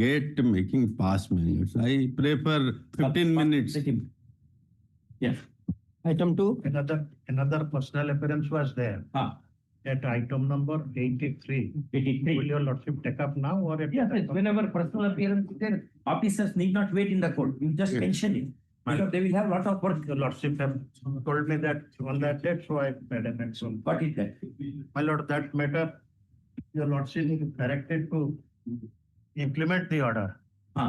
get making past minutes. I prefer 15 minutes. Yes. Item 2. Another personal appearance was there. At item number 83. 83. Will your lordship take up now or at Yes, whenever personal appearance is there, officers need not wait in the court. You just mention it. Because they will have a lot of work. Your lordship have told me that on that date, so I made an action. What is that? My lord, that matter, your lordship is directed to implement the order.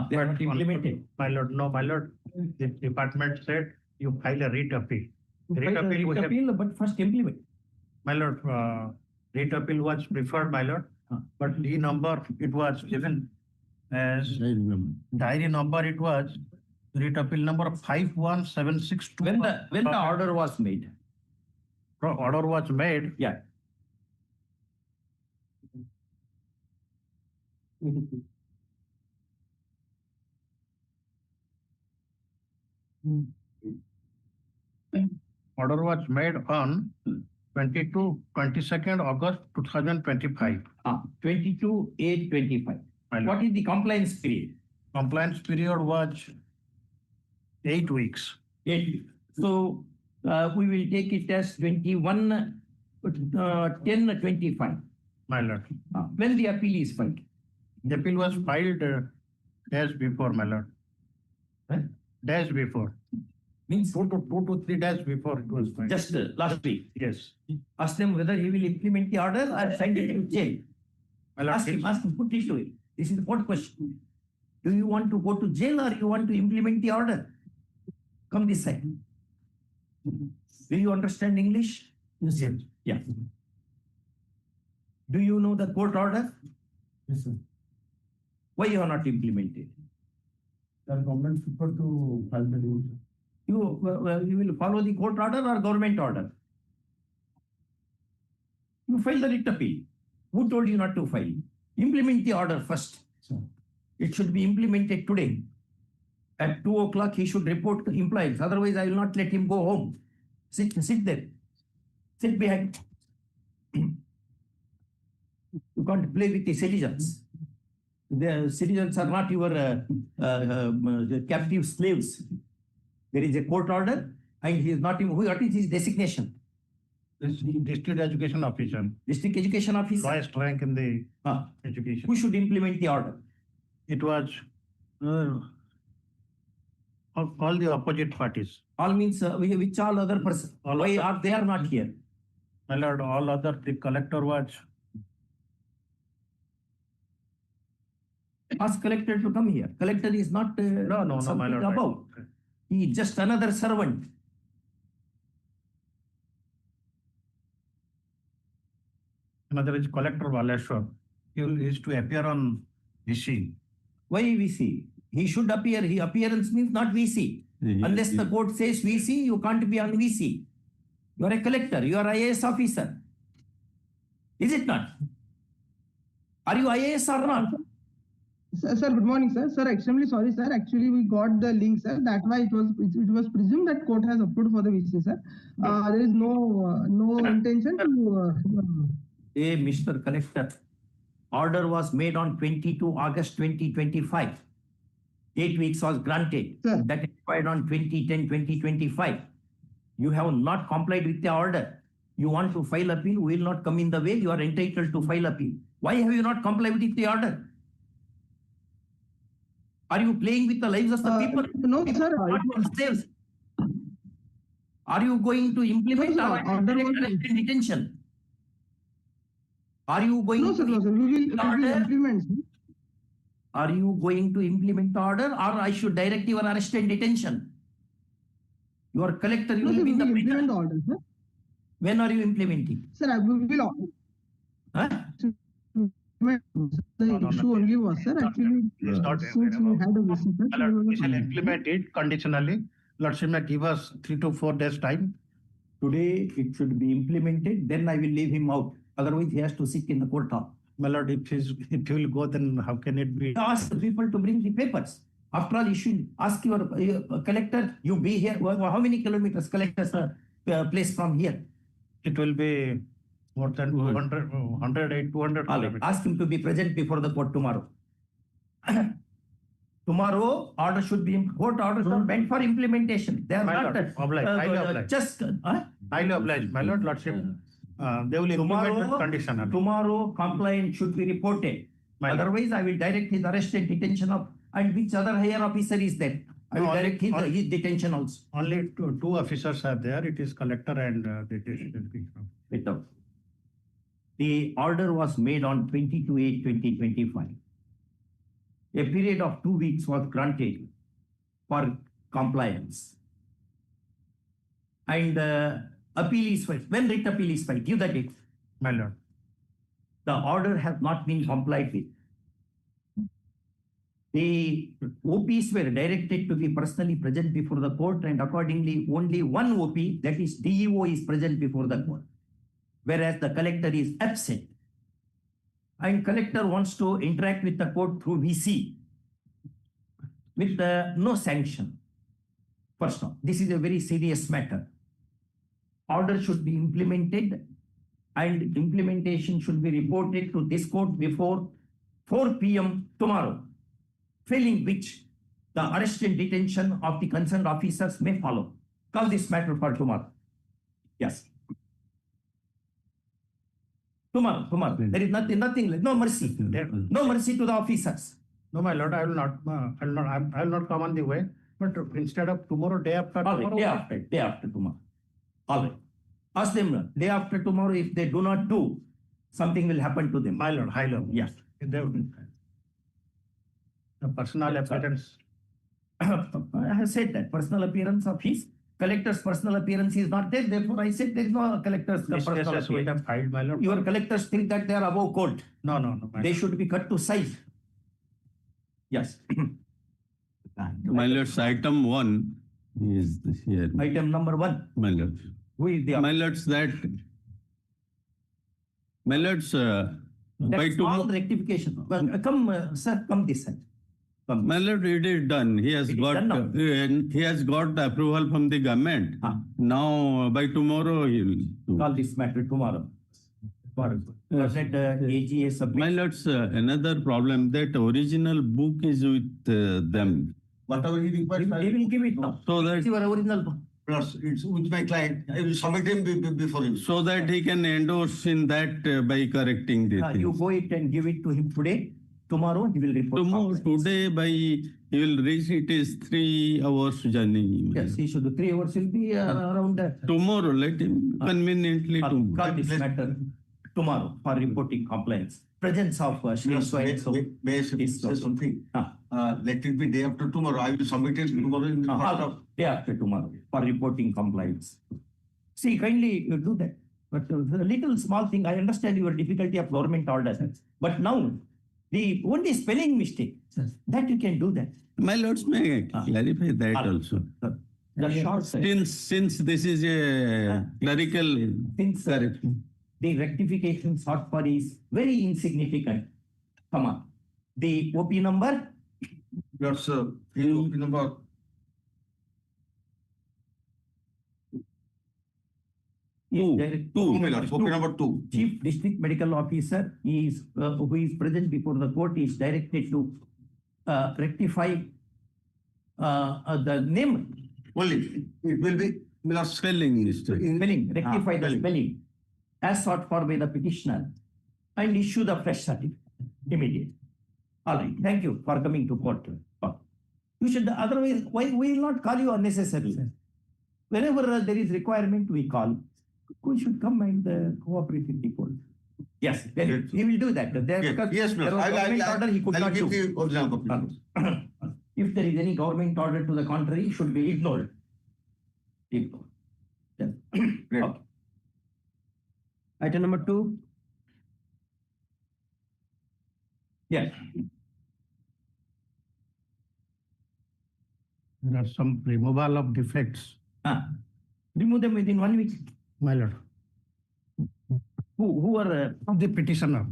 They are not implemented. My lord, no, my lord, the department said you file a writ appeal. Writ appeal, But first implement. my lord, writ appeal was preferred, my lord, but the number it was given as I remember. diary number, it was writ appeal number 51762. When the order was made. Order was made. Yeah. Order was made on 22nd August 2025. 22/8/25. My lord. What is the compliance period? Compliance period was 8 weeks. 8 weeks. So we will take it as 21/10/25. My lord. When the appeal is filed. The appeal was filed days before, my lord. Days before. Means 2 to 3 days before it was filed. just last week. Yes. Ask them whether he will implement the order or send it to jail. My lord, Ask him, put it to him. This is the fourth question. Do you want to go to jail or you want to implement the order? Come this side. Do you understand English? Yes. Yeah. Do you know the court order? Yes, sir. Why you are not implemented? The government prefer to file the rules. You will follow the court order or government order? You file the writ appeal. Who told you not to file? Implement the order first. Sir. It should be implemented today. At 2 o'clock, he should report to employees. Otherwise, I will not let him go home. Sit there. Sit behind. You can't play with the citizens. The citizens are not your captive slaves. There is a court order, and he is not. What is his designation? District education officer. District education officer. Lowest rank in the education. Who should implement the order? It was all the opposite parties. All means which all other person? Why are they are not here? My lord, all other, the collector was. Ask collector to come here. Collector is not No, my lord. above. He is just another servant. Another is collector Baleshwar. He is to appear on VC. Why VC? He should appear. His appearance means not VC. Unless the court says VC, you can't be on VC. You are a collector. You are IAS officer. Is it not? Are you IAS or not? Sir, good morning, sir. Sir, extremely sorry, sir. Actually, we got the link, sir. That's why it was presumed that court has approved for the VC, sir. There is no intention to. Hey, Mr. Collector, order was made on 22 August 2025. 8 weeks was granted. Sir. That expired on 2010-2025. You have not complied with the order. You want to file appeal, will not come in the way. You are entitled to file appeal. Why have you not complied with the order? Are you playing with the lives of the people? No, sir. Slaves. Are you going to implement No, sir, order was- arrest and detention? Are you going No, sir. to No, sir. We will order? implement, sir. Are you going to implement the order, or I should direct your arrest and detention? Your collector, you No, will sir, be we in will the implement the prison. order, sir. When are you implementing? Sir, we will. Huh? The issue only was, sir, actually, It's not since we had a visit, sir, My lord, we shall implement it conditionally. Lordship may give us 3 to 4 days time. Today it should be implemented, then I will leave him out. Otherwise, he has to sit in the court hall. My lord, if he will go, then how can it be? Ask the people to bring the papers. After all, you should ask your collector, you be here. How many kilometers collectors place from here? It will be more than 200, 200 All right. kilometers. Ask him to be present before the court tomorrow. Tomorrow, order should be, court orders are meant for implementation. They are My not lord, obliged, highly obliged. just, Highly obliged, my lord, lordship. They will implement that condition. tomorrow complaint should be reported. My lord. Otherwise, I will direct his arrest and detention of, and which other higher officer is there? I will No, direct his detention also. Only two officers are there. It is collector and the Wait up. The order was made on 22/8/2025. A period of 2 weeks was granted for compliance. And appeal is filed. When writ appeal is filed, give the date. My lord. The order has not been complied with. The OPs were directed to be personally present before the court, and accordingly only one OP, that is DEO, is present before the court, whereas the collector is absent. And collector wants to interact with the court through VC with no sanction. First off, this is a very serious matter. Order should be implemented, and implementation should be reported to this court before 4 p.m. tomorrow, failing which the arrest and detention of the concerned officers may follow. Call this matter for tomorrow. Yes. Tomorrow. There is nothing, no mercy. No mercy to the officers. No, my lord, I will not come on the way. But instead of tomorrow, day after All right, tomorrow. day after tomorrow. All right. Ask them, day after tomorrow, if they do not do, something will happen to them. My lord, high lord. Yes. The personal appearance. I have said that personal appearance of his collector's personal appearance is not there. Therefore, I said there is no collector's This personal cases we appearance. have filed, my lord. Your collectors think that they are above court. No, my They lord. should be cut to size. Yes. My lords, item 1 is here. Item number 1. My lords. Who is the My lords, by That's small tomorrow, rectification. Well, come, sir, come this side. Come. my lord, it is done. He has It is got done now. he has got the approval from the government. Ah. Now, by tomorrow, he will do. Call this matter tomorrow. Let AGA My submit. lords, another problem that original book is with them. Whatever he requires, They will give it now. So It's that your original. plus it's with my client, I will submit him before him. so that he can endorse in that by correcting the You things. go it and give it to him today. Tomorrow he will report. Tomorrow, complaints. today by he will reach, it is 3 hours journey. Yes, he should do 3 hours. Will be around. Tomorrow, let him conveniently tomorrow. Call this matter tomorrow for reporting complaints. Presence of Shri so and so. May I say something? Ah. Let it be day after tomorrow. I will submit it tomorrow in the first of. Day after tomorrow for reporting compliance. See, kindly you do that. But a little small thing, I understand your difficulty of government orders. But now, the only spelling mistake, that you can do that. My lords, may I clarify that also? The short side. Since this is a clerical Since correction. the rectification sought for is very insignificant. Come on. The OP number, Yes, sir. Number. Two. OP number 2. Chief District Medical Officer is who is present before the court is directed to rectify the name Only. It will be. Spelling mistake. spelling, rectify the spelling. spelling as sought for by the petitioner and issue the fresh certificate immediately. All right, thank you for coming to court. You should, otherwise, why we will not call you unnecessarily. Whenever there is requirement, we call. We should come and cooperate with the court. Yes, then he will do that. Because Yes, there was government order he could I'll not give do. the original copy. If there is any government order to the contrary, it should be ignored. Ignored. Yes. Great. Okay. Item number 2. Yes. There are some removal of defects, Remove them within 1 week. my lord, Who are of the petitioner.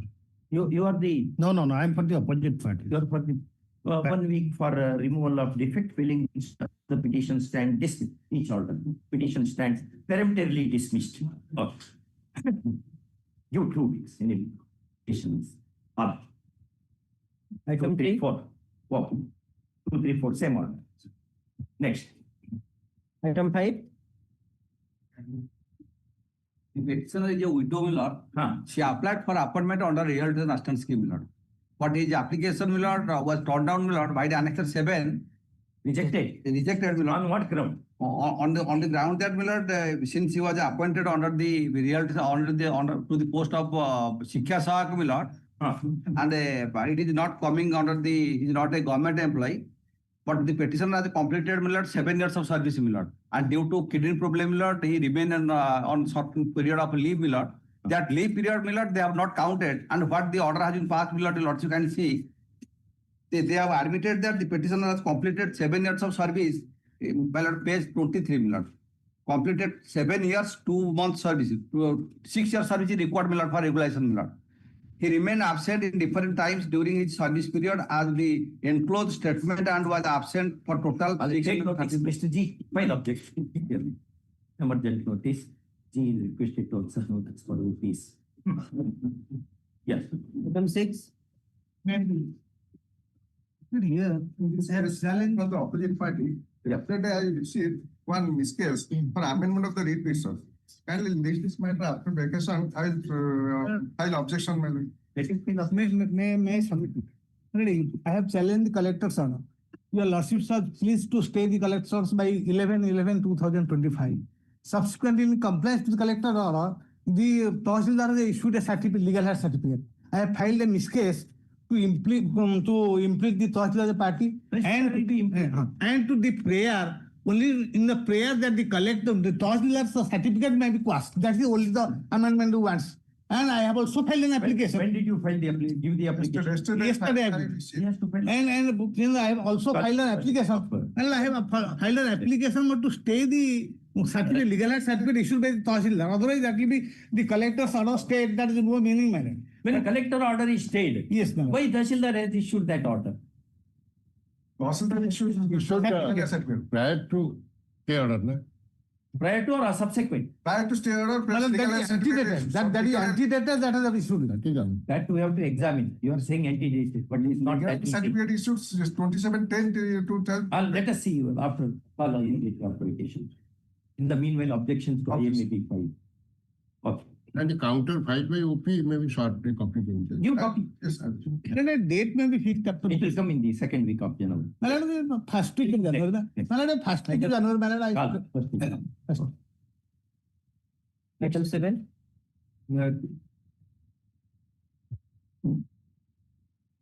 you are the No, I am for the opposite party. you are for the 1 week for removal of defect filling the petition stand dismissed. Each order petition stands peremptorily dismissed. Okay. Give 2 weeks in a petitions. Item 3. 4. 2, 3, 4, same order. Next. Item 5. The petitioner is a widow, my lord. She applied for appointment under reality assistance scheme, my lord. But his application, my lord, was turned down, my lord, by the annexer 7. Rejected. Rejected, my lord. On what ground? On the ground that, my lord, since he was appointed under the reality, to the post of Shiksha Sahak, my lord, and it is not coming under he is not a government employee. But the petitioner has completed, my lord, 7 years of service, my lord. And due to kidney problem, my lord, he remained on certain period of leave, my lord. That leave period, my lord, they have not counted. And what the order has been passed, my lord, you can see, they have admitted that the petitioner has completed 7 years of service, my lord, page 23, my lord. Completed 7 years, 2 months service, 6 years service is required, my lord, for regulation, my lord. He remained absent in different times during his service period as the enclosed statement and was absent for total. Take notice, Mr. G. File objection. Emergent notice. G is requested to accept notice for rupees. Yes. Item 6. Here, this has challenge from the opposite party. Yesterday, I received one miscase for amendment of the writ petition. Kindly list this matter after vacation. I will file objection. May I submit? Ready. I have challenged the collector's order. Your lordships are pleased to stay the collectors by 11/11/2025. Subsequently, in compliance with the collector order, the Tahsildar has issued a certificate, legal head certificate. I have filed a miscase to implict the Tahsildar party and to the prayer. Only in the prayer that the collector, the Tahsildar's certificate may be quashed. That's the only the amendment who wants. And I have also filed an application. When did you file the application? Give the application. Yesterday, He has to file. and I have also filed an application. And I have filed an application to stay the certificate, legal head certificate issued by the Tahsildar. Otherwise, that will be the collector's order stayed. That is no meaning, madam. When a collector order is stayed, Yes, madam. why Tahsildar has issued that order? Tahsildar issued certificate. Prior to stay order, no? Prior to or subsequent? Prior to stay order, plus Madam, legal that head is certificate. antedated. That is antedated. That is issued. That is on. That we have to examine. You are saying anti-dated, but it's not Legal that easy. certificate issued 27/10 to tell. Let us see after following the application. In the meanwhile, objections to IM may be filed. Okay. And the counter filed by OP may be shortly copied. Give copy. Yes, sir. And a date may be fixed up to. It will come in the second week of January. Madam, first week in January. Madam, first week in January. Madam, Call, first week. First. Item 7.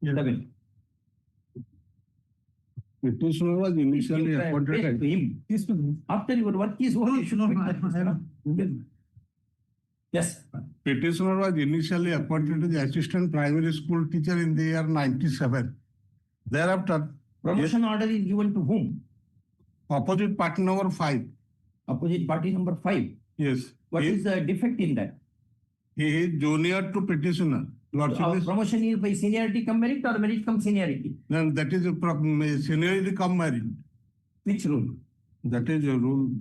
Seven. Petitioner was initially Pay appointed. to him. Yes, madam. After your work is over, you should not. Yes. Petitioner was initially appointed to the assistant primary school teacher in the year 97. Thereafter, Promotion order is given to whom? opposite party number 5. Opposite party number 5. Yes. What he, is the defect in that? he is junior to petitioner. Lordship is, Promotion is by seniority come merit or merit come seniority? then that is a seniority come merit. Which rule? That is a rule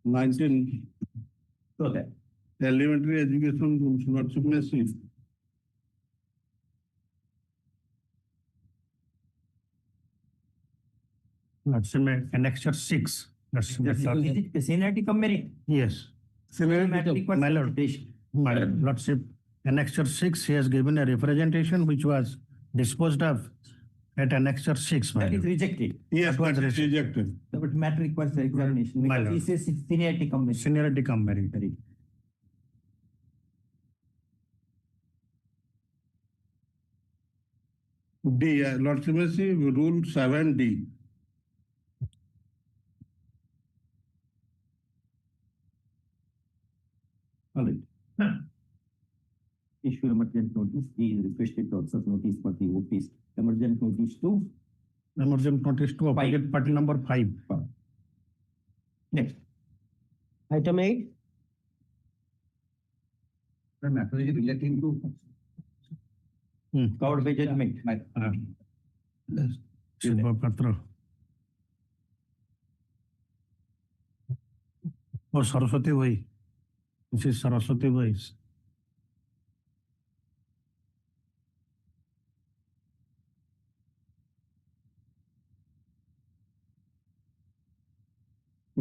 19 So that. elementary education rules. Lordship may see. That's in annexure 6. That's Is it seniority come merit? yes. Merit requires My lord. presentation. My lordship, annexure 6, he has given a representation which was disposed of at annexure 6. My That is lord. rejected. Yes, That was that is rejected. But matter requires examination. My Because he lord. says it's seniority come merit. Seniority come merit. D, Lordship may see rule 7D. All right. Issue emergent notice. He is requested to accept notice for the office. Emergent notice to Emergent notice to opposite party number 5. next. Item 8. The matter is relating to. Covered by judgment. Patra. Oh, Saraswati Bhai. This is Saraswati Bhai.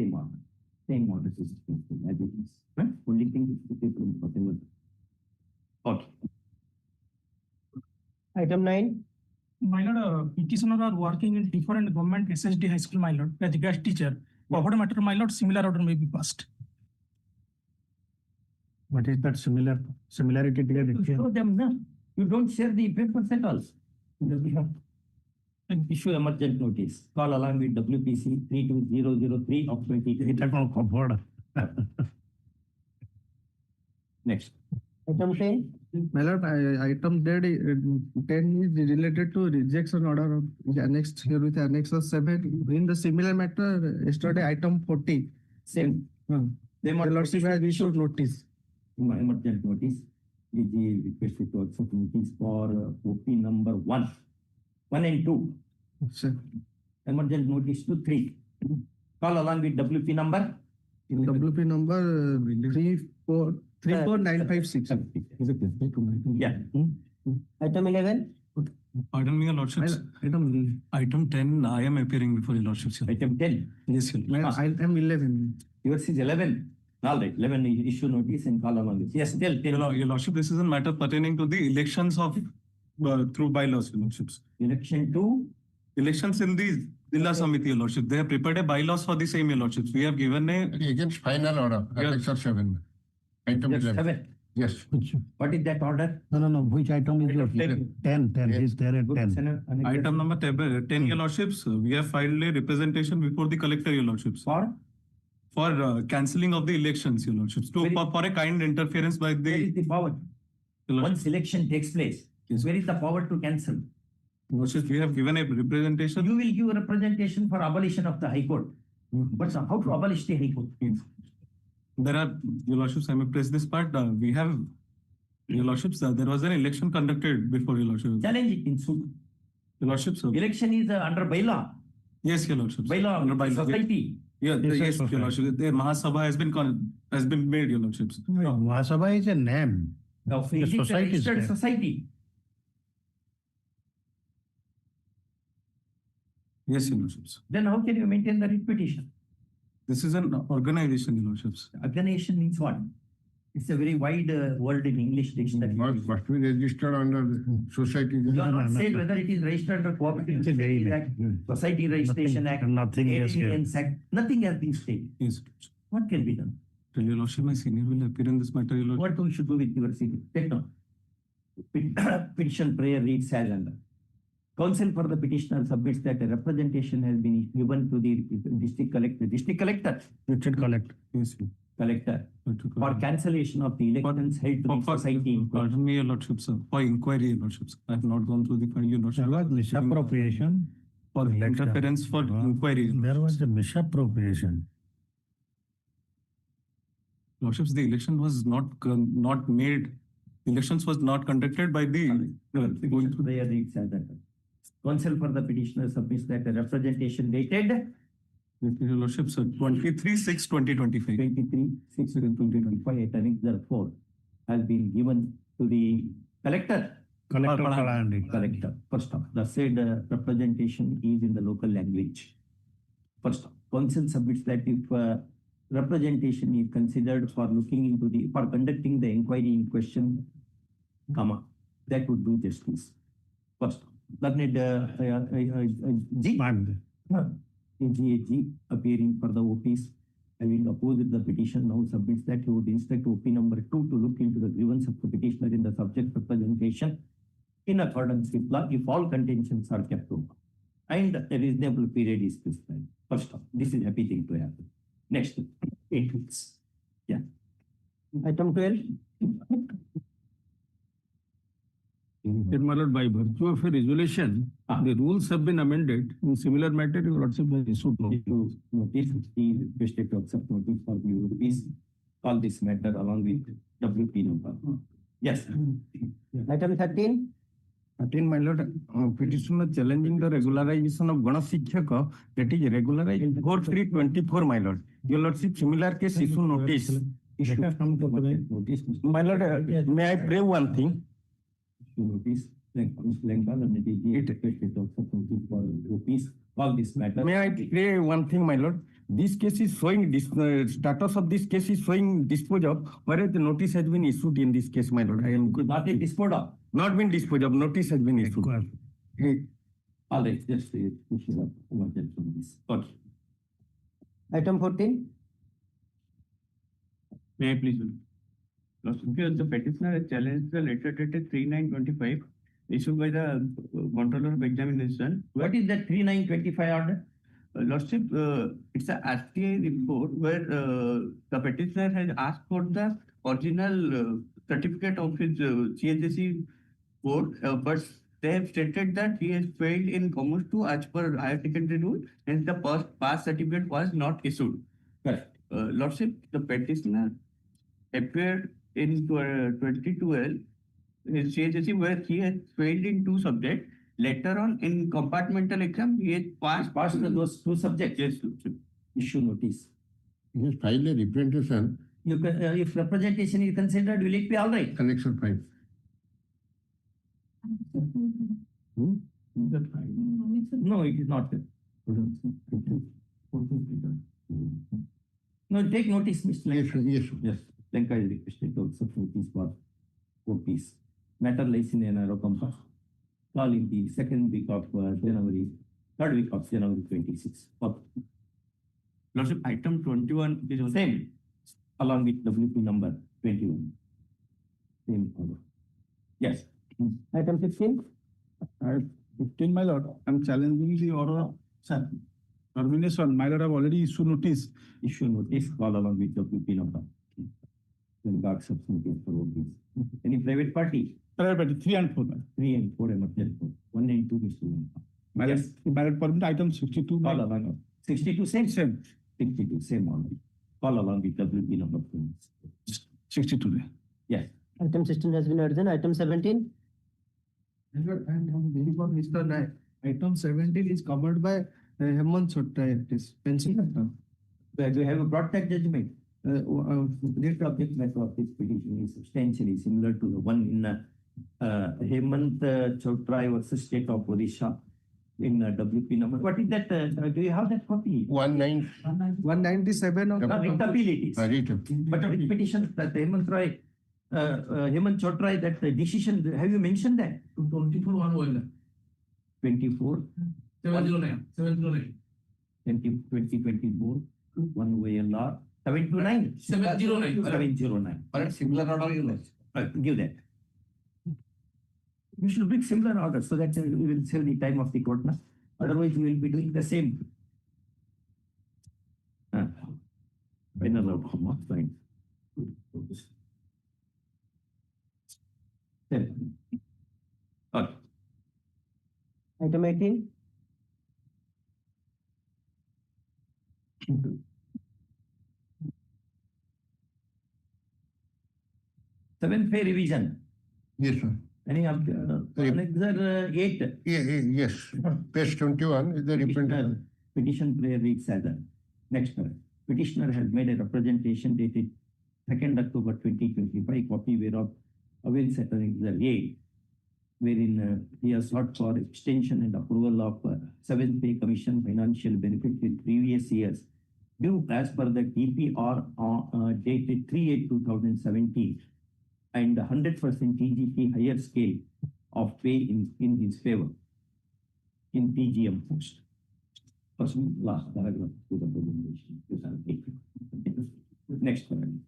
same order. Same order is as it is. Right? Only thing is to take from possible. Okay. Item 9. My lord, petitioner are working in different government SSD high school, my lord, as a guest teacher. Covered matter, my lord, similar order may be passed. What is that similarity to You show them, no? You don't share the papers at all. And issue emergent notice. Call along with WPC 32003 of 23. Next. Item 10. My lord, item 10 is related to rejection order of annexed here with annex of 7. In the similar matter, yesterday item 40. Same. The lordship has issued notice. Emergent notice. DG requested to accept notice for OP number 1 and 2. Sir. Emergent notice to 3. Call along with WP number. WP number 34956. Yeah. Item 11. Pardon me, your lordships. Item 10, I am appearing before your lordships. Item 10. Yes, your lordships. Item 11. Yours is 11. All right. 11 is issue notice and call along with. Yes, tell. Your lordship, this is a matter pertaining to the elections of through bylaws, your lordships. Election 2. Elections in the Zilla Samiti, your lordship. They have prepared a bylaws for the same, your lordships. We have given a Against final order, Yes. Section 7. Item Yes, 11. 7. Yes. What is that order? No. Which item is yours? 10. Is there at 10? item number 10, your lordships. We have filed a representation before the collector, your lordships. For cancelling of the elections, your lordships. For a kind interference by Where is the the power? your lordship. Once election takes place, Yes. where is the power to cancel? Lordships, we have given a representation. You will give a representation for abolition of the High Court. But how to abolish the High Court? There are, your lordships, I may press this part. We have, your lordships, there was an election conducted before your lordships. Challenge it in suit. Your lordships. Election is under bylaw. Yes, your lordships. Bylaw Under of the bylaw. society. Yeah, yes, Yes, your lordships. The Mahasabha has been made, your lordships. Mahasabha is a name. Of The is it a society is registered there. society. Yes, your lordships. Then how can you maintain the writ petition? This is an organization, your lordships. Organization means what? It's a very wide word in English dictionary. Must be registered under the society. You are not said whether it is registered under Cooperative Societies Act, Society Registration Act, Nothing is here. Aliens Act. Nothing has been stated. Yes. What can be done? Tell your lordship, my senior will appear in this matter, your lordship. What we should do with your city? Take note. Petition prayer reads as under. Counsel for the petitioner submits that a representation has been given to the district collector. District collector. Richard collect. Yes. Collector. For cancellation of the elections held to the society. Pardon me, your lordship, sir. For inquiry, your lordships. I have not gone through the file, your lordship. There was misappropriation For interference for inquiry. There was a misappropriation. Lordships, the election was not made. Elections was not conducted by the going through. Prayer reads as under. Counsel for the petitioner submits that a representation dated Your lordship, sir. 23/6/2025. 23/6/2025 at Annexure 4 has been given to the collector. Collector. First off, the said representation is in the local language. First off, counsel submits that if representation is considered for conducting the inquiry in question, that would do justice. First off, learned G appearing for the OPs, having opposed the petition, now submits that he would instruct OP number 2 to look into the grievance of the petitioner in the subject representation in accordance with law if all contentions are kept open and a reasonable period is prescribed. First off, this is a happy thing to happen. Next, 8 weeks. Yeah. Item 12. My lord, by virtue of a resolution, the rules have been amended. In similar matter, your lordship has issued notice. Notice he requested to accept notice for the rupees. Call this matter along with WP number. Yes. Item 13. 13, my lord, petitioner challenging the regularization of Gana Shikshaka, that is regularized 4/3/24, my lord. Your lordship, similar case issue notice. My lord, may I pray one thing? Notice, requested to accept notice for rupees. Call this matter. May I pray one thing, my lord? this case is showing status of this case is showing disposed of, whereas the notice has been issued in this case, my lord. I am Not yet disposed of. not been disposed of. Notice has been issued. All right, just issue of emergency on this. Okay. Item 14. May I please? Because the petitioner has challenged the letter dated 3/9/25 issued by the Controller of Examination. What is that 3925 order? Lordship, it's a RTI report where the petitioner has asked for the original certificate of his CHSE board, but they have stated that he has failed in Commerce 2 as per higher secondary rule, and the pass certificate was not issued. Correct. Lordship, the petitioner appeared in 2012 in CHSE where he has failed in 2 subjects. Later on, in compartmental exam, he has Passed those 2 subjects. Yes, Lordship. Issue notice. He has filed a representation, You can, if representation is considered, will it be all right? connection 5. No, it is not. No, take notice, Mr. Yes, Lanka. yes. Yes, Lanka is requested to accept notice for 4 piece. Matter lies in a narrow compass. Call in the second week of January, third week of January 26. Lordship, item 21 is Same, along with WP number 21. Same order. Yes. Item 15. 15, my lord, I'm challenging the order of termination. My lord, I've already issued notice. Issue notice, call along with WP number. Then God accepts notice for all these. Any private party? Private 3 and 4. 3 and 4 emergency. 1 and 2 is 2. My lord, Yes. my lord, permit item 62. Call along. 62 same? Same. 62 same only. Call along with WP number. 62 there. Yes. Item 16 has been adjourned. Item 17. Mr. Naik, item 17 is covered by Hemant Chottai, it is pencil. Where do you have a broad text judgment? The subject matter of this petition is substantially similar to the one in Hemant Chottai versus State of Orissa in WP number. What is that? Do you have that copy? 197 of. Readabilities. Read. But the petition that Hemant Chottai, that decision, have you mentioned that? 24 1 24, 709. 2024, 1 OLR, 729? 709. 709. But similar order, you know. Give that. You should bring similar order so that we will save the time of the court now. Otherwise, we will be doing the same. Final outcome, fine. Okay. Item 18. Seventh pay revision. Yes, sir. Any of Annexure 8. Yes. Page 21 is the representation. Petition prayer reads as a next paragraph. Petitioner has made a representation dated 2nd October 2025, copy whereof awaits at Annexure 8, wherein he has sought for extension and approval of 7th pay commission financial benefit with previous years due as per the TPR dated 3/8/2017 and 100% TGP higher scale of pay in his favor in PGM post. First last paragraph to the presentation. Next paragraph.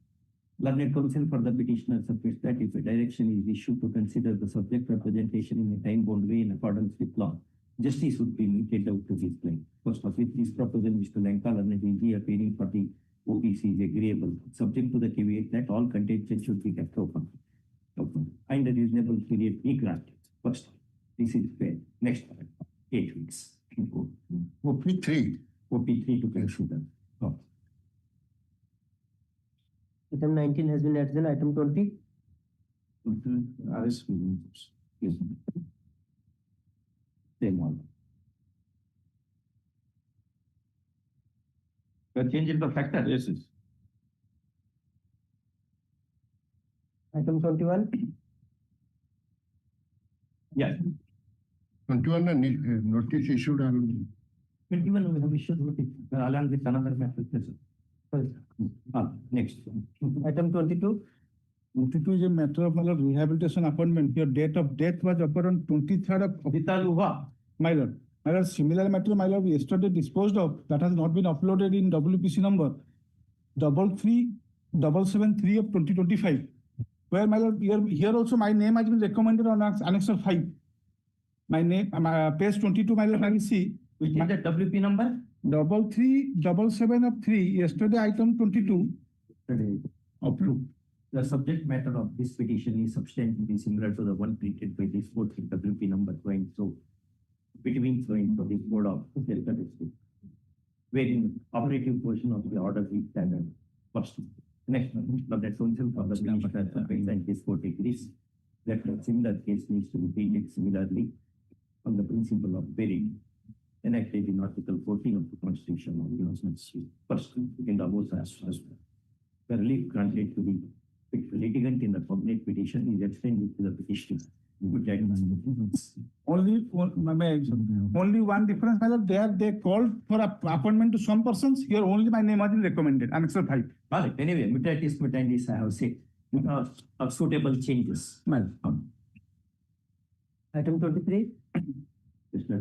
Learned counsel for the petitioner submits that if a direction is issued to consider the subject representation in a time-bound way in accordance with law, justice would be meted out to his claim. First of which this proposal, Mr. Lanka, learned AG appearing for the OPC is agreeable, subject to the caveat that all contention should be kept open and a reasonable period be granted. First, this is fair. Next paragraph, 8 weeks. OP3. OP3 to consider. Item 19 has been adjourned. Item 20. RS same one. The change in the factor. Yes, yes. Item 21. Yes. 21 notice issued on 21 we have issued notice along with another matter. Next. Item 22. 22 is a matter of rehabilitation appointment. Your date of death was upon on 23rd of my lord. My lord, similar matter, my lord, yesterday disposed of, that has not been uploaded in WPC number 33773 of 2025. Where, my lord, here also my name has been recommended on Annexure 5. My name, page 22, my lord, I will see. Which is the WP number? 3377 of 3, yesterday item 22. Approved. The subject matter of this petition is substantially similar to the one treated by this court with WP number 20. So, between for this board of Delta District, wherein operative portion of the order is standard. First, next one, the council for the petitioner and this court agrees that a similar case needs to be treated similarly on the principle of bearing enacted in Article 14 of the Constitution of the United States. First, in the above the relief granted to the litigant in the cognate petition is extended to the petitioner. Only one difference, my lord. There they called for appointment to some persons. Here only my name has been recommended. Annexure 5. Well, anyway, mutatis mutandis, I have said, because of suitable changes. Item 23. That's why I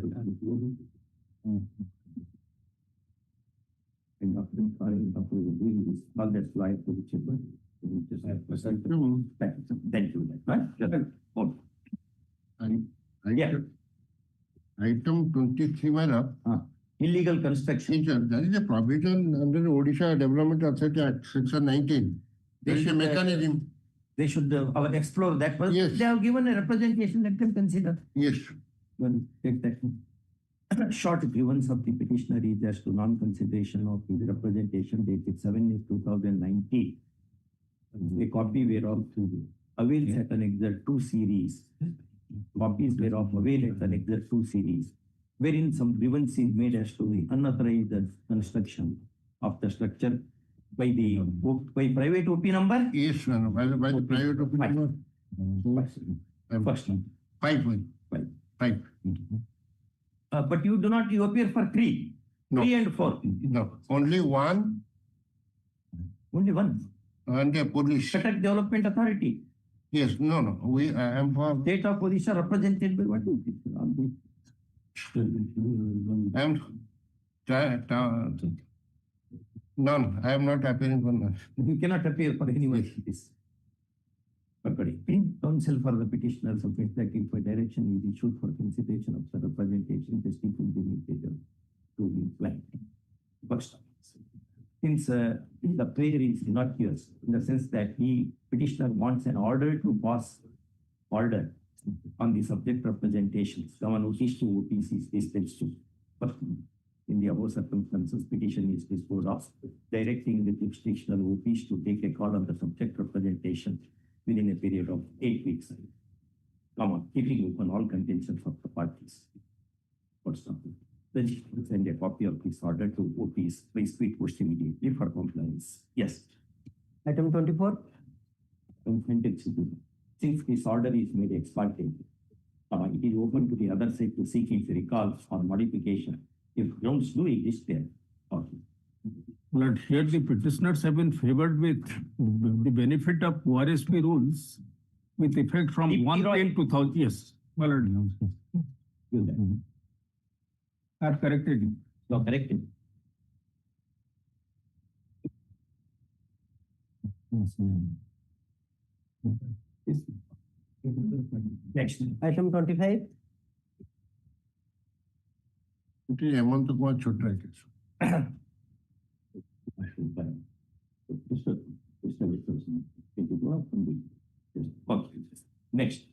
put it. Thank you. Item 23, my lord. Illegal construction. There is a provision under the Odisha Development Authority Act, Section 19. There is a mechanism. They should explore that. Yes. They have given a representation, let them consider. Yes. Well, take that. Short grievance of the petitioner is as to non-consideration of his representation dated 7/2019. A copy whereof avails at an Excerpt 2 series. Copies whereof avail at an Excerpt 2 series, wherein some grievance is made as to the unauthorized construction of the structure by private OP number. Yes, by the private OP number. First one. 5. But you appear for 3. No. 3 and 4. No, only one. Only one. And the police. Cuttack Development Authority. Yes, no. I am for. State of Odisha represented by what? I am. None. I am not appearing for none. You cannot appear for anyone. Yes. Counsel for the petitioner submits that if a direction is issued for consideration of the representation, the state will be indicated to be planned. First, since the prayer is not yours, in the sense that petitioner wants an order to pass order on the subject representations, the one who is to OPC is dispensed to. But in the above circumstances, petition is disposed of, directing the jurisdictional OPs to take a call on the subject representation within a period of 8 weeks, keeping open all contentions of the parties. For example, then she will send a copy of this order to OPs by speed post immediately for compliance. Yes. Item 24. Since this order is made ex parte, it is open to the other side to seek its recall or modification if grounds do exist there. But here the petitioners have been favored with the benefit of ORSP rules with effect from 1/10/2000. Yes. Well, I've corrected you. You are corrected. Next. Item 25. It is amount of what should write it. Next.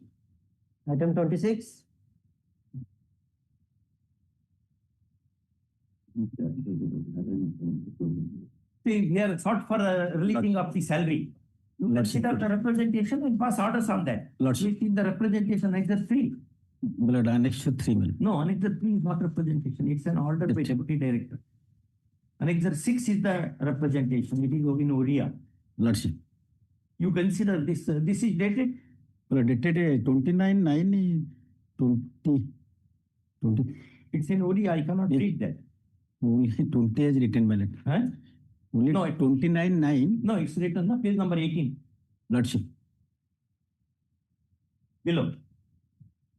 Item 26. See, we are sought for releasing of the salary. You consider the representation and pass orders on that. Lordship. Which is the representation Annexure 3. Blood Annexure 3. No, Annexure 3 is not representation. It's an order by Deputy Director. Annexure 6 is the representation. It is in Oriya. Lordship. You consider this. This is dated. Well, dated 29/9/20. It's in Oriya. I cannot read that. Only 20 as written, my lord. Huh? Only No, 29.9. No, it's written on page number 18. Lordship. Below.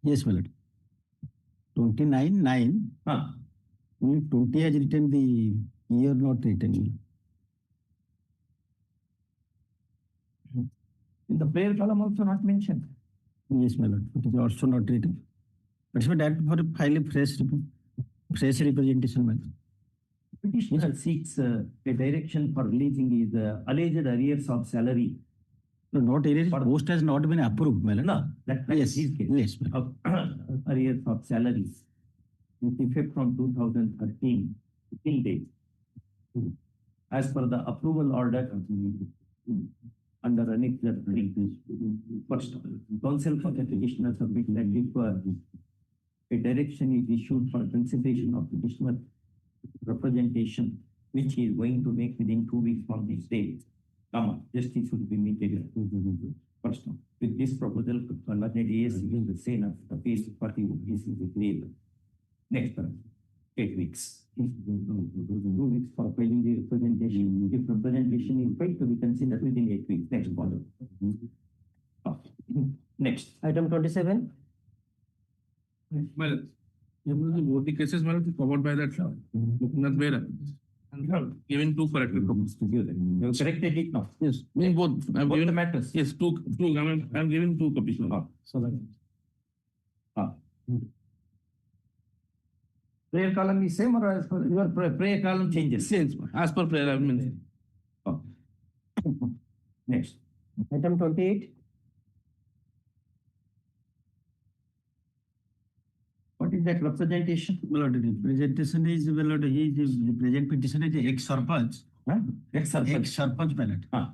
Yes, my lord. 29.9. Huh. Only 20 has written, the year not written. In the prayer column also not mentioned. Yes, my lord. It is also not written. That's why that for a file fresh representation, my lord. Petitioner seeks a direction for releasing his alleged arrears of salary. No, not arrears. Post has not been approved, my lord. No, that is his case. Yes, my lord. Of arrears of salaries with effect from 2013 till date. As per the approval order under Annexure 3. First, counsel for the petitioner submit that if a direction is issued for consideration of petitioner representation, which he is going to make within 2 weeks from this date, justice should be meted. First, with this proposal, learned AS gives the same of the case for the is agreeable. Next, 8 weeks. 2 weeks for filing the representation. If representation is filed to be considered within 8 weeks. Next, follow. Next. Item 27. Well, both the cases were covered by that law. Looking at where given two corrected copies. You have corrected it now. Yes, in both. I've Both the given matters. yes two. I'm giving 2 copies now. So that. Prayer column is same or as per your prayer column changes? Yes, as per prayer I've mentioned. Next. Item 28. What is that representation? My lord, representation is, my lord, the present petitioner is ex-Sarpanch. Ex-Sarpanch. Ex-Sarpanch, my lord. Huh.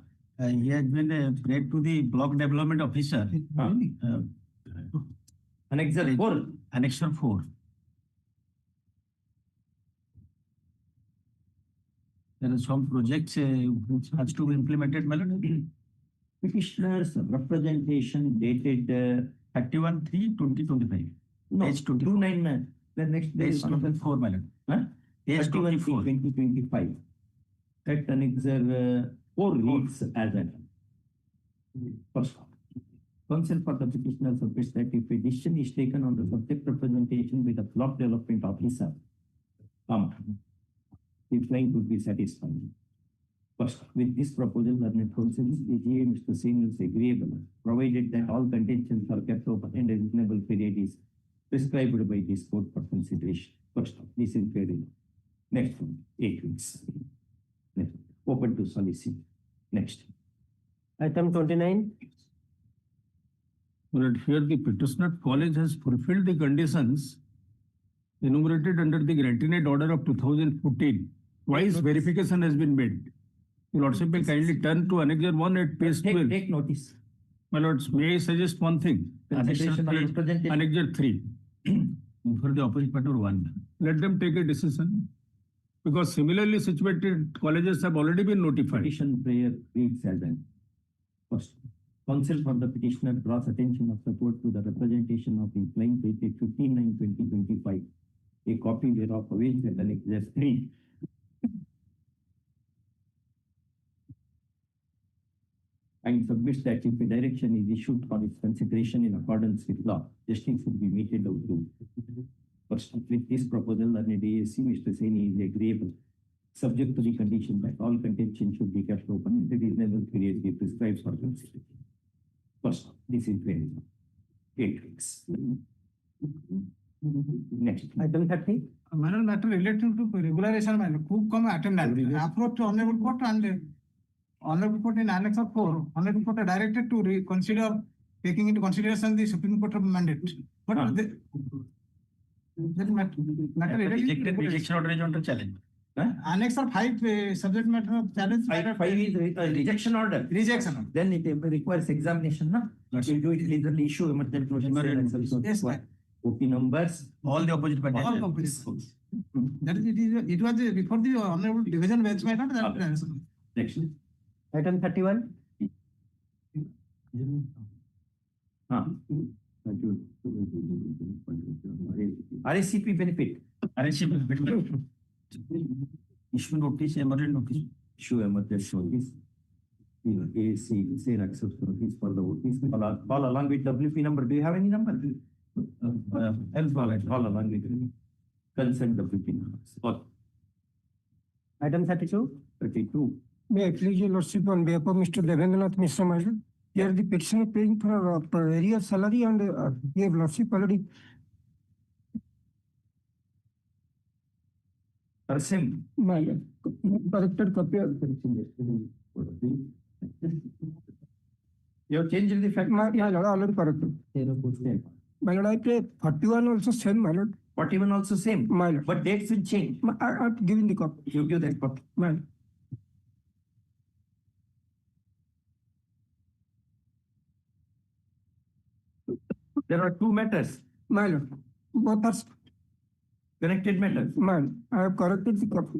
He has been prayed to the block development officer. Annexure 4. Annexure 4. There are some projects which has to be implemented, my lord. Petitioner's representation dated 31/3/2025. no, Page 24. 299. The next day Page is another 24, my lord. Page Page 24. 2025. That annexure 4 reads as an first. Counsel for the petitioner submits that if a decision is taken on the subject representation with a block development officer, the client would be satisfied. First, with this proposal, learned counsel, the GA Mr. Singh is agreeable, provided that all contentions are kept open and a reasonable period is prescribed by this court for consideration. First, this is fair enough. Next one, 8 weeks. Next, open to solicit. Next. Item 29. But here the petitioner college has fulfilled the conditions enumerated under the granted order of 2014. Twice verification has been made. Your lordship will kindly turn to annexure 1 at page 12. Take notice. My lords, may I suggest one thing? Consideration of representation. Annexure 3 for the opposite party 1. Let them take a decision. Because similarly situated colleges have already been notified. Petition prayer reads as an first. Counsel for the petitioner draws attention of the court to the representation of the claim dated 15/9/2025. A copy whereof awaits at annexure 3. And submits that if a direction is issued for its consideration in accordance with law, justice should be meted out to. First, with this proposal, learned ASC, Mr. Saini is agreeable, subject to the condition that all contention should be kept open and the reasonable period be prescribed for consideration. First, this is very 8 weeks. Next. Item 30. Matter related to regularization matter. Who come attendant? Approach to Hon'Ble Court and Hon'Ble Court in Annex of 4. Hon'Ble Court are directed to reconsider taking into consideration the Supreme Court of mandate. But matter related to Rejection order is under challenge. Annex of 5 subject matter of challenge. 5 is a rejection order. Rejection. Then it requires examination, no? You do it legally, issue emergent notice. Yes, sir. OP numbers. All the opposite parties. All companies. That is, it was before the Honorable Division bench matter. Next. Item 31. RSCP benefit. RSCP benefit. Issue notice, emergent notice. Issue emergent notice. AC, say accept notice for the notice. Call along with WP number. Do you have any number? Else call along with consent WP numbers. Call. Item 32. 32. May I please your lordship on behalf of Mr. Devendranath Mishra Major. Here the petitioner paying for arrear salary and your lordship already. Same. My corrected copy of You have changed the fact. my lord already corrected. My lord, I pay 41 also same, my lord. 41 also same. My lord. But dates will change. I've given the copy. You give that copy. My lord. There are two matters, My lord. Both are connected matters. my lord. I have corrected the copy.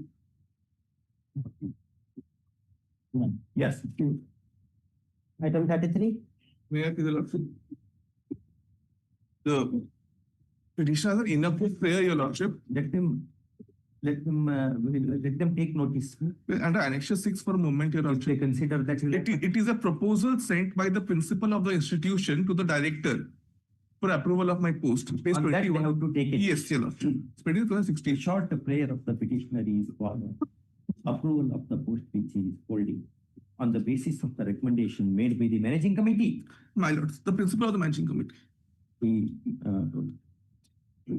Yes. Item 33. May I please, your lordship? The petitioner has enough to prayer, your lordship. Let them take notice. Under Annexure 6 for a moment, your If they lordship. consider that. It is a proposal sent by the principal of the institution to the director for approval of my post. Page On that they 21. have to take it. Yes, your lordship. It's pretty close, 16. Short prayer of the petitioner is for approval of the post which he is holding on the basis of the recommendation made by the managing committee. My lords, the principal of the managing committee. The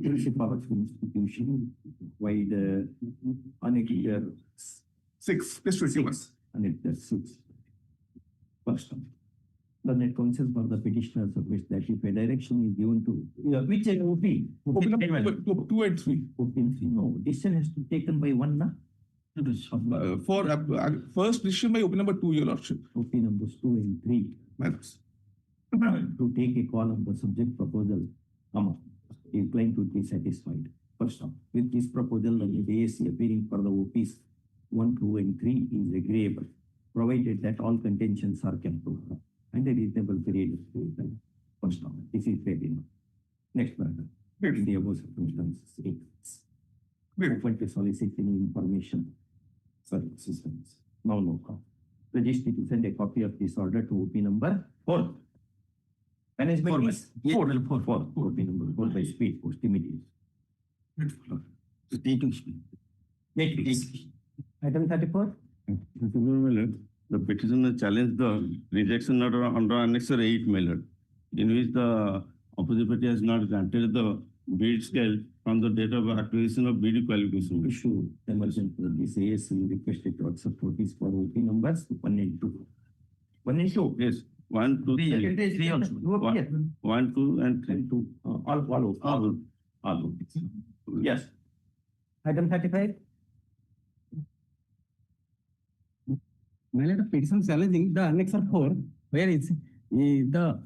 principal of the institution wide annexure 6, page 21. annexure 6. First one. The net counsel for the petitioner submits that if a direction is given to which OP? Open up 2 and 3. No, decision has to be taken by one, na? For first decision by open number 2, your lordship. OP numbers 2 and 3. My lords. To take a call on the subject proposal, is claimed to be satisfied. First off, with this proposal, the ASC appearing for the OPs 1, 2, and 3 is agreeable, provided that all contentions are kept to and a reasonable period of time. First off, this is fair enough. Next matter, in the above circumstances, it's open to solicit any information. Sorry, systems. No call. Registry to send a copy of this order to OP number 4. Management is 4. OP number 4 by speed post immediately. 8 weeks. Item 34. The petitioner challenged the rejection order under Annexure 8, my lord, in which the opposite party has not granted the bid scale from the date of acquisition of bid qualification. Issue emergent this ASC requested to accept notice for OP numbers 1 and 2. 1 and 2. Yes, 1, 2, 3. 3 also. 1, 2, and 3. 2. All. Yes. Item 35. My lord, petition challenging the annexure 4, where it's the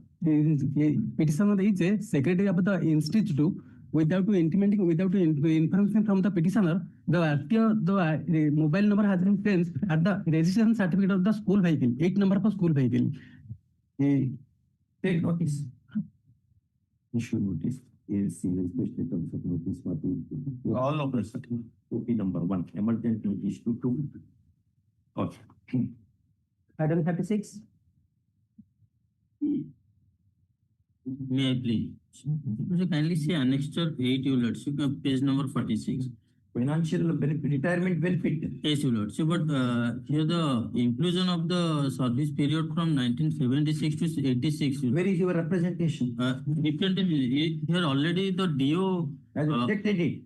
petitioner is a secretary of the institute without intimating, without information from the petitioner, the mobile number has been changed at the registration certificate of the school vehicle, 8 number for school vehicle. Take notice. Issue notice. ASC requested to accept notice for the all of the OP number 1. Emergent notice to 2. Okay. Item 36. May I please? Could you kindly say annexure 8, your lordship, page number 46. Financial retirement benefit. Yes, your lordship, but here the inclusion of the service period from 1976 to 86. Where is your representation? Here already the DO Has rejected it.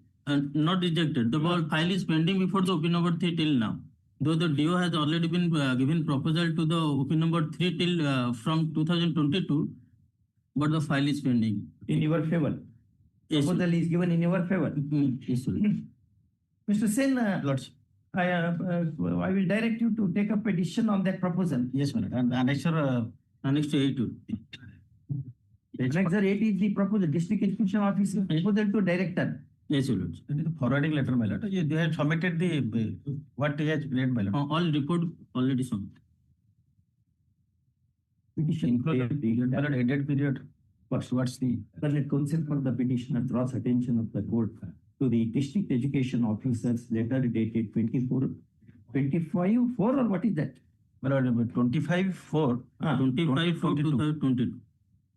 not rejected. The file is pending before the OP number 3 till now. Though the DO has already been given proposal to the OP number 3 till from 2022, but the file is pending. In your favor. Yes, Proposal is given in your favor. Yes, sir. Mr. Sen, Lordship. I will direct you to take up a decision on that proposal. Yes, my lord. And annexure Annexure 8. Annexure 8 is the proposal, district execution officer proposal to director. Yes, your lordship. it is the forwarding letter, my lord. They have submitted the what he has made, my lord. All report already submitted. Petition. My lord, ended period. What's the The counsel for the petitioner draws attention of the court to the district education officers letter dated 25/4 or what is that? 25/4, 2022.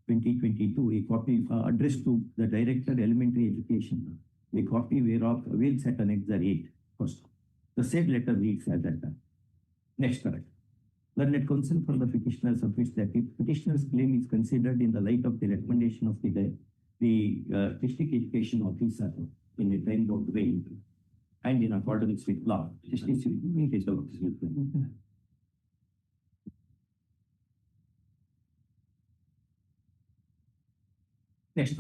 2022, a copy addressed to the Director Elementary Education, a copy whereof will set annexure 8 first. The said letter reads as that. Next correct. Learned counsel for the petitioner submits that if petitioner's claim is considered in the light of the recommendation of the district education officer in a time-bound way and in accordance with law, justice will be made out. Next.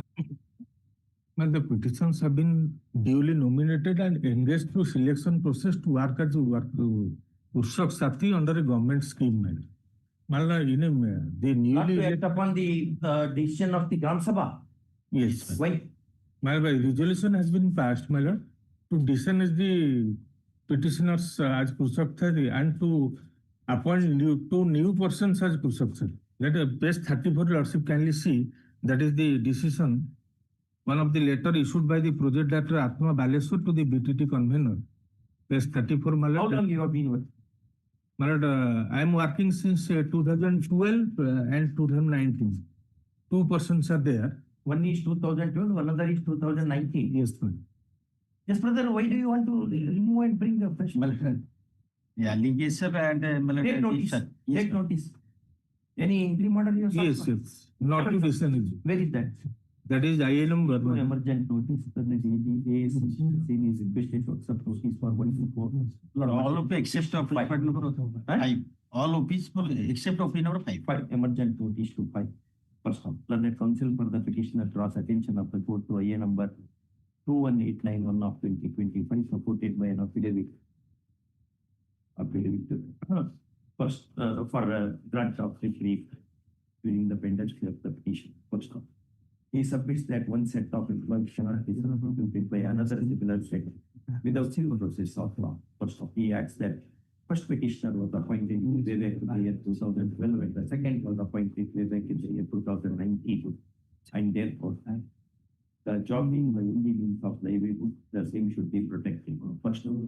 Well, the petitions have been duly nominated and engaged through selection process to work as Urshak Sati under a government scheme. They Not newly to act upon the decision of the Gram Sabha. yes. Why? My resolution has been passed, my lord, to dismiss the petitioners as Urshak Sati and to appoint two new persons as Urshak Sati. Let page 34 lordship kindly see, that is the decision. One of the letter issued by the project director Atma Baleswar to the BTT convener. Page 34, my How lord. long you have been with? My lord, I am working since 2012 and 2019. Two persons are there. One is 2012, another is 2019. Yes, ma'am. Yes, brother, why do you want to remove and bring the fresh? Yeah, linkage sir and Take notice. Take notice. Any interim order you have? Yes, yes. Not to listen. Where is that? That is INM No government. emergent notice. The DDA is requested to accept notice for 1 to 4. all of except of Five. five. All of peaceful except of number 5. 5 emergent notice to 5. First of learned counsel for the petitioner draws attention of the court to IA number 21891 of 2025 supported by an affidavit. First for grant of relief during the pendency of the petition. First of he submits that one set of information is substituted by another similar set without single process of law. First of he adds that first petitioner was appointed in the year 2012 and the second was appointed in the year 2019. And therefore, the job being the only means of livelihood, the same should be protected. First of all,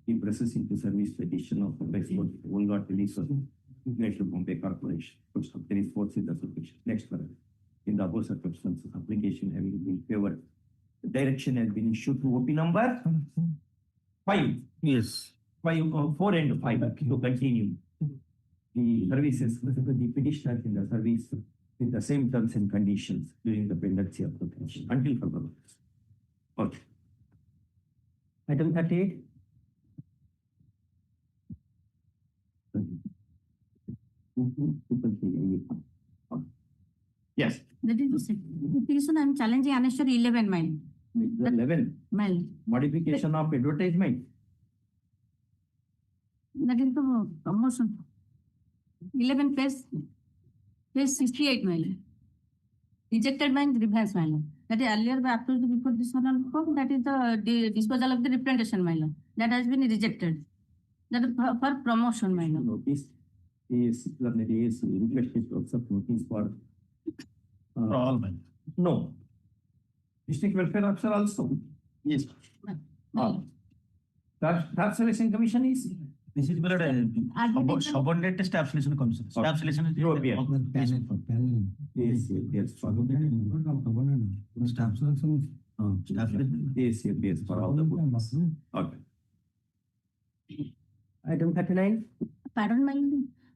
the processing to service petition of the Westport Volga release of Greater Bombay Corporation. First of there is force in the submission. Next one. In the above circumstances, application having been favored, the direction has been issued to OP number 5. Yes. 4 and 5 to continue the services with the petitioner in the service with the same terms and conditions during the pendency of the petition until further notice. Okay. Item 38. Yes. That is the petition I am challenging annexure 11 mile. The 11 Mile. modification of advertisement. That is the promotion. 11 page 68 mile. Rejected by reverse mile. That is earlier by approved before this one on form. That is the disposal of the representation mile. That has been rejected. That is for promotion mile. Notice is requested to accept notice for all men. no. District welfare officer also. Yes. Staff selection commission is This is subordinate staff selection commission. Staff selection is European. Yes, yes. Staff selection. Yes, for all the books. Okay. Item 39. Pardon my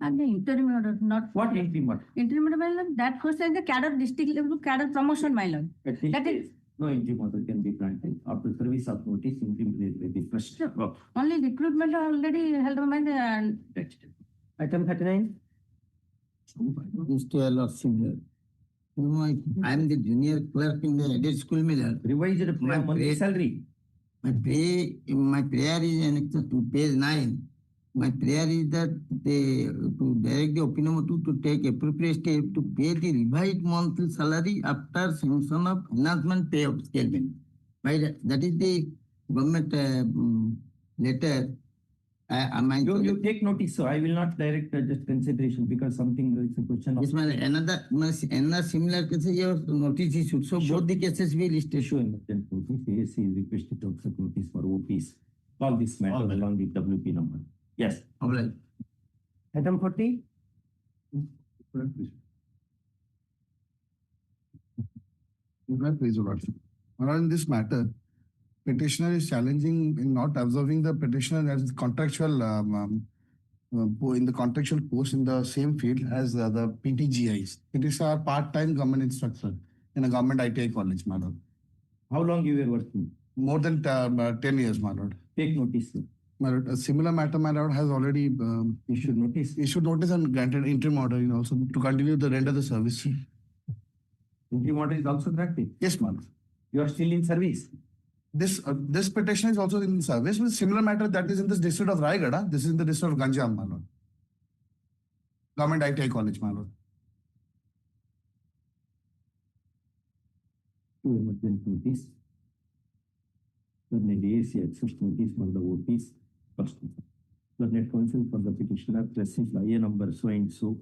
and the interim order, not What interim order? interim order my lord, that goes as the cadre district level cadre promotion my lord. That is No interim order can be granted after service of notice. Interim may be first. only recruitment already held by the Item 39. Mr. Lordship, I am the junior clerk in the aided school miller. Revised My monthly pay- salary. My prayer is annexed to page 9. My prayer is that to direct the opinion to take appropriate step to pay the revised monthly salary after sanction of enhancement pay of scale. That is the government letter You take notice, so I will not direct just consideration because something is a question of. Yes, my another similar cases, your notice issued. So both the cases will listed. Issue emergent notice. ASC is requested to accept notice for OPs. Call this matter along with WP number. Yes. All right. Item 40. Please, Your Lordship. On this matter, petitioner is challenging in not observing the petitioner as contractual in the contractual post in the same field as the PTGIs. It is a part-time government instructor in a government ITI college, my lord. How long you were working? More than 10 years, my lord. Take notice. My lord, a similar matter, my lord, has already Issued notice. and granted interim order, also to continue the render the service. Interim order is also granted. Yes, my lord. You are still in service. This petition is also in service with similar matter that is in this district of Raigada. This is in the district of Ganjam, my lord. Government ITI college, my lord. To emergent notice. Learned ASC accepts notice for the OPs. First, Learned counsel for the petitioner presses the IA number so and so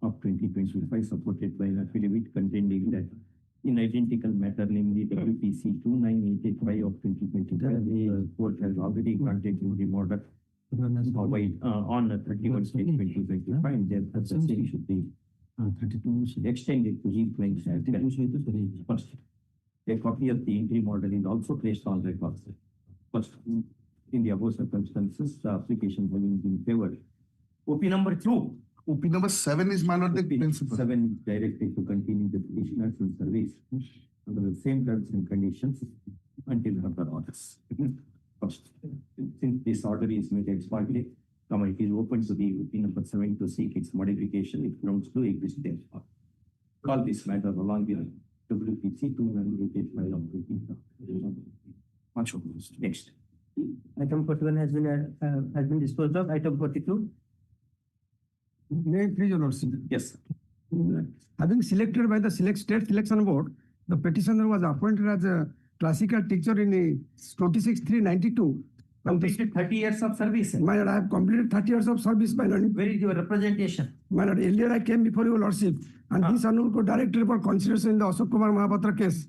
of 2025 supported by an affidavit containing that in identical matter, namely WPC 29885 of 2025, the court has already granted interim order on 31 state 2025, and therefore the same should be extended to his claims as well. First, a copy of the interim order is also placed on record. First, in the above circumstances, the application having been favored. OP number 2. OP number 7 is, my lord, the principal. 7 is directed to continue the petitioner's in service under the same terms and conditions until further orders. First, since this order is made ex parte, it is open to the OP number 7 to seek its modification if grounds do exist therefore. Call this matter along with WPC 29885 of 2025. Next. Item 41 has been disposed of. Item 42. May I please, Your Lordship? Yes. Having selected by the state selection board, the petitioner was appointed as a classical teacher in 26/3/92. Completed 30 years of service. My lord, I have completed 30 years of service, my lord. Where is your representation? My lord, earlier I came before Your Lordship, and this Hon'Ble directed for consideration in the Ashok Kumar Mahapatra case.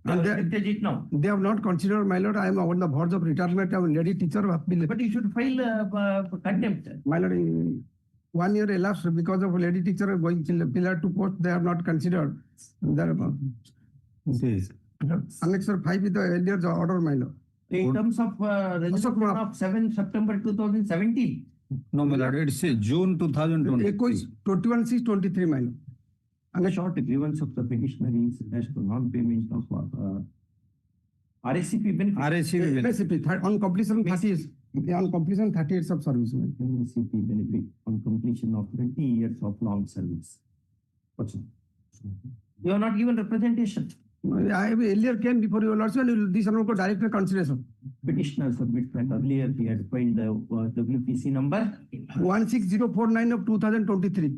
And they have not considered, my lord, I am on the verge of retirement. I am a lady teacher. But you should file contempt. My lord, 1 year elapsed because of a lady teacher going pillar to post. They have not considered. Annexure 5 is the earlier order, my lord. In terms of resolution of 7 September 2017. No, my lord, it's June 2020. 21/6/23, my lord. And the short grievance of the petitioner is as to non-payment of RSCP benefit. RSCP on completion 30 years. On completion 30 years of service. RSCP benefit on completion of 20 years of long service. You are not given representation. I earlier came before Your Lordship and this Hon'Ble director consideration. Petitioner submit that earlier he had filed the WPC number 16049 of 2023.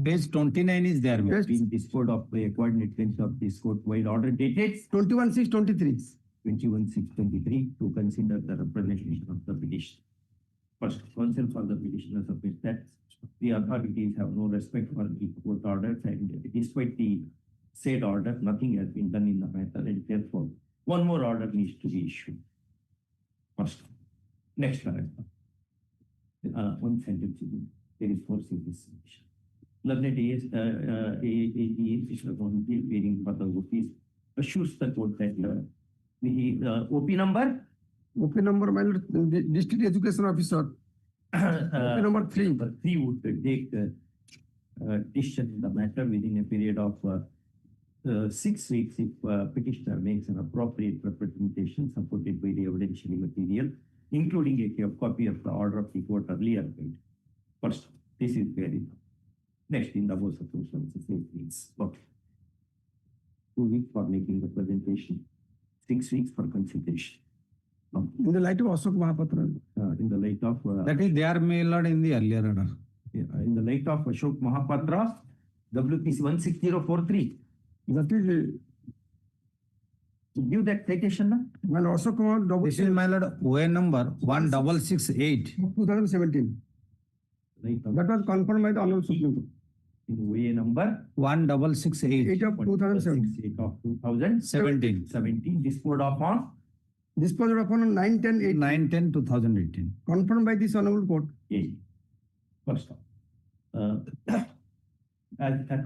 Page 29 is there. Being disposed of by a coordinate bench of this court while order dated 21/6/23. 21/6/23 to consider the representation of the petition. First, counsel for the petitioner submits that the authorities have no respect for the court orders and despite the said order, nothing has been done in the matter and therefore one more order needs to be issued. First, next paragraph. One sentence. There is force in this submission. Learned appearing for the OPs assures the court that the OP number? OP number, my lord, district education officer. OP number 3. 3 would take decision in the matter within a period of 6 weeks if petitioner makes an appropriate representation supported by the evidentiary material, including a copy of the order of the court earlier made. First, this is fair enough. Next, in the above circumstances, 8 weeks. Okay. 2 weeks for making the presentation, 6 weeks for consideration. In the light of Ashok Mahapatra. In the light of... that is there, my lord, in the earlier order. In the light of Ashok Mahapatra, WPC 16043. That is Give that citation now. And also come out double. This is my lord, OA number 1668. 2017. Right. That was confirmed by the Honorable Supreme Court. In way number 1668. 8 of 2007. 8 of 2017. 17 disposed upon. Disposed upon on 9/10/18. 9/10/2018. Confirmed by this Honorable Court. A. First off.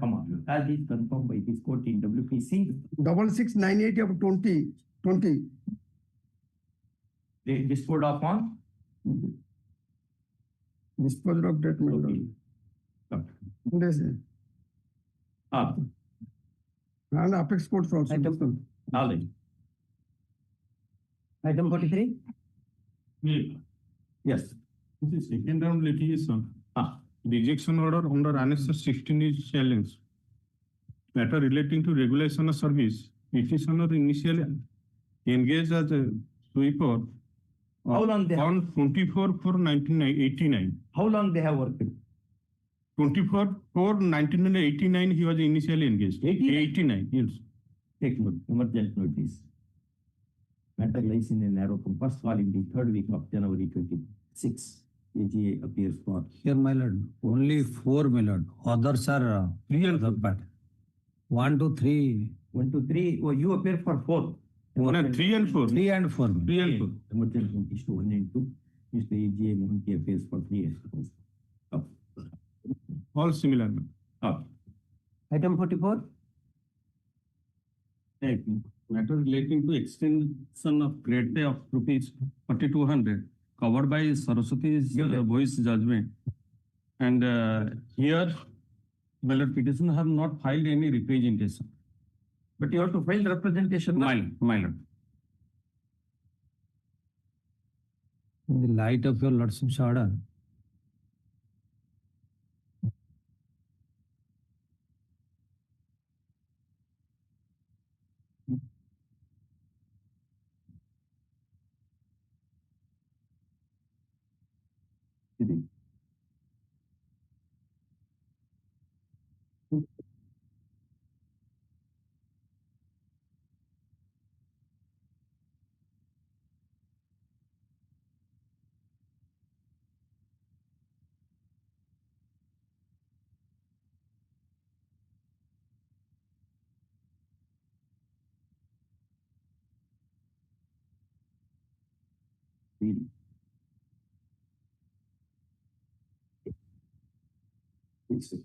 Come on. As is confirmed by this court in WPC. 6698 of 2020. They disposed upon. Disposed of that matter. Yes, sir. And apex courts also. Knowledge. Item 43. Yes. This is second round litigation. Rejection order under Annex 16 is challenged. Matter relating to regulation of service, petitioner initially engaged as a sweeper. How long they have? On 24/4/1989. How long they have worked? 24/4/1989 he was initially engaged. 89, yes. Take note, emergent notice. Matter lies in a narrow compass hall in the third week of January 26. AGA appears for. Here, my lord, only 4, my lord. Others are 3 and 4. 1, 2, 3. 1, 2, 3. Oh, you appear for 4. 3 and 4. 3 and 4. 3 and 4. Emergent notice to 1 and 2. Mr. AGA Mohanty appears for 3 and 4. All similar. Item 44. Matter relating to extension of grade pay of rupees 4,200 covered by Saraswati's voice judgment. And here, well, petitioner have not filed any representation. But you have to file representation. My lord. In the light of your lordship's order,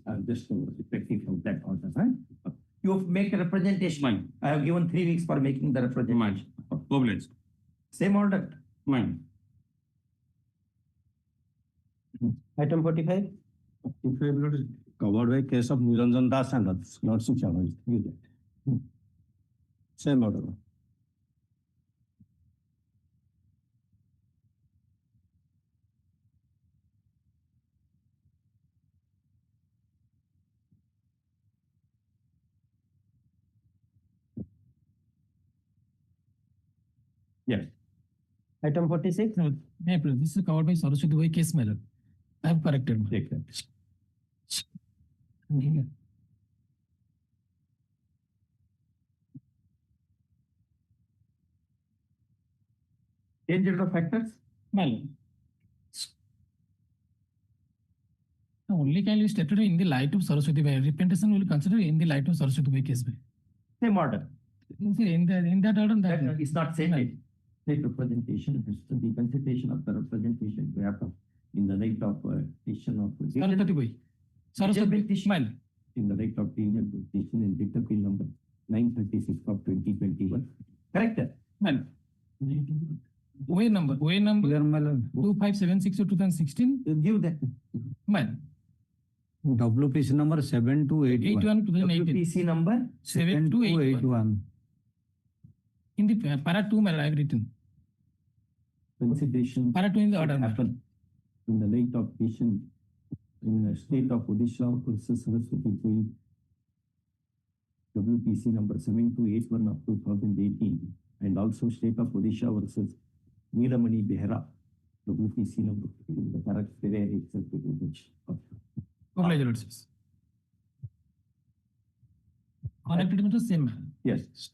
I'm just effective from that order. Right? You make a representation. I have given 3 weeks for making the representation. Obliged. Same order. Mine. Item 45. covered by case of Niranjan Das and others, lordship's order. Same order. Yes. Item 46. This is covered by Saraswati Vai case matter. I have corrected. Take that. Change of factors? Only can you stated in the light of Saraswati Vai. Representation will consider in the light of Saraswati Vai case. Same order. In that order, That is not stated. State representation is the consideration of the representation to happen in the light of petition of Saraswati Vai. Saraswati Vai. In the light of petition in writ appeal number 936 of 2021. Correct? OA number 2576 of 2016. Give that. WPC number 7281. 2018. WPC number 7281. In the para 2, I have written. Consideration Para 2 in the order. happen in the light of petition in the state of Odisha versus Saraswati Vai. WPC number 7281 of 2018 and also state of Odisha versus Neelamani Behera. WPC number the correct Congratulations. Connected to the same. Yes.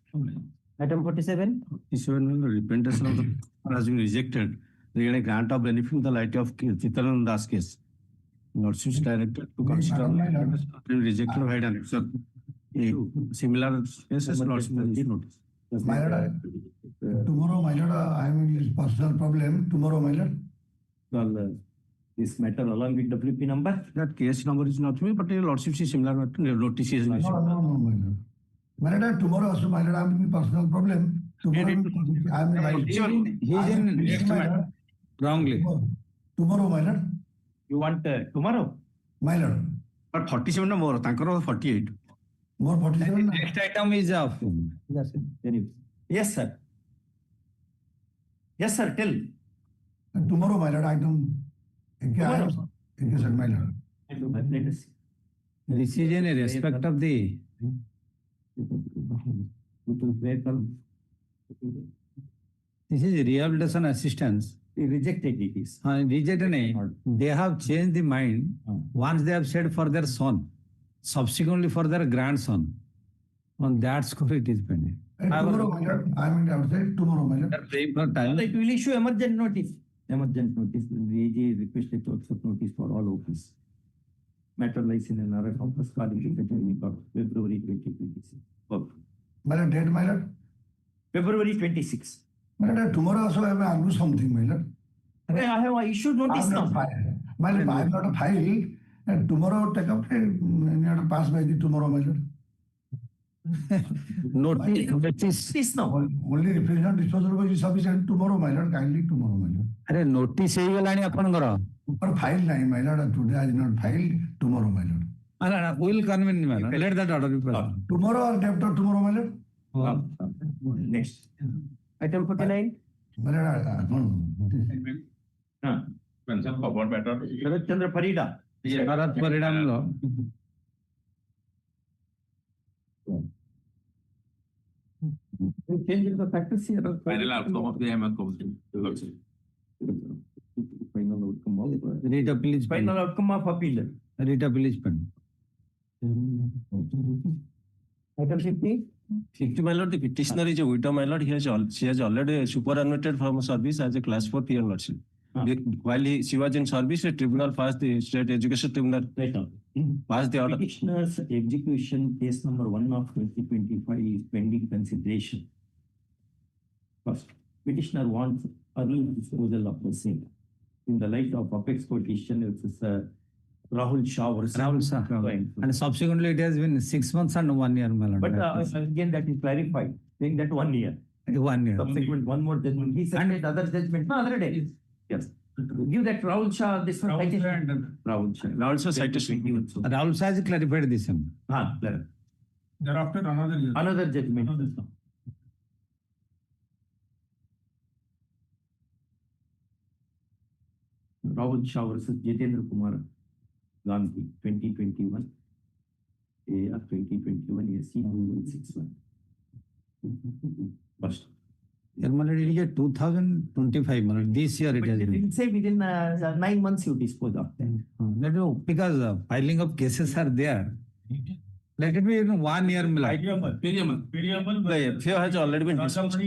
Item 47. Representation of the has been rejected. Regarding grant of benefit in the light of Chittaranand Das case. Lordship's directed to consider rejected by an answer. Similar cases, Lordship has noticed. My lord, tomorrow, my lord, I am in this personal problem. Tomorrow, my lord. Well, this matter along with WP number. That case number is not me, but your Lordship is similar notice is No, my lord. My lord, tomorrow also, my lord, I am in personal problem. Tomorrow, I am right. He is in my lord. wrongly. Tomorrow, my lord. You want tomorrow? My lord. But 47 no more, tankar 48. More 47. Next item is Yes, sir. Yes, sir. Yes, sir. Tell. Tomorrow, my lord, item. Tomorrow. Okay, sir, my lord. Let us see. This is in respect of the this is rehabilitation assistance. Rejected it is. Rejected nahi. They have changed the mind. Once they have said for their son, subsequently for their grandson. On that score it is pending. Tomorrow, my lord, I am outside. Tomorrow, my lord. For time. It will issue emergent notice. Emergent notice. The AG is requested to accept notice for all office. Matter lies in another compass according to February 2026. My lord, date, my lord. February 26. My lord, tomorrow also I will do something, my lord. I have issued notice now. My lord, I have got a file. And tomorrow take up, you have to pass by the tomorrow, my lord. Notice now. Only refrigerant disposal is sufficient tomorrow, my lord. Kindly tomorrow, my lord. अरे notice ହେଇଗଲାଣି ଆପଣଙ୍କର But file nahi, my lord. Today I did not file. Tomorrow, my lord. will convene my lord. Let that order be passed. Tomorrow or day after tomorrow, my lord. Next. Item 49. My lord, Sharat Chandra Farida. Bharat పరిణామంలో Changing the factors here. Final outcome of the ML committee. Final outcome of rate appeal is final outcome of appeal. Rate appeal is pending. Item 50. 50, my lord, the petitioner is a widow, my lord. She has already superannuated from service as a class 4 peer lordship. While she was in service, the tribunal passed the state education tribunal Right now. passed the order. Petitioner's execution case number 1 of 2025 is pending consideration. First, petitioner wants early disposal of the same. In the light of apex petition, it is Rahul Shah versus Rahul Shah. And subsequently it has been 6 months and 1 year, my lord. But again, that is clarified, saying that 1 year. 1 year. Subsequent one more judgment. He said other judgment, no, other day. Yes. Give that Rahul Shah this one. Rahul Shah. Also citation. Rahul Shah has clarified this. Thereafter another year. Another judgment. Rahul Shah versus Jitendra Kumar Gandhi, 2021. A of 2021, SC 2161. First. It is 2025, my lord. This year it has It been. will say within 9 months you dispose of that. Because filing of cases are there. Let it be in 1 year, my lord. The FAO has already been discussed.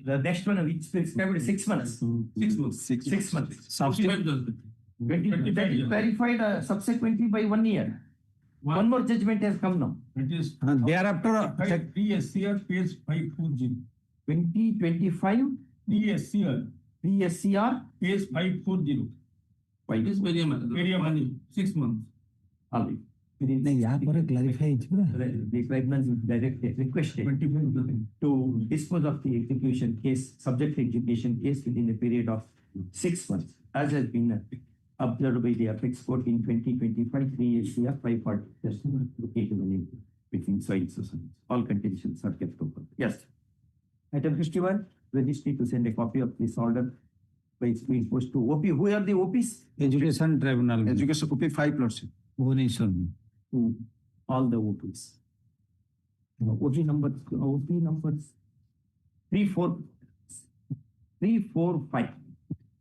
The next one, which prescribed 6 months. 6 months. That is verified subsequently by 1 year. One more judgment has come now. It is Thereafter, DSCR page 540. 2025 DSCR PSCR page 540. Why? It is area money, 6 months. All right. नहीं यहाँ पर clarify है The tribunal is directed, requested to dispose of the execution case, subject execution case within a period of 6 months, as has been observed by the apex court in 2025 3ACR 540 between soil societies. All contentions are kept open. Yes. Item 51, registry to send a copy of this order by speed post to OP. Who are the OPs? Education Tribunal. Education OP 5 lordship. Bhubaneswar. To all the OPs. OP numbers 345.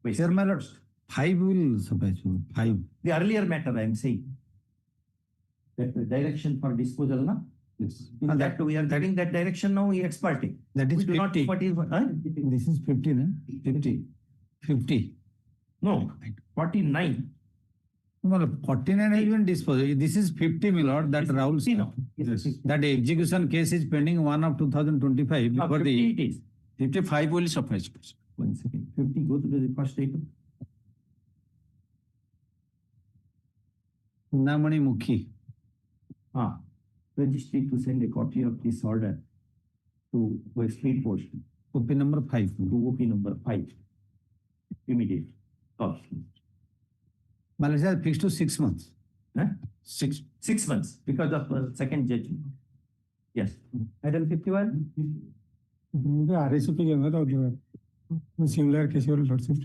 Here, my lord, 5 will suffice. 5. The earlier matter I am saying. That the direction for disposal, na? Yes. In that we are getting that direction now, ex parte. That is We do not 50. what is, huh? This is 50, no? 50. No, 49. No, 49 has been disposed. This is 50, my lord, that Rahul. No. Yes. That execution case is pending 1 of 2025 No, before 50 the it is. 55 will suffice. 1 second. 50, go to the first item. Namani Mukhi. Registry to send a copy of this order to Westfield Post. OP number 5. To OP number 5. Immediate. Call. Malaysia fixed to 6 months. Huh? 6 months because of second judgment. Yes. Item 51. RSP similar case, your lordship.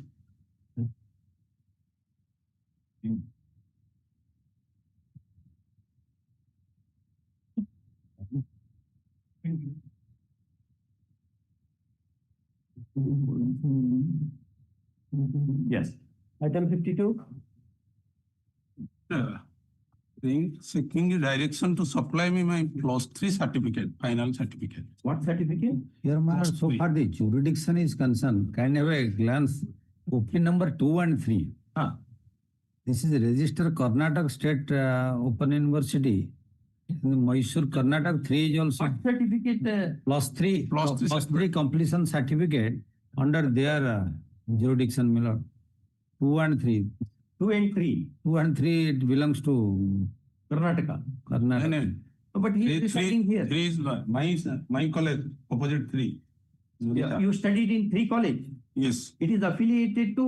Yes. Item 52. Seeking direction to supply me my +3 certificate, final certificate. What certificate? Here, my lord, so far the jurisdiction is concerned. Can I have a glance? OP number 2 and 3. This is register Karnataka State Open University. In Mysore, Karnataka 3 is also What certificate? +3 completion certificate under their jurisdiction, my lord. 2 and 3. 2 and 3. 2 and 3 it belongs to Karnataka. Karnataka. But he is studying here. 3 is my college, opposite 3. You studied in 3 college. Yes. It is affiliated to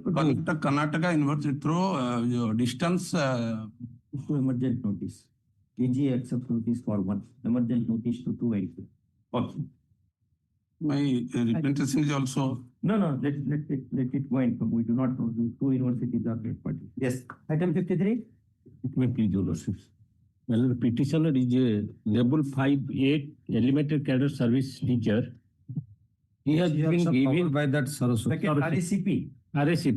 Karnataka University through distance. To emergent notice. AG accept notice for 1. Emergent notice to 2 and 3. Okay. My representation is also. No, let it go and come. We do not know. The 2 universities are third party. Yes. Item 53. It may please your lordships. Well, the petitioner is a level 5-8 elementary cadre service teacher. He has been given by that Saraswati. RSCP.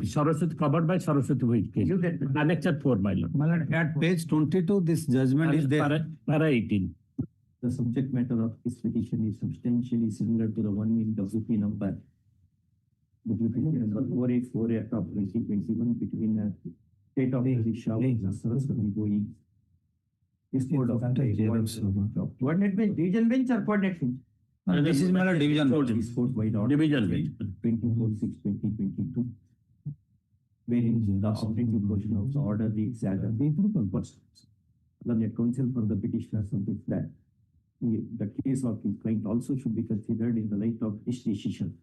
Saraswati, covered by Saraswati Wait case. You get Annexed 4, my lord. My lord, at page 22, this judgment is there. Para 18. the subject matter of this petition is substantially similar to the one in WP number. WP number 484 of 2021 between the state of Odisha and Saraswati going. This code of coordinate bench, division bench or coordinate bench? This is my division bench. This code by order. Division bench. 24/6/2022. Wherein the objective portion of the order reads that the net counsel for the petitioner submits that the case of his client also should be considered in the light of his decision.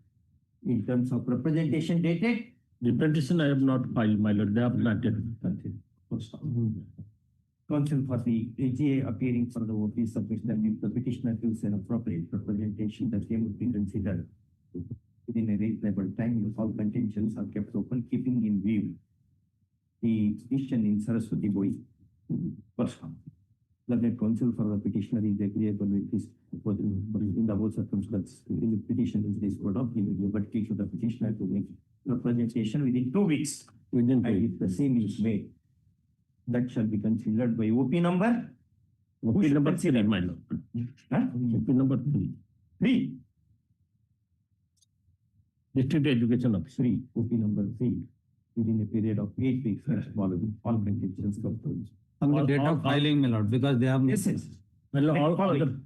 In terms of representation dated, The petition I have not filed, my lord. They have not yet. counsel for the AGA appearing for the office submits that if the petitioner gives an appropriate representation, the same would be considered within a reasonable time. If all contentions are kept open, keeping in view the petition in Saraswati Boy. Person. The net counsel for the petitioner is agreeable with this in the whole circumstances. In the petition is this code of liberty to the petitioner to make representation within 2 weeks. Within And if the same is made, that shall be considered by OP number. OP number 3, my lord. Huh? OP number 3. 3. District Education Officer. 3. OP number 3. Within a period of 8 weeks, following all conditions controls. On the date of filing, my lord, because they have. Yes, yes. My lord, all Following. other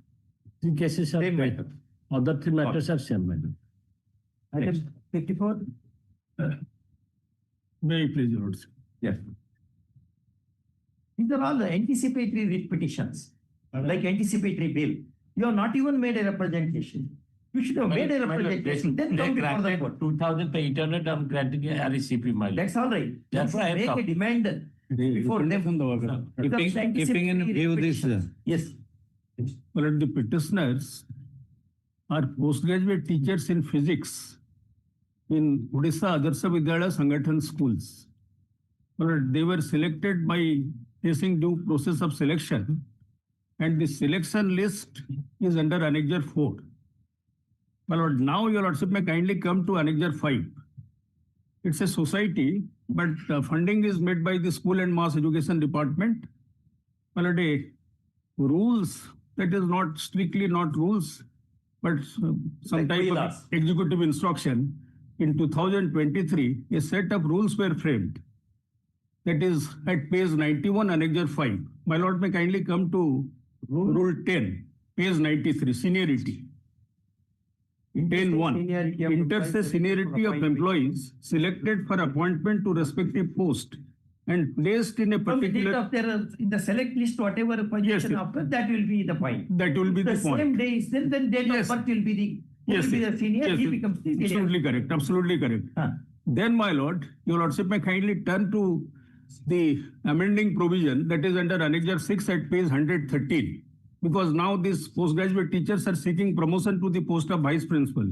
3 cases are Same paid. matter. Other 3 matters are same, my lord. Item 54. May I please, your lordship? Yes. These are all the anticipatory writ petitions, like anticipatory bail. You have not even made a representation. You should have made a representation, then come before the court. 2,800 I'm granting a RCP, my lord. That's all right. That's why I have Make a come. demand before them. Keeping in view this, Yes. well, the petitioners are postgraduate teachers in physics in Odisha Adarsa Vidyalaya Sangathan schools. Well, they were selected by facing due process of selection, and the selection list is under Annexure 4. Well, now your lordship may kindly come to Annexure 5. It's a society, but funding is made by the School and Mass Education Department. Well, rules, that is not strictly not rules, but some Like type of bylaws. executive instruction. In 2023, a set of rules were framed. That is at page 91, Annexure 5. My lord, may kindly come to Rule 10, page 93, seniority. 10.1. Interstate seniority of employees selected for appointment to respective post and placed in a From the date particular. of their, in the select list, whatever position Yes, after, that will be the point. That will be If the the point. same day is then date Yes. of birth will be the, who Yes, will be yes. the senior, Yes, he yes. becomes the senior. Absolutely correct, absolutely correct. Then, my lord, your lordship may kindly turn to the amending provision that is under Annexure 6 at page 113. Because now these postgraduate teachers are seeking promotion to the post of vice principal.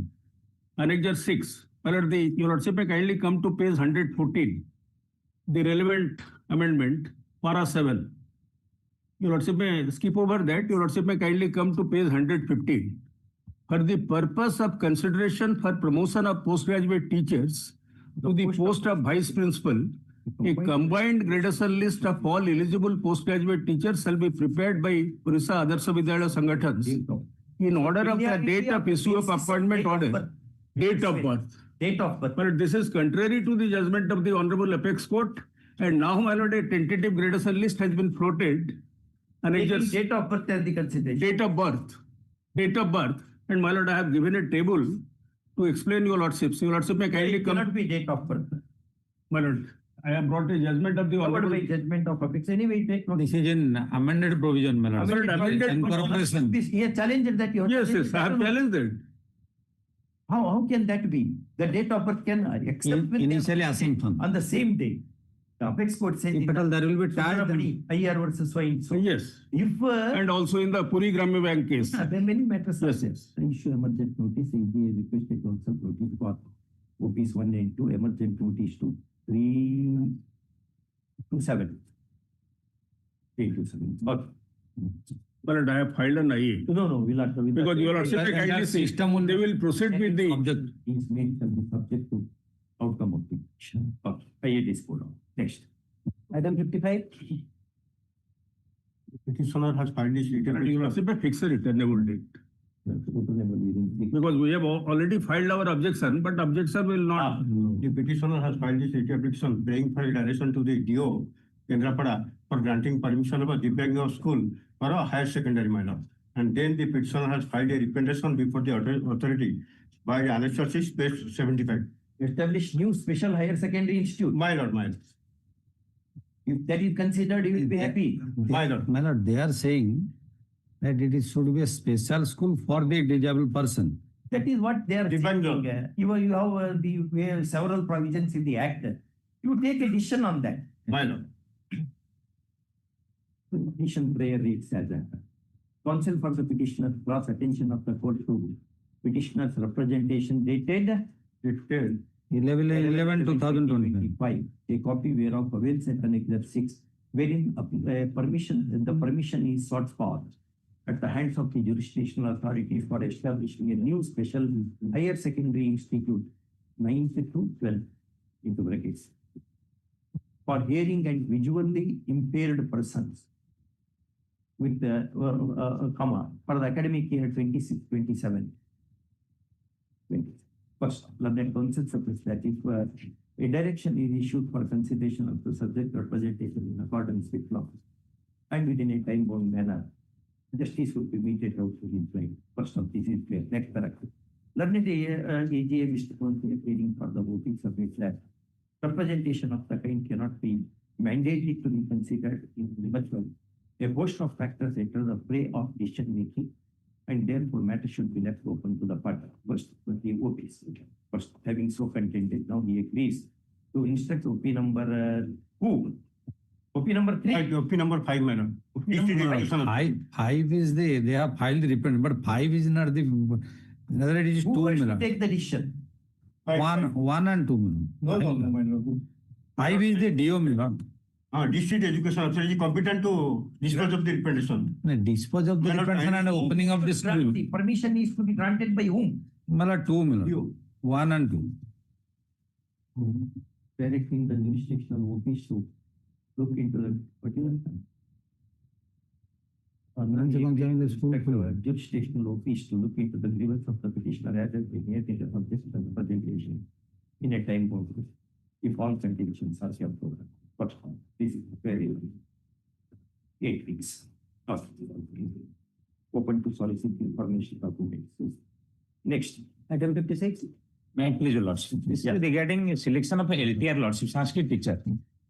Annexure 6. My lord, your lordship may kindly come to page 114. The relevant amendment, para 7. Your lordship may skip over that. Your lordship may kindly come to page 115. For the purpose of consideration for promotion of postgraduate teachers to the post of vice principal, a combined gradation list of all eligible postgraduate teachers shall be prepared by Orissa Adarsh Vidyalaya Sangatans in order of the date of issue of appointment order. Date of birth. Date of birth. But this is contrary to the judgment of the Honorable Apex Court, and now, my lord, a tentative gradation list has been floated. Taking date of birth as the consideration. Date of birth. Date of birth. And my lord, I have given a table to explain your lordships. Your lordship may kindly It come. cannot be date of birth. My lord, I have brought a judgment of the Covered Honorable. by judgment of apex. Anyway, take note. This is in amended provision, my lord. Amended Incorporation. He has challenged that you have. Yes, yes, I have challenged it. How can that be? The date of birth can accept with Initially assumption. on the same day. The apex court says. If at all there will be tie, then. IR versus so and so. Yes. If And also in the Puri Gramya Bank case. then many matters are Yes, there. yes. Issue emergent notice, AGA requested also notice for OPs 1 and 2, emergent notice to 327. 327. Okay. My lord, I have filed an IA. No, we'll not. Because your lordship may kindly see, they will proceed with the. Object is made shall be subject to outcome of the petition. Okay, IA disposed of. Next. Item 55. Petitioner has filed his Your lordship may fix a returnable date. Because we have already filed our objection, but objection will not. The petitioner has filed his application praying for a direction to the DO, Kendrapada, for granting permission of a Divyang school for a higher secondary minor. And then the petitioner has filed a representation before the authority by Annexure 6, page 75. Establish new special higher secondary institute. My lord. If that is considered, you will be happy. My lord. My lord, they are saying that it is should be a special school for the disabled person. That is what they are Depends on- saying. You have we have several provisions in the act. You take a decision on that. My lord. Petition prayer reads as that. Counsel for the petitioner draws attention of the court to petitioner's representation dated 11/11/2025. A copy whereof avails at Annexure 6, wherein the permission is sought for at the hands of the jurisdictional authority for establishing a new special higher secondary institute, 9th to 12th, into brackets, for hearing and visually impaired persons with the comma for the academic year 26-27. First, learned counsel supports that if a direction is issued for consideration of the subject representation in accordance with law and within a time-bound manner, justice would be meted out to his client. First of this is clear. Next paragraph. Learned AGA Mr. Counsel pleading for the voting submits that representation of the kind cannot be mandated to be considered individually. A host of factors enter the play of decision making, and therefore matter should be left open to the party. First, with the OPs. First, having so contended, now he agrees to instruct OP number 2. OP number 3. OP number 5, madam. Five is they have filed the reprint, but 5 is not the, another it is 2 Who has to million. take the decision? One and 2 million. No, my lord. 5 is the DO million. District education officer is competent to dispose of the representation. Dispose of the My lord, representation and opening of the school. The permission is to be granted by whom? Mala 2 million. You. 1 and 2. Directing the jurisdictional OPs to look into the particular. Jurisdictional office to look into the grievance of the petitioner as a subject of this presentation in a time bound, if all conditions are kept over. But this is very 8 weeks. Open to solicit information documents. Next. Item 56. May I please, your lordship? This is regarding selection of a LTR lordship, Sanskrit teacher.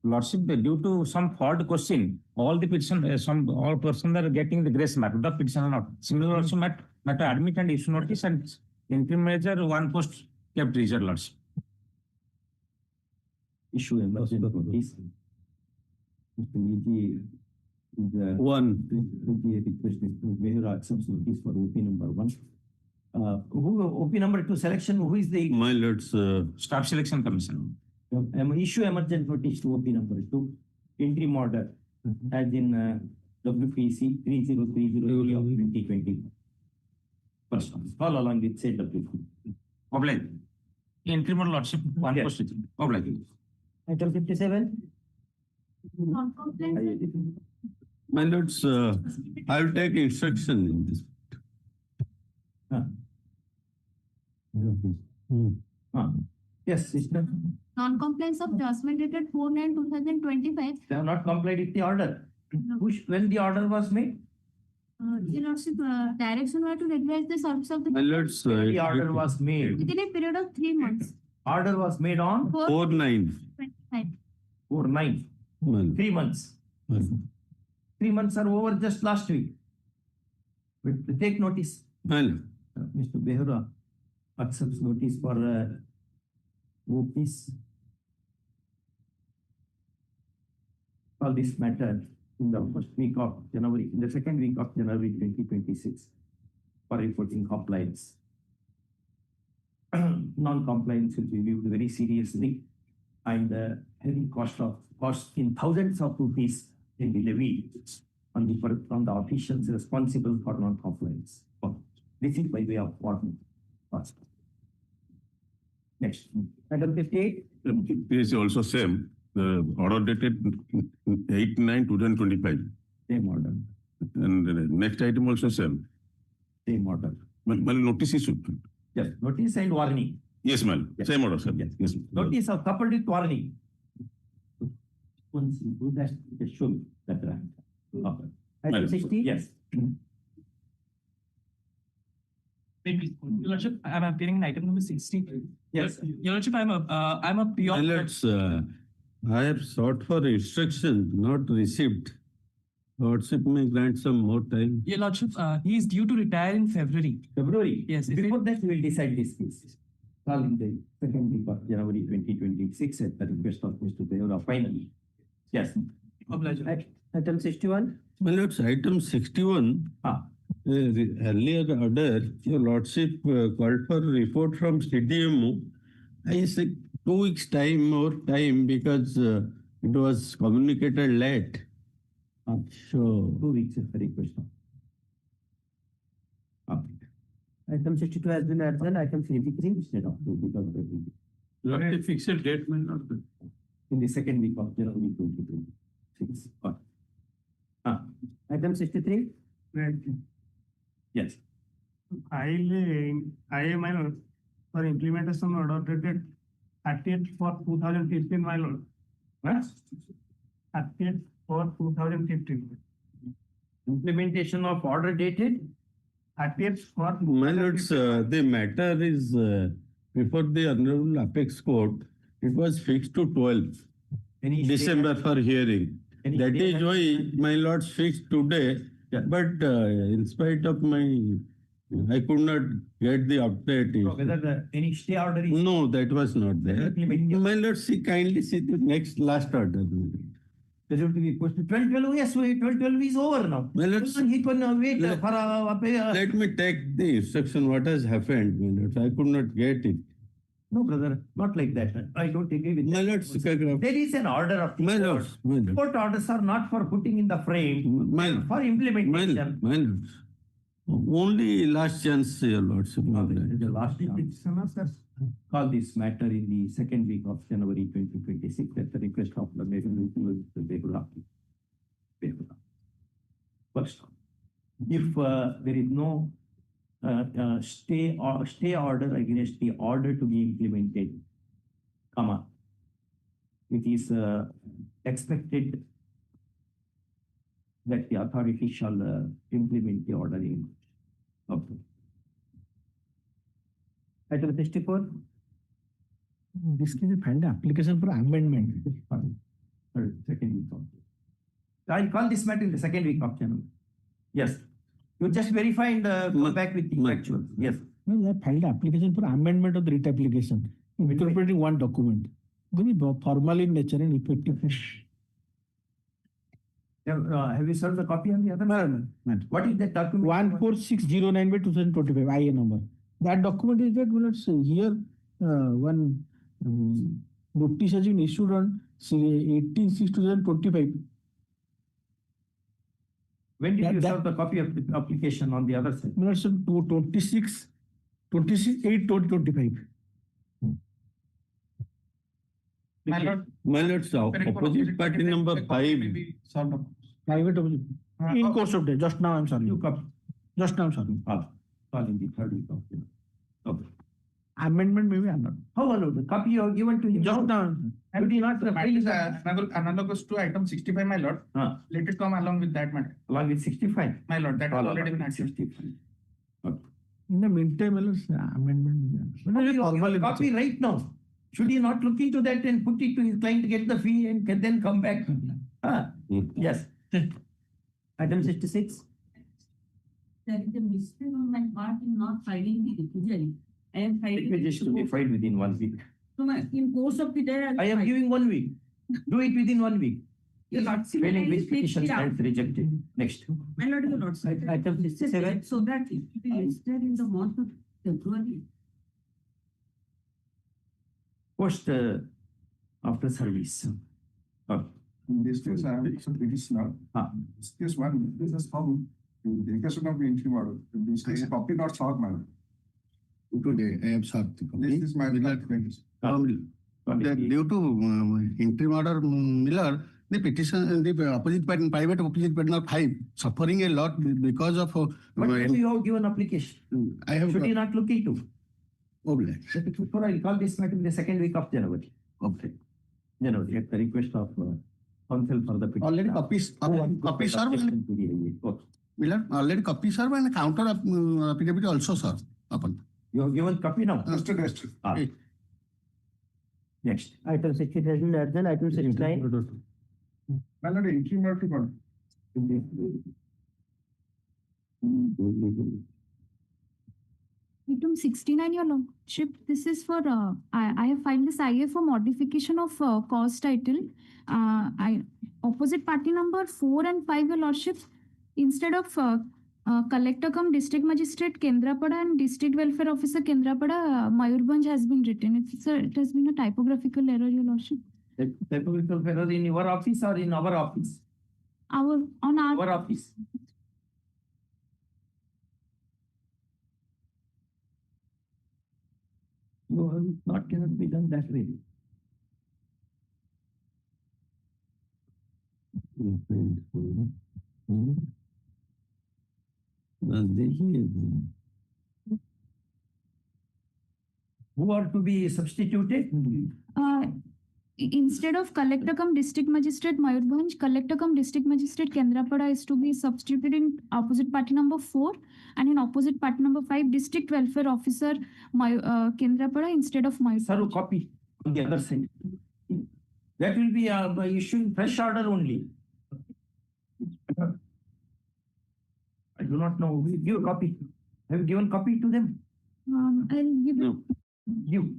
Lordship, due to some fault question, all the petition, all persons are getting the grace mark. The petition are not. Similar also matter admit and issue notice and interim measure one post kept reserved, lordship. Issue emergency notice. One. Request Mr. accepts notice for OP number 1. OP number 2 selection, who is the My lords, Staff Selection Commission. issue emergent notice to OP number 2, interim order, as in WPC 3030 of 2020. First one, all along with said WP. Oblige. Interim lordship, one Yes. post. Oblige. Item 57. my lords, I will take instruction in this. Yes, sister. Non-compliance of judgment dated 4/9/2025. They have not complied with the order. When the order was made? Your Lordship, direction were to revise the service of My the lords, The order was made. within a period of 3 months. Order was made on 4/9. 4/25. 4/9. Well, 3 months. 3 months are over just last week. But take notice. well, Mr. Behura accepts notice for OPs. All this matter in the first week of January, in the second week of January 2026 for reporting compliance. Non-compliance will be viewed very seriously and heavy cost in thousands of rupees will be levied on from the officials responsible for non-compliance. This is by way of warning. Next. Item 58. This is also same, order dated 8/9/2025. Same order. And the next item also same. Same order. Well, notice issue. Yes, notice and warning. Yes, ma'am. Yes. Same order, sir. Yes. Yes. Notice are coupled with warning. Once you do that, it shows that. Okay. Item 60. Yes. Maybe, Your Lordship, I am appearing in item number 60. Yes. Your Lordship, I'm a my peon. lords, I have sought for instruction, not received. Lordship may grant some more time. Your Lordship, he is due to retire in February. February. Yes. Before that, we will decide this case. Call in the second week of January 2026 at the request of Mr. Deora finally. Yes. Oblige. Item 61. My lords, item 61. Earlier order, your lordship called for report from CDMO. I said 2 weeks time, more time, because it was communicated late. So 2 weeks at the request of. Item 62 has been adjourned. Item 63. Instead of 2 because of the lordship fixed date, my lord. in the second week of January 2026. Item 63. Yes. I my for implementation order dated 30th for 2015, my lord. What? 30th for 2015. Implementation of order dated 30th for. My lords, the matter is before the Honorable Apex Court. It was fixed to 12th Any December for hearing. Any That stay is has- why my lords fixed today. Yeah. But in spite of I could not get the update. whether any stay order is. No, that was not there. Implementation. My lord, kindly see the next last order. There should be posted 1212. Yes, 1212 is over now. My lords, He can wait Let- for let me take the instruction. What has happened, my lords? I could not get it. No, brother, not like that. I don't agree with My that. lords, There is an order of the my court. lords, my lords, Court orders are not for putting in the frame, my for implementation. my lords. Only last chance, your lordship. my lord. The last chance. Call this matter in the second week of January 2026 at the request of the Behura. Behura. First. if there is no stay order against the order to be implemented, comma, it is expected that the authority shall implement the order in. Okay. Item 64. This case, filed application for amendment. Second week of. I'll call this matter in the second week of January. Yes. You just verify and go back with the actual. Yes. No, they filed application for amendment of the writ application, incorporating one document. Very formal in nature and effective. Have you served the copy on the other? No. What is that document? 14609 by 2025 IA number. That document is that here one notice has been issued on 18/6/2025. When did you serve the copy of the application on the other side? Minutes of 26/8/2025. My lord, opposite party number 5. Private opposite. In course of day, just now I'm sorry. You copy. Just now I'm sorry. Call in the third week of January. Okay. Amendment may be another. How allowed? The copy you have given to him. Just now. You did not Analogous to item 65, my lord. Let it come along with that matter. Along with 65. My lord, that has already been accepted. 65. In the meantime, amendment. Copy right now. Should he not look into that and put it to his client to get the fee and can then come back? Yes. Item 66. There is a mistake on my part in not filing the requisition. I am filing. Requisition to be filed within 1 week. So in course of the day, I am giving 1 week. Do it within 1 week. Failing which petition stands rejected. Next. My lord, you not say. Item 67. So that it will be listed in the month of February. Post after service. In this case, I am also petitioner. This case one, this is from the occasion of the interim order. This case copy not solved, madam. Today, I have served the copy. This is my clarification. Due to interim order, Miller, the petition, the opposite party, private opposite party number 5, suffering a lot because of. But you have given application. I have. Should you not look into? Obliged. I'll call this matter in the second week of January. Okay. January, at the request of counsel for the petition. Already copies served. Miller, already copies served and counter affidavit also served. You have given copy now? Yesterday. Next. Item 60 has been adjourned. Item 69. Malad interim order to Item 69, your lordship, this is for, I have filed this IA for modification of cause title. Opposite party number 4 and 5, your lordship, instead of collector cum district magistrate Kendrapada and district welfare officer Kendrapada, Mayurbhanj has been written. It has been a typographical error, your lordship. Typographical error in your office or in our office? Our office. Not cannot be done that way. Who are to be substituted? Instead of collector cum district magistrate Mayurbhanj, collector cum district magistrate Kendrapada is to be substituted in opposite party number 4, and in opposite party number 5, district welfare officer Kendrapada instead of Mayurbhanj. Sir, copy on the other side. That will be issuing fresh order only. I do not know. We give a copy. Have you given copy to them? I'll give no. You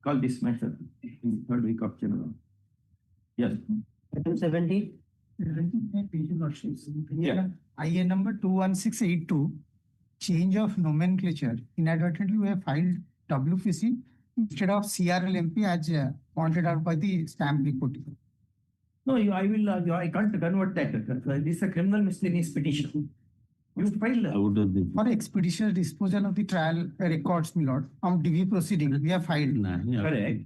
call this matter in the third week of January. Yes. Item 70. Yeah. IA number 21682, change of nomenclature. Inadvertently, we have filed WPC instead of CRLMP as pointed out by the stamp report. No, I can't convert that. This is a criminal miscellaneous petition. You filed for expeditious disposal of the trial records, my lord, from DV proceeding, we have filed. Correct.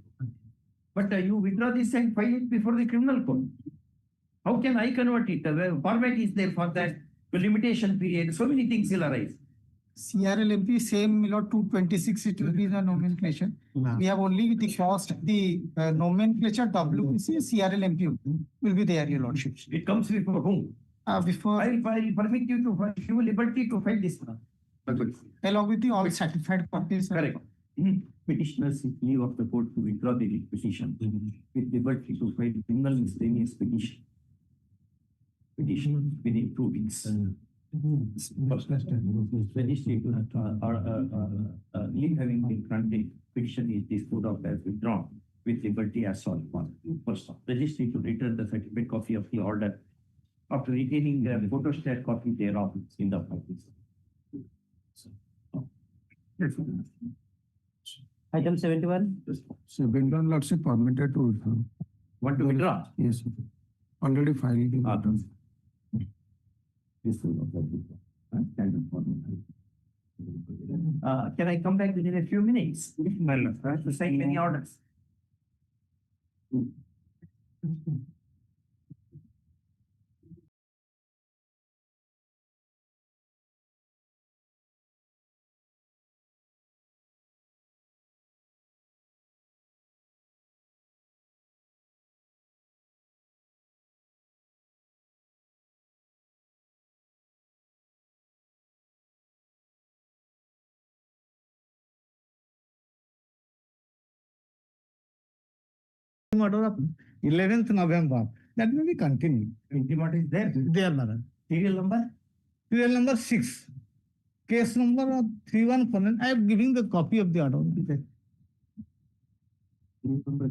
But you withdraw this and file it before the criminal court. How can I convert it? The format is there for that. The limitation period, so many things will arise. CRLMP, same, my lord, 226, it will be the nomenclature. We have only the cost, the nomenclature WPC, CRLMP will be there, your lordships. It comes before whom? Before, I will permit you to, you will liberty to file this now. along with the all certified copies. Correct. Petitioner seek leave of the court to withdraw the petition with liberty to file single miscellaneous petition. Petition within 2 weeks. Registry leave having been granted, petition is disposed of as withdrawn with liberty as sought for. First, registry to return the certificate copy of the order after retaining the photostat copy thereof in the office. Item 71. So Bengal Lordship permitted to withdraw. Want to withdraw? Yes, sir. Already filed. This is standard format. Can I come back within a few minutes? My lord, I have to sign many orders. Order of 11th November, that may be continued. What is there? There, madam. Serial number? Serial number 6. Case number of 3149. I am giving the copy of the order. Number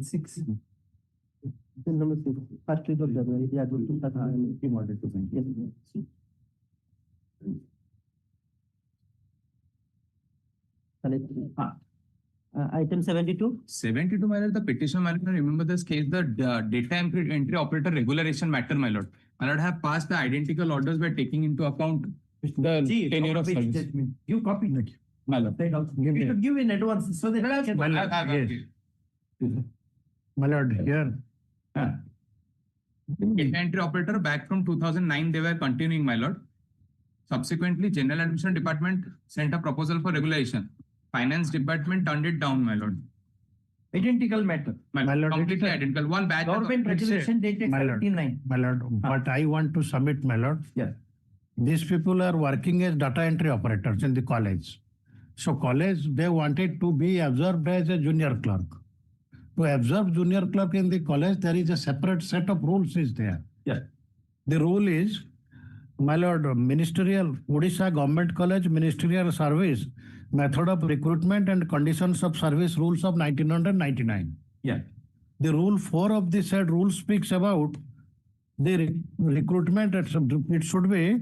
6. Number 6. First week of January. Yeah, good. Item 72. 72, my lord, the petition, my lord, remember this case, the data entry operator regularization matter, my lord. My lord have passed the identical orders by taking into account the tenure of service. You copy it. My lord. You should give in advance so that I can. My lord, here. Data entry operator back from 2009, they were continuing, my lord. Subsequently, General Administration Department sent a proposal for regulation. Finance Department turned it down, my lord. Identical matter. My lord, completely identical. One batch. Government regulation dated 79. My lord, what I want to submit, my lord. Yeah. These people are working as data entry operators in the college. So college, they wanted to be observed as a junior clerk. To observe junior clerk in the college, there is a separate set of rules is there. Yeah. The rule is, my lord, ministerial, Odisha Government College, ministerial service, method of recruitment and conditions of service rules of 1999. Yeah. The rule 4 of the said rule speaks about the recruitment. It should be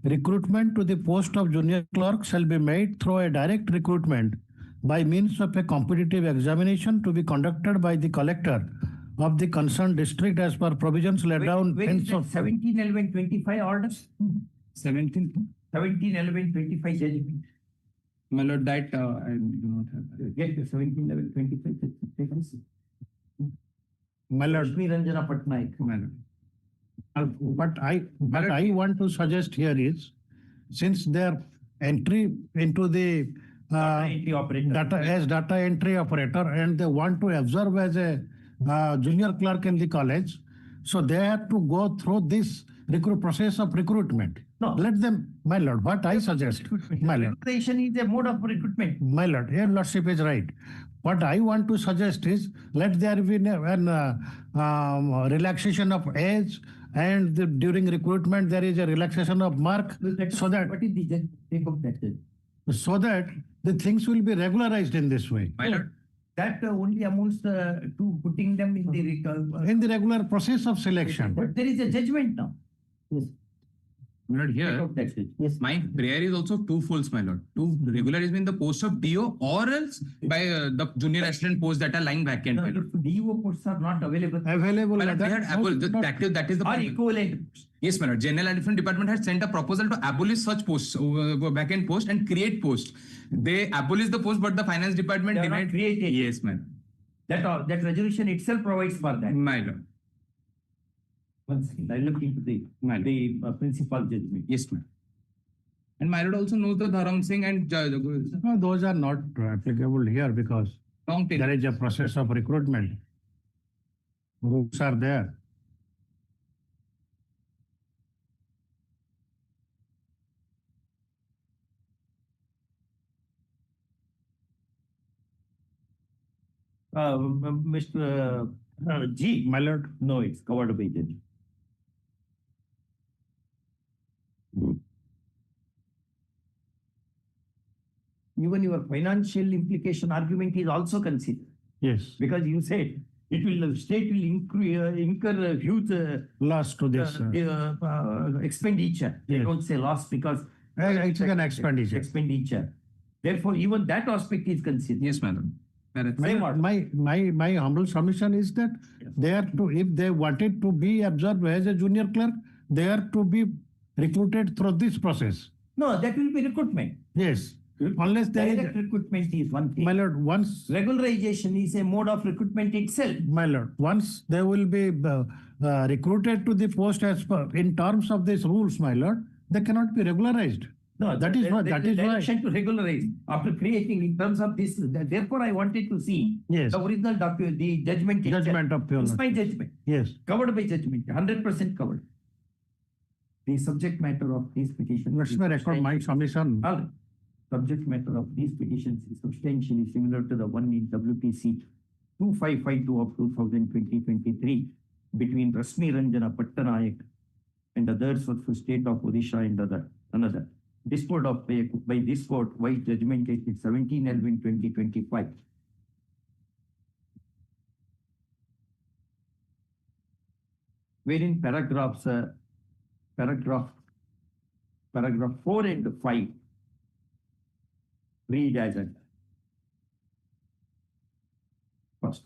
recruitment to the post of junior clerk shall be made through a direct recruitment by means of a competitive examination to be conducted by the collector of the concerned district as per provisions laid down. 17/11/25 orders. 17/11/25 judgment. My lord, that I do not have. Get the 17/11/25. My lord, Ranjana Patnaik. My lord. What I want to suggest here is, since their entry into the data entry operator and they want to observe as a junior clerk in the college, so they have to go through this process of recruitment. No. Let them, my lord, what I suggest, my lord. Recruitment is a mode of recruitment. My lord, your lordship is right. What I want to suggest is, let there be an relaxation of age, and during recruitment there is a relaxation of mark, so that what is the take of that? So that the things will be regularized in this way. My lord. That only amounts to putting them in the regular process of selection. But there is a judgment now. Yes. My lord, here, Yes. my prayer is also two-folds, my lord. To regularize in the post of DO or else by the junior assistant posts that are lying vacant. No, My lord. if DO posts are not available. My lord, they had that is the Or point. equivalent. Yes, my lord. General Administration Department had sent a proposal to abolish such posts, vacant posts, and create posts. They abolished the post, but the finance department They are not denied. created. Yes, ma'am. That resolution itself provides for that. My lord. One second, I look into the principal judgment. Yes, ma'am. And my lord also knows the Dharam Singh and No, those are not applicable here because long tail. there is a process of recruitment. Rules are there. Mr. G. My lord. No, it's covered by judge. Even your financial implication argument is also considered. Yes. Because you said it will, state will incur huge Loss to this. expenditure. They Yes. don't say loss because It's an expenditure. expenditure. Therefore, even that aspect is considered. Yes, madam. My humble submission is that they are to, if they wanted to be observed as a junior clerk, they are to be recruited through this process. No, that will be recruitment. Yes. Unless there Direct is, recruitment is one thing. my lord, once, Regularization is a mode of recruitment itself. my lord, once they will be recruited to the post as per, in terms of these rules, my lord, they cannot be regularized. No, that is why, that is why. Direction to regularize after creating in terms of this. Therefore, I wanted to see Yes. the original document, the judgment. itself. Judgment of pure It's my judgment. Yes. Covered by judgment, 100% covered. The subject matter of these petitions. Let me record my submission. All right. Subject matter of these petitions is substantially similar to the one in WPC 2552 of 2020-23 between Rasmi Ranjana Pattanayak and others of the state of Odisha and another. Disposed of by this court, white judgment dated 17/11/2025. Wherein paragraph 4 and 5 read as a first.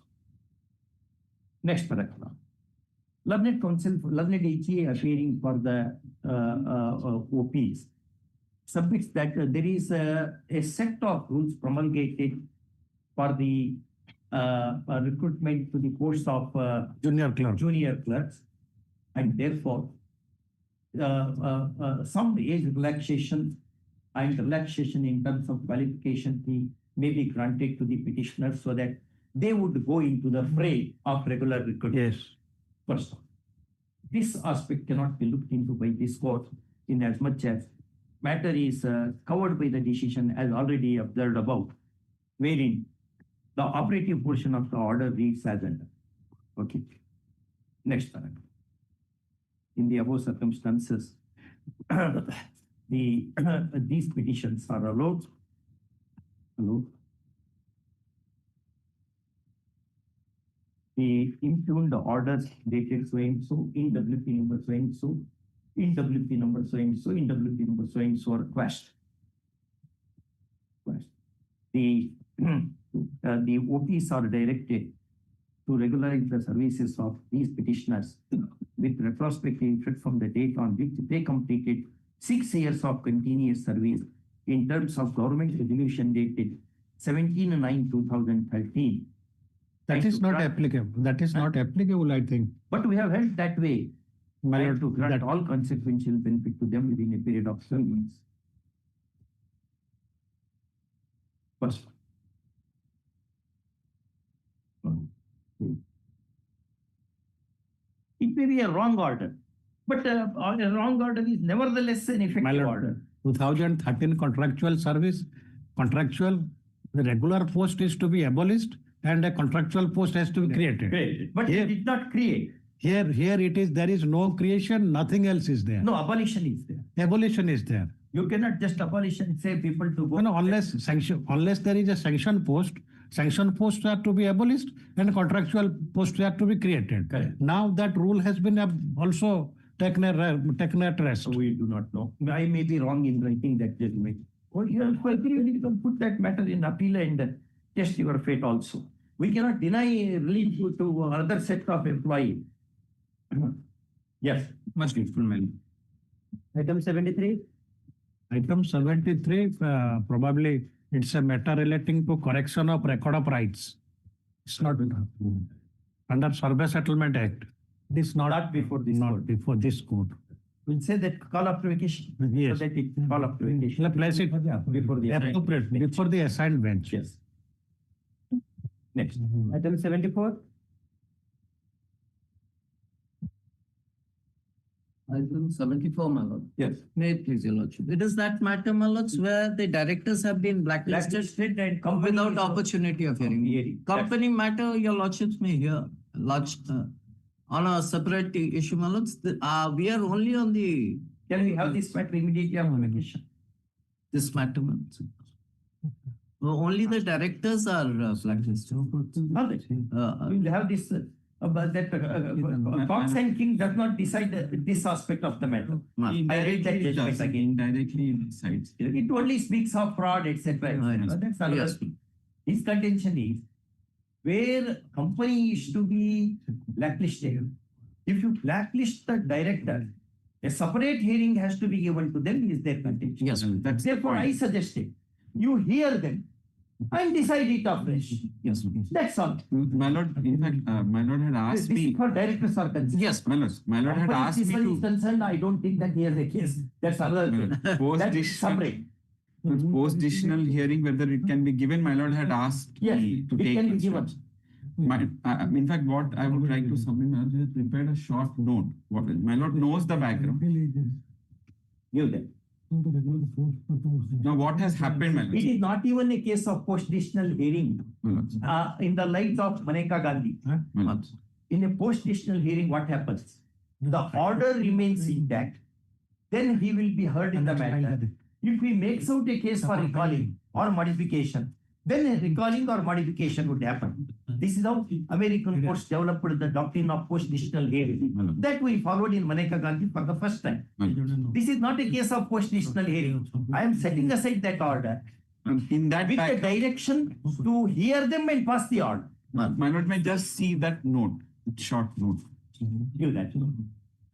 Next paragraph. Learned counsel, learned HA appearing for the OPs submits that there is a set of rules promulgated for the recruitment to the post of Junior clerks, and therefore some age relaxation and relaxation in terms of qualification fee may be granted to the petitioners so that they would go into the fray of regular recruitment. Yes. First, this aspect cannot be looked into by this court in as much as matter is covered by the decision as already observed above, wherein the operative portion of the order reads as under. Okay. Next paragraph. In the above circumstances, these petitions are allowed. The impugned orders dated so and so, in WP number so and so, in WP number so and so, in WP number so and so request. The OPs are directed to regularize the services of these petitioners with retrospective effect from the date on which they completed 6 years of continuous service in terms of government resolution dated 17/9/2013. That is not applicable. That is not applicable, I think. But we have held that way. My And lord, to grant that- all consequential benefit to them within a period of 7 months. First. It may be a wrong order, but a wrong order is nevertheless an My effective lord, order. 2013 contractual service, the regular post is to be abolished and a contractual post has to be created. But Here- it did not create. Here it is, there is no creation, nothing else is there. No, abolition is there. Abolition is there. You cannot just abolish and say people to go. No, unless there is a sanction posts are to be abolished and contractual posts are to be created. Correct. Now that rule has been also taken at rest. We do not know. I may be wrong in writing that judgment. Or you can put that matter in appeal and test your fate also. We cannot deny relief to other set of employee. Yes. Much grateful, madam. Item 73. Item 73, probably it's a matter relating to correction of record of rights. It's not under Survey Settlement Act. It is not Not before this not court. before this court. We'll say that call after vacation. Yes. So that it call after vacation. Place it Before the assigned. appropriate, before the assigned bench. Yes. Next, item 74. Item 74, my lord. Yes. May it please your lordship. It is that matter, my lords, where the directors have been blacklisted And company without opportunity of hearing. Company matter, your lordships may hear, on a separate issue, my lords. We are only on the, Can we have this matter immediately after vacation? this matter, my lords. Only the directors are blacklisted. All right. We'll have this, but that Cox and King does not decide this aspect of the matter. I read that judgment again. Indirectly decides. It only speaks of fraud, etc. That's another Yes. thing. His contention is where company is to be blacklisted. If you blacklist the director, a separate hearing has to be given to them, is their contention. Yes, that's Therefore, I suggested you hear them and decide it afresh. Yes. That's all. My lord, in fact, my lord had asked This me. is for directors are concerned. Yes, my lord had asked me Company is to. concerned, I don't think that he has a case. That's another thing. That's separate. Post-decisional hearing, whether it can be given, my lord had asked Yes, me to it take. can be instructions. In fact, what I would like to submit, my lord, he has prepared a short note. My lord knows the background. Give them. Now, what has happened, my lord? It is not even a case of post-decisional hearing. In the light of Maneka Gandhi, My lord. in a post-decisional hearing, what happens? The order remains intact, then he will be heard in the matter. If he makes out a case for recalling or modification, then a recalling or modification would happen. This is how American courts developed the doctrine of post-decisional hearing. That we followed in Maneka Gandhi for the first time. This is not a case of post-decisional hearing. I am setting aside that order In that with the direction to hear them and pass the order. my lord may just see that note, short note. Give that.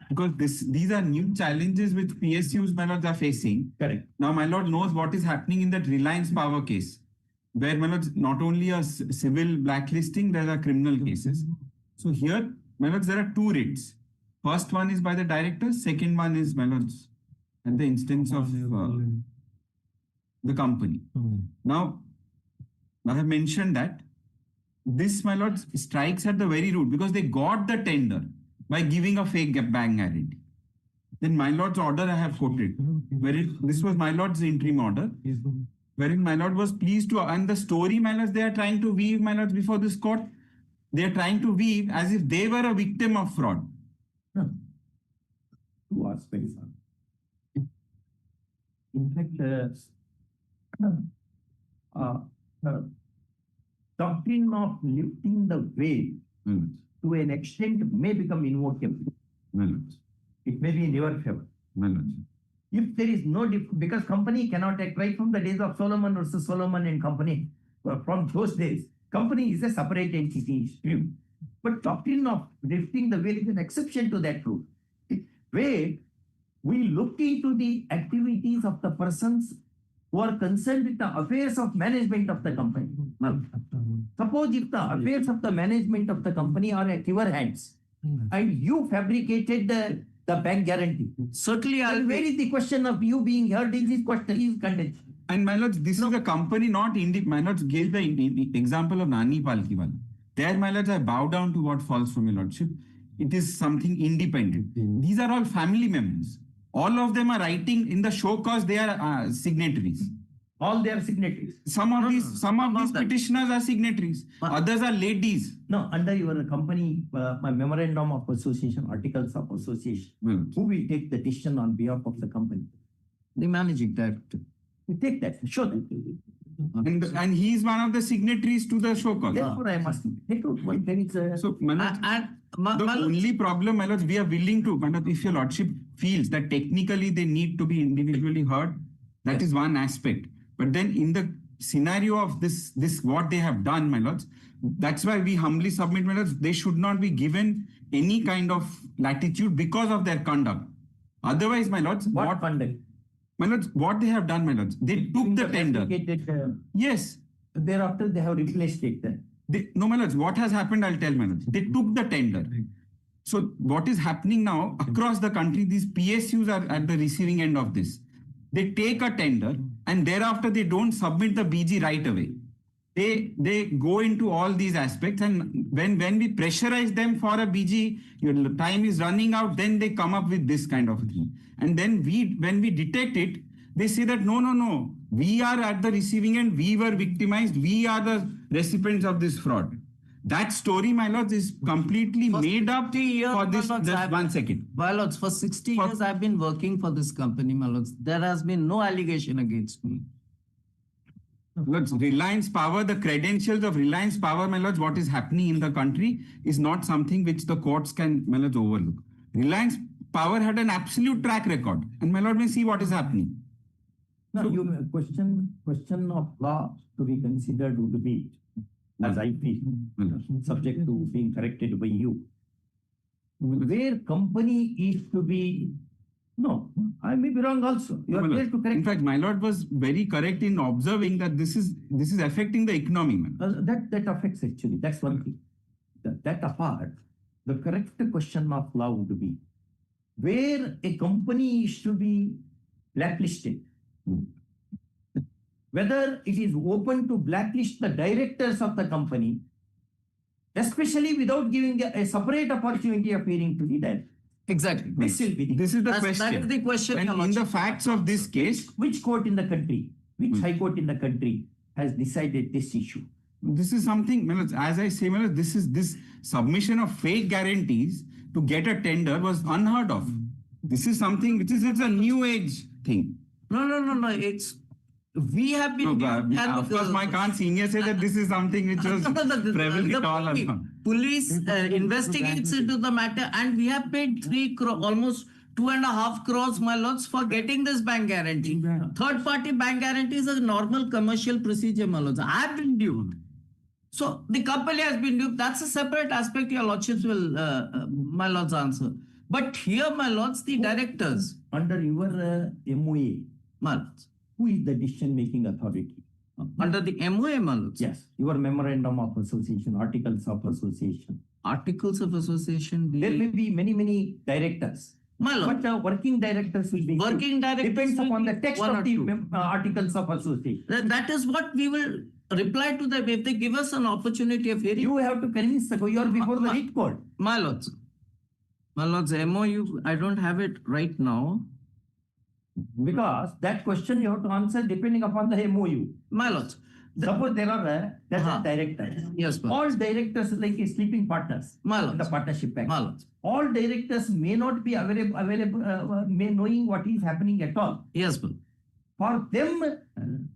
Because these are new challenges which PSUs, my lords, are facing. Correct. Now, my lord knows what is happening in that Reliance Power case, where, my lords, not only a civil blacklisting, there are criminal cases. So here, my lords, there are two writs. First one is by the directors, second one is, my lords, at the instance of the company. Now, I have mentioned that this, my lords, strikes at the very root because they got the tender by giving a fake bank guarantee. Then my lord's order I have quoted, this was my lord's interim order, wherein my lord was pleased to, and the story, my lords, they are trying to weave, my lords, before this court, they are trying to weave as if they were a victim of fraud. Two aspects. In fact, doctrine of lifting the veil to an extent may become invocable. It may be in your favor. If there is no because company cannot act right from the days of Solomon versus Solomon and company. From those days, company is a separate entity. But doctrine of lifting the veil is an exception to that rule. Where we look into the activities of the persons who are concerned with the affairs of management of the company. Suppose if the affairs of the management of the company are at your hands and you fabricated the bank guarantee. Certainly, where is the question of you being heard in this question? Is contention. And my lords, this is a company not my lords gave the example of Nani Palkiwala. There, my lords, I bow down to what falls from your lordship. It is something independent. These are all family members. All of them are writing in the show cause they are signatories. All they are signatories. Some of these petitioners are signatories. Others are ladies. No, under your company, my memorandum of association, articles of association, who will take the decision on behalf of the company? The managing director. You take that, show that. And he is one of the signatories to the show cause. Therefore, I must take out what there is. So, my lords, the only problem, my lords, we are willing to, my lords, if your lordship feels that technically they need to be individually heard, that is one aspect. But then in the scenario of this what they have done, my lords, that's why we humbly submit, my lords, they should not be given any kind of latitude because of their conduct. Otherwise, my lords, what conduct? My lords, what they have done, my lords, they took the tender. Yes. Thereafter, they have replaced it. No, my lords, what has happened, I'll tell, my lords. They took the tender. So what is happening now across the country, these PSUs are at the receiving end of this. They take a tender and thereafter they don't submit the BG right away. They go into all these aspects, and when we pressurize them for a BG, your time is running out, then they come up with this kind of thing. And then when we detect it, they say that no, we are at the receiving end, we were victimized, we are the recipients of this fraud. That story, my lords, is completely made up for this. Just 1 second. My lords, for 60 years I've been working for this company, my lords. There has been no allegation against me. Lords, Reliance Power, the credentials of Reliance Power, my lords, what is happening in the country is not something which the courts can, my lords, overlook. Reliance Power had an absolute track record, and my lord may see what is happening. No, you question of law to be considered would be, as I feel, subject to being corrected by you. Where company is to be, no, I may be wrong also. You are there to correct. In fact, my lord was very correct in observing that this is affecting the economy. That affects actually. That's one thing. That apart, the correct question of law would be where a company is to be blacklisted. Whether it is open to blacklist the directors of the company, especially without giving a separate opportunity of hearing to the director. Exactly. This is the question. That is the question. And in the facts of this case, which court in the country, which high court in the country has decided this issue? This is something, as I say, this submission of fake guarantees to get a tender was unheard of. This is something which is a new age thing. No. It's we have been. Of course, my senior said that this is something which was prevalent all along. Police investigates into the matter, and we have paid 3 crore, almost 2.5 crores, my lords, for getting this bank guarantee. Third-party bank guarantee is a normal commercial procedure, my lords. I have been duped. So the company has been duped. That's a separate aspect your lordships will, my lords, answer. But here, my lords, the directors. Under your MOA, my lords, who is the decision-making authority? Under the MOA, my lords? Yes, your memorandum of association, articles of association. Articles of association. There may be many directors. My lord. But working directors will be. Working directors depends upon the text of the articles of association. That is what we will reply to them if they give us an opportunity of hearing. You have to convince the you are before the High Court. My lords. My lords, MOU, I don't have it right now. Because that question you have to answer depending upon the MOU. My lords. Suppose there are directors. Yes, all directors like sleeping partners. My lords. In the partnership act. My lords. All directors may not be available, may knowing what is happening at all. Yes, sir. For them,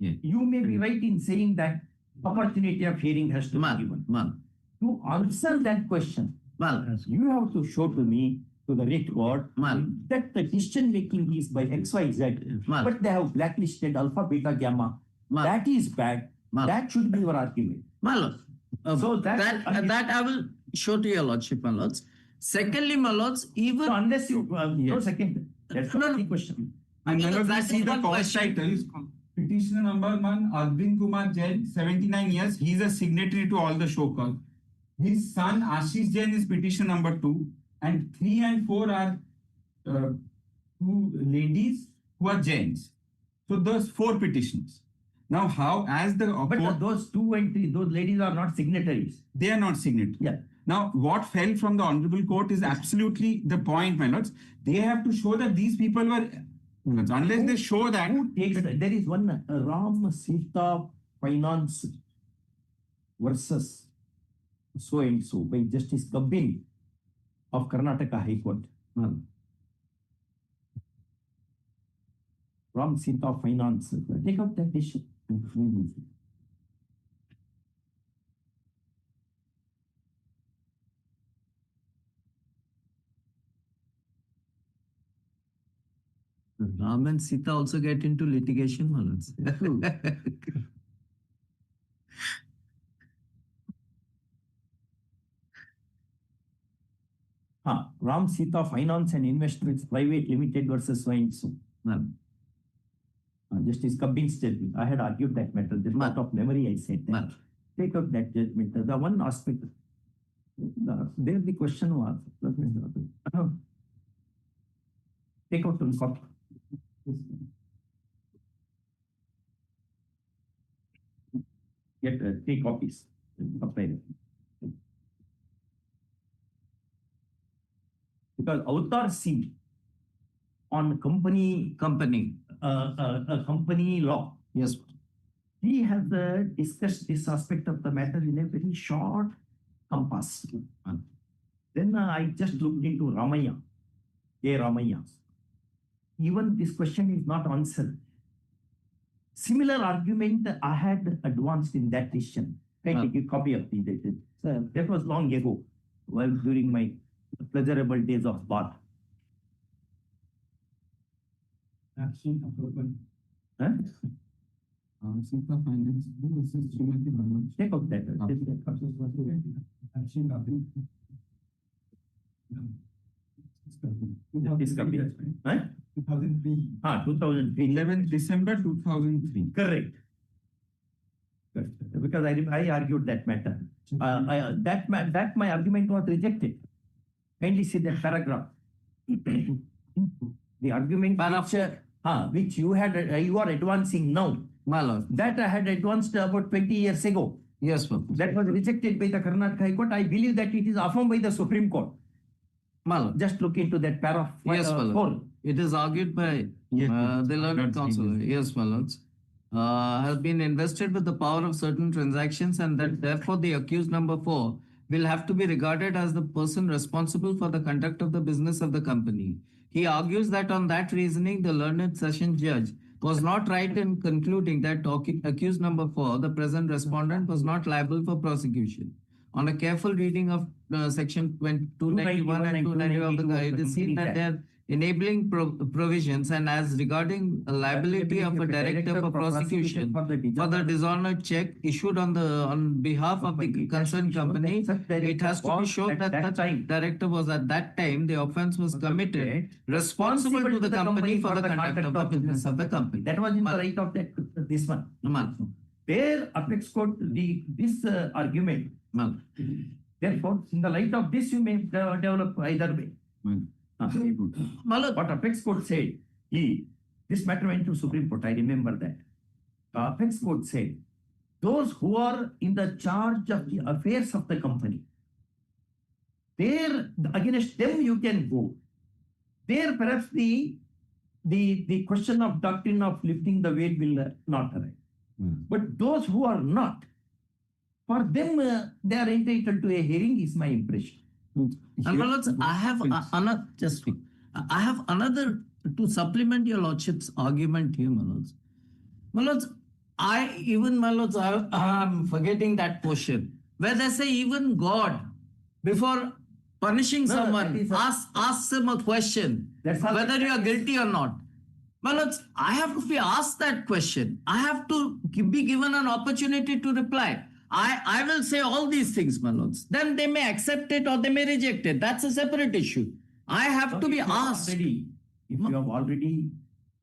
you may be right in saying that opportunity of hearing has to be given. To answer that question, you have to show to me, to the High Court, that the decision making is by XYZ, but they have blacklisted alpha, beta, gamma. That is bad. That should be your argument. My lord. So that I will show to your lordship, my lords. Secondly, my lords, even unless you no second, that's not the question. And my lords, I see the cause title. Petitioner number 1, Arvind Kumar Jain, 79 years. He is a signatory to all the show call. His son Ashish Jain is petition number 2, and 3 and 4 are 2 ladies who are Jains. So those 4 petitions. Now, how as the but those 2 and 3, those ladies are not signatories. They are not signatories. Yeah. Now, what fell from the Honorable Court is absolutely the point, my lords. They have to show that these people were, unless they show that. There is one Ram Sita Finance versus so and so by Justice Kabin of Karnataka High Court. Ram Sita Finance. Take up that issue. Ram and Sita also get into litigation, my lords. Ram Sita Finance and Investments Private Limited versus so and so. Justice Kabin statement. I had argued that matter. Just out of memory, I said that. Take out that judgment. The one aspect. There the question was, take out one copy. Get 3 copies. Because Avatar C on company law. Yes. He has discussed this aspect of the matter in a very short compass. Then I just looked into Ramaya, A. Ramaya. Even this question is not answered. Similar argument I had advanced in that decision. Can I take a copy of the that was long ago, while during my pleasurable days of bar. Huh? Take out that. This copy. Huh? 2003. 11th December 2003. Correct. Because I argued that matter. That my argument was rejected. Kindly see that paragraph. The argument which you are advancing now. My lord. That I had advanced about 20 years ago. Yes, sir. That was rejected by the Karnataka High Court. I believe that it is affirmed by the Supreme Court. My lord. Just look into that paragraph. Yes, my lord. It is argued by the learned counsel. Yes, my lords. Has been invested with the power of certain transactions, and that therefore the accused number 4 will have to be regarded as the person responsible for the conduct of the business of the company. He argues that on that reasoning, the learned session judge was not right in concluding that accused number 4, the present respondent, was not liable for prosecution. On a careful reading of section 291 and 291 of the guide, it is seen that they are enabling provisions, and as regarding liability of a director for prosecution for the dishonored check issued on behalf of the concerned company, it has to be shown that the director was at that time the offense was committed, responsible to the company for the conduct of the business of the company. That was in the right of this one. There apex court this argument. Therefore, in the light of this, you may develop either way. What apex court said, this matter went to Supreme Court, I remember that. The apex court said, those who are in the charge of the affairs of the company, there against them you can go. There perhaps the question of doctrine of lifting the weight will not arise. But those who are not, for them they are entitled to a hearing is my impression. And my lords, I have another to supplement your lordship's argument here, my lords. My lords, I'm forgetting that portion where they say even God, before punishing someone, asks him a question whether you are guilty or not. My lords, I have to be asked that question. I have to be given an opportunity to reply. I will say all these things, my lords. Then they may accept it or they may reject it. That's a separate issue. I have to be asked. If you have already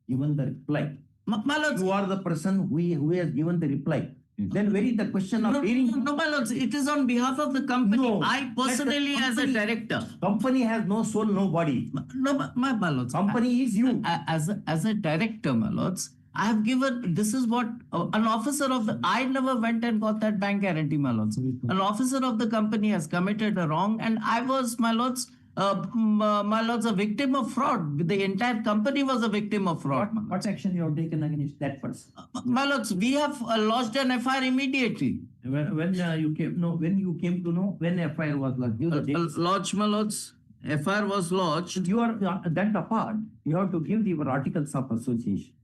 given the reply, my lords, you are the person who has given the reply. Then where is the question of hearing? No, my lords, it is on behalf of the company. No, I personally, as a director. Company has no soul, no body. No, my lords. Company is you. As a director, my lords, I have given, this is what an officer of I never went and got that bank guarantee, my lords. An officer of the company has committed a wrong, and I was, my lords, a victim of fraud. The entire company was a victim of fraud. What action you have taken against that person? My lords, we have lodged an FIR immediately. When you came to know when FIR was lodged? Lodged, my lords. FIR was lodged. You are that apart. You have to give the articles of association.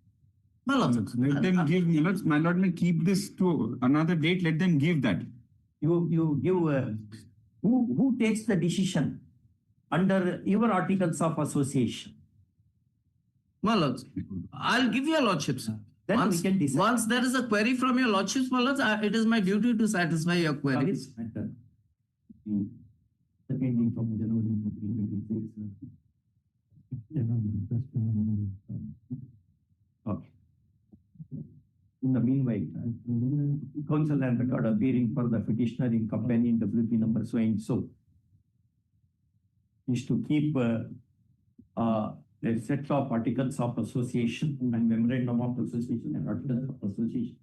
My lords, let them give. My lord may keep this to another date. Let them give that. You give. Who takes the decision under your articles of association? My lords, I'll give your lordships. Then we can decide. Once there is a query from your lordships, my lords, it is my duty to satisfy your queries. Okay. In the meanwhile, counsel and record appearing for the petitioner in company in WP number so and so is to keep a set of articles of association and memorandum of association and articles of association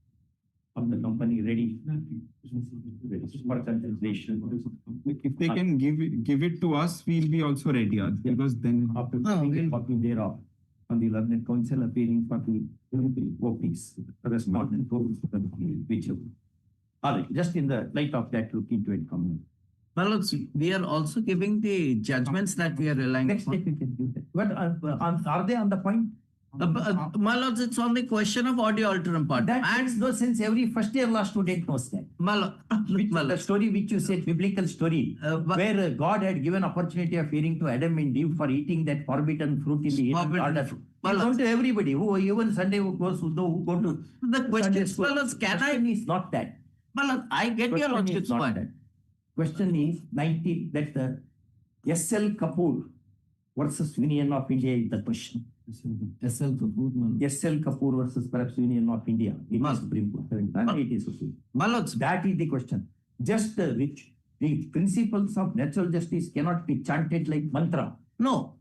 of the company ready for consideration. If they can give it to us, we'll be also ready, because then After a copy thereof on the learned counsel appearing for the copies, correspondent copies, whichever. All right, just in the light of that, look into it. Well, we are also giving the judgments that we are relying Next upon. step we can do that. But are they on the point? My lords, it's on the question of audio alterum part. That makes no sense. Every first year law student knows that. The story which you said, biblical story, where God had given opportunity of hearing to Adam and Eve for eating that forbidden fruit in the garden. It's known to everybody who even Sunday who go to the question is, question is not that. Well, I get your Question lordship's is not point. that. Question is 90 that the S.L. Kapoor versus Union of India is the question. S.L. Kapoor. S.L. Kapoor versus perhaps Union of India. It is Supreme Court. It is Supreme. That is the question. Just which the principles of natural justice cannot be chanted like mantra. No.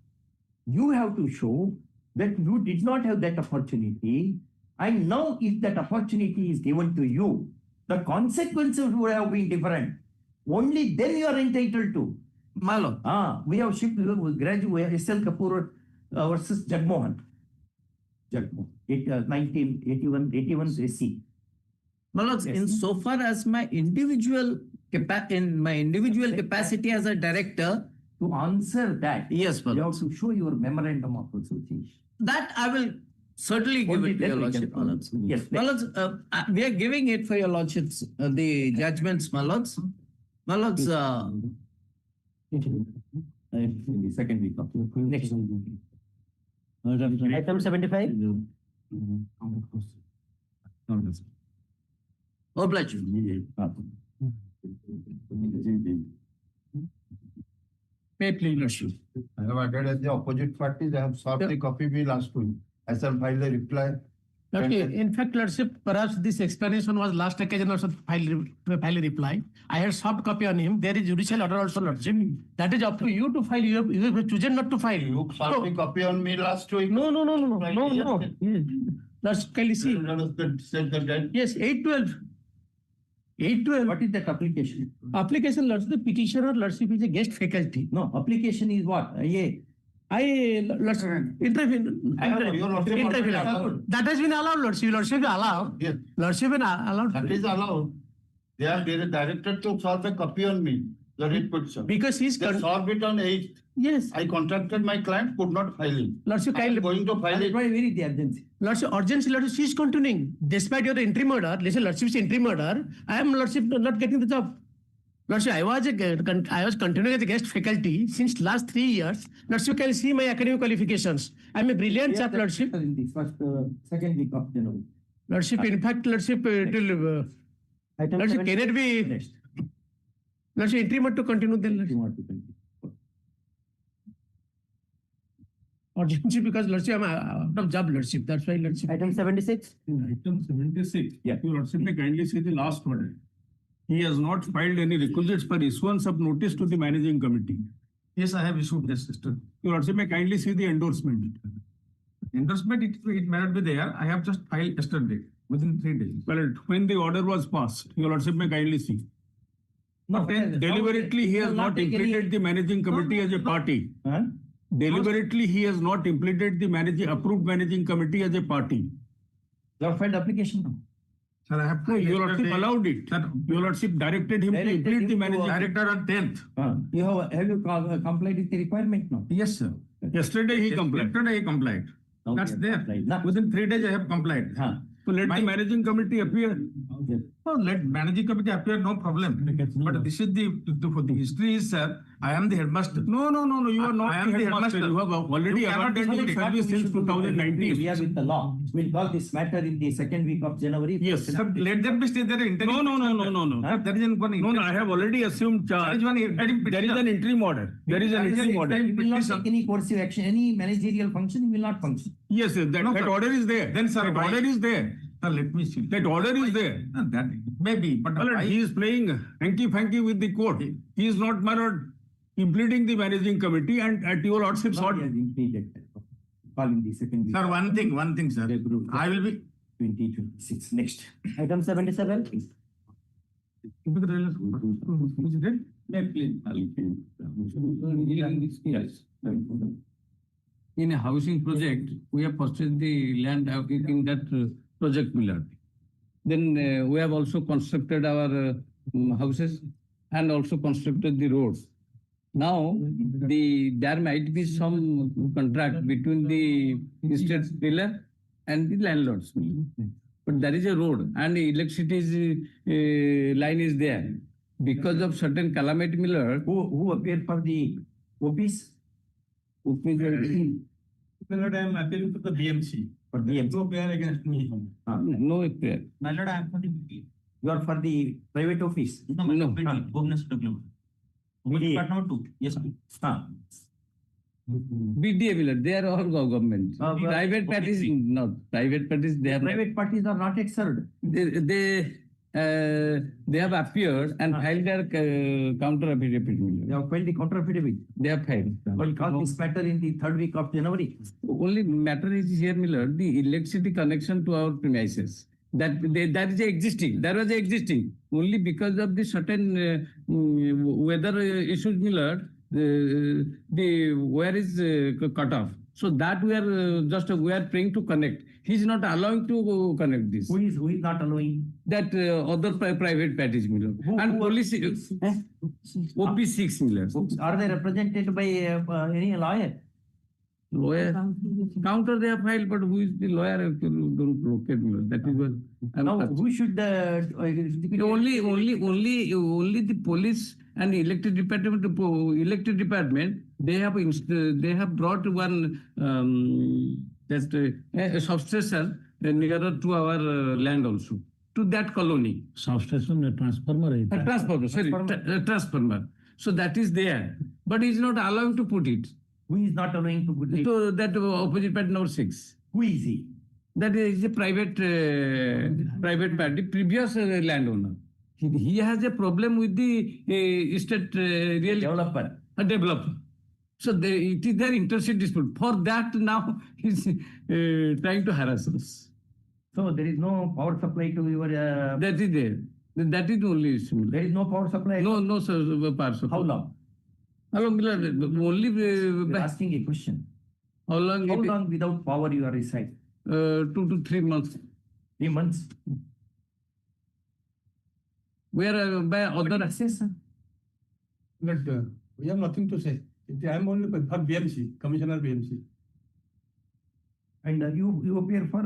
You have to show that you did not have that opportunity. And now if that opportunity is given to you, the consequences would have been different. Only then you are entitled to. Malo. We have shifted, we have S.L. Kapoor versus Jagmohan. 1981 SC. Malo, in so far as my individual capacity as a director, to answer that, yes, you have to show your memorandum of association. That I will certainly give it to your lordships, my lords. Yes. My lords, we are giving it for your lordships, the judgments, my lords. My lords, in the second week of next week. Item 75. oblige. May please, lordship. I have attended the opposite parties. I have sought the copy bill last week. I shall file the reply. Okay, in fact, lordship, perhaps this explanation was last occasion also file a reply. I had soft copy on him. There is judicial order also, lordship. That is up to you to file. You have chosen not to file. You sought the copy on me last week. No. Lordship, can you see? Yes, 812. 812. What is that application? Application, lordship, the petitioner, lordship, is a guest faculty. No, application is what? That has been allowed, lordship. Lordship is allowed. Yes. Lordship is allowed. That is allowed. They are directed to solve a copy on me. The writ petition. Because he's they solved it on 8th. Yes. I contacted my client, could not file it. Lordship, I am going to file it. Why very the urgency? Lordship, urgency, lordship, she is continuing. Despite your interim order, listen, lordship's interim order, I am, lordship, not getting the job. Lordship, I was continuing as a guest faculty since last 3 years. Lordship, you can see my academic qualifications. I am a brilliant chap, lordship. In the first, second week of January. Lordship, in fact, lordship, it will, lordship, can it be, lordship, interim order to continue then, lordship. Urgency, because lordship, I am out of job, lordship. That's why, lordship. Item 76. In item 76, your lordship may kindly see the last order. He has not filed any requisites for issuance of notice to the managing committee. Yes, I have issued this, sister. Your lordship may kindly see the endorsement. Endorsement, it may not be there. I have just filed yesterday, within 3 days. Well, when the order was passed, your lordship may kindly see. No, Deliberately, he has not implemented the managing committee as a party. Deliberately, he has not implemented the approved managing committee as a party. You have filed application now. Sir, I have No, your lordship allowed it. Your lordship directed him to implement the managing. director on 10th. Have you complied with the requirement now? Yes, sir. Yesterday, he complied. Yesterday he complied. Okay, That's there. complied. Now- Within 3 days I have complied. So let the managing committee appear. Oh, let managing committee appear, no problem. But this is the history is, sir, I am the headmaster. No, you are not I am the headmaster. headmaster. You have already You cannot abandoned do your it. service since We 2019. are with the law. We'll call this matter in the second week of January. Yes. Sir, let them be stay there. No. There is one. No, I have already assumed charge. There is one There is an interim order. There is an interim order. You will not take any coercive action, any managerial function, you will not function. Yes, that order is there. Then, sir, that why- order is there. Sir, let me see. That order is there. That maybe, but he is playing hanky-panky with the court. He is not, my lord, implementing the managing committee and at your lordship's order. Calling the second. Sir, one thing, sir. I will be 2026. Next. Item 77. In a housing project, we have purchased the land in that project Millard. Then we have also constructed our houses and also constructed the roads. Now, there might be some contract between the estate dealer and the landlords. But there is a road and the electricity line is there. Because of certain calamity, Miller, Who appeared for the OPs? Lord, I am appealing to the BMC. For BMC. No prayer against me. no prayer. My lord, I am for the You are for the private office. no, Bhubaneswar Development. BDA. Department 2. Yes, sir. BDA Miller, they are all government. Private parties, not private parties. They have Private parties are not yet served. they have appeared and filed their counter affidavit. They have filed the counter affidavit. They have filed. We'll call this matter in the third week of January. Only matter is here, Miller, the electricity connection to our premises. That is existing. There was existing. Only because of the certain weather issues, Miller, the wire is cut off. So that we are we are praying to connect. He is not allowing to connect this. Who is not allowing? That other private parties, Miller. And police, OP6, Miller. Are they represented by any lawyer? Lawyer. Counter they have filed, but who is the lawyer? Don't locate Miller. That is what Now, who should only the police and elected department, they have brought one a substation nearer to our land also, to that colony. Substation, a transformer. A transformer, sorry, a transformer. So that is there, but he is not allowing to put it. Who is not allowing to put it? So that opposite party number 6. Who is he? That is a private party, previous landowner. He has a problem with the estate real Developer. Developer. So it is their interest dispute. For that now he is trying to harass us. So there is no power supply to your. That is there. That is the only issue. There is no power supply. No, sir, power supply. How long? How long? Only. You're asking a question. How long? How long without power you are reside? 2 to 3 months. 3 months. Where by other access? But we have nothing to say. I am only for BMC, Commissioner BMC. And you appear for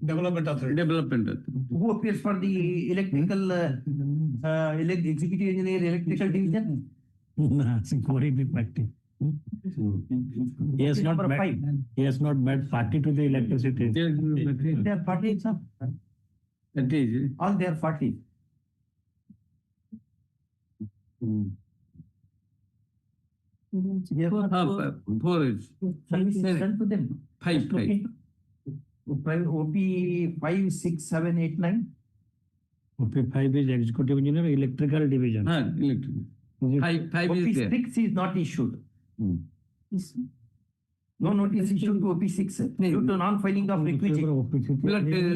Development Authority. Development Authority. Who appears for the electrical executive engineer electrical division? He has not met party to the electricity. They are parties, sir. That is. All they are parties. Four is. Service is done to them. Five. OP 5, 6, 7, 8, 9. OP5 is executive engineer, electrical division. Electrical. Five is there. OP6 is not issued. No notice issued to OP6 due to non-filing of requisite.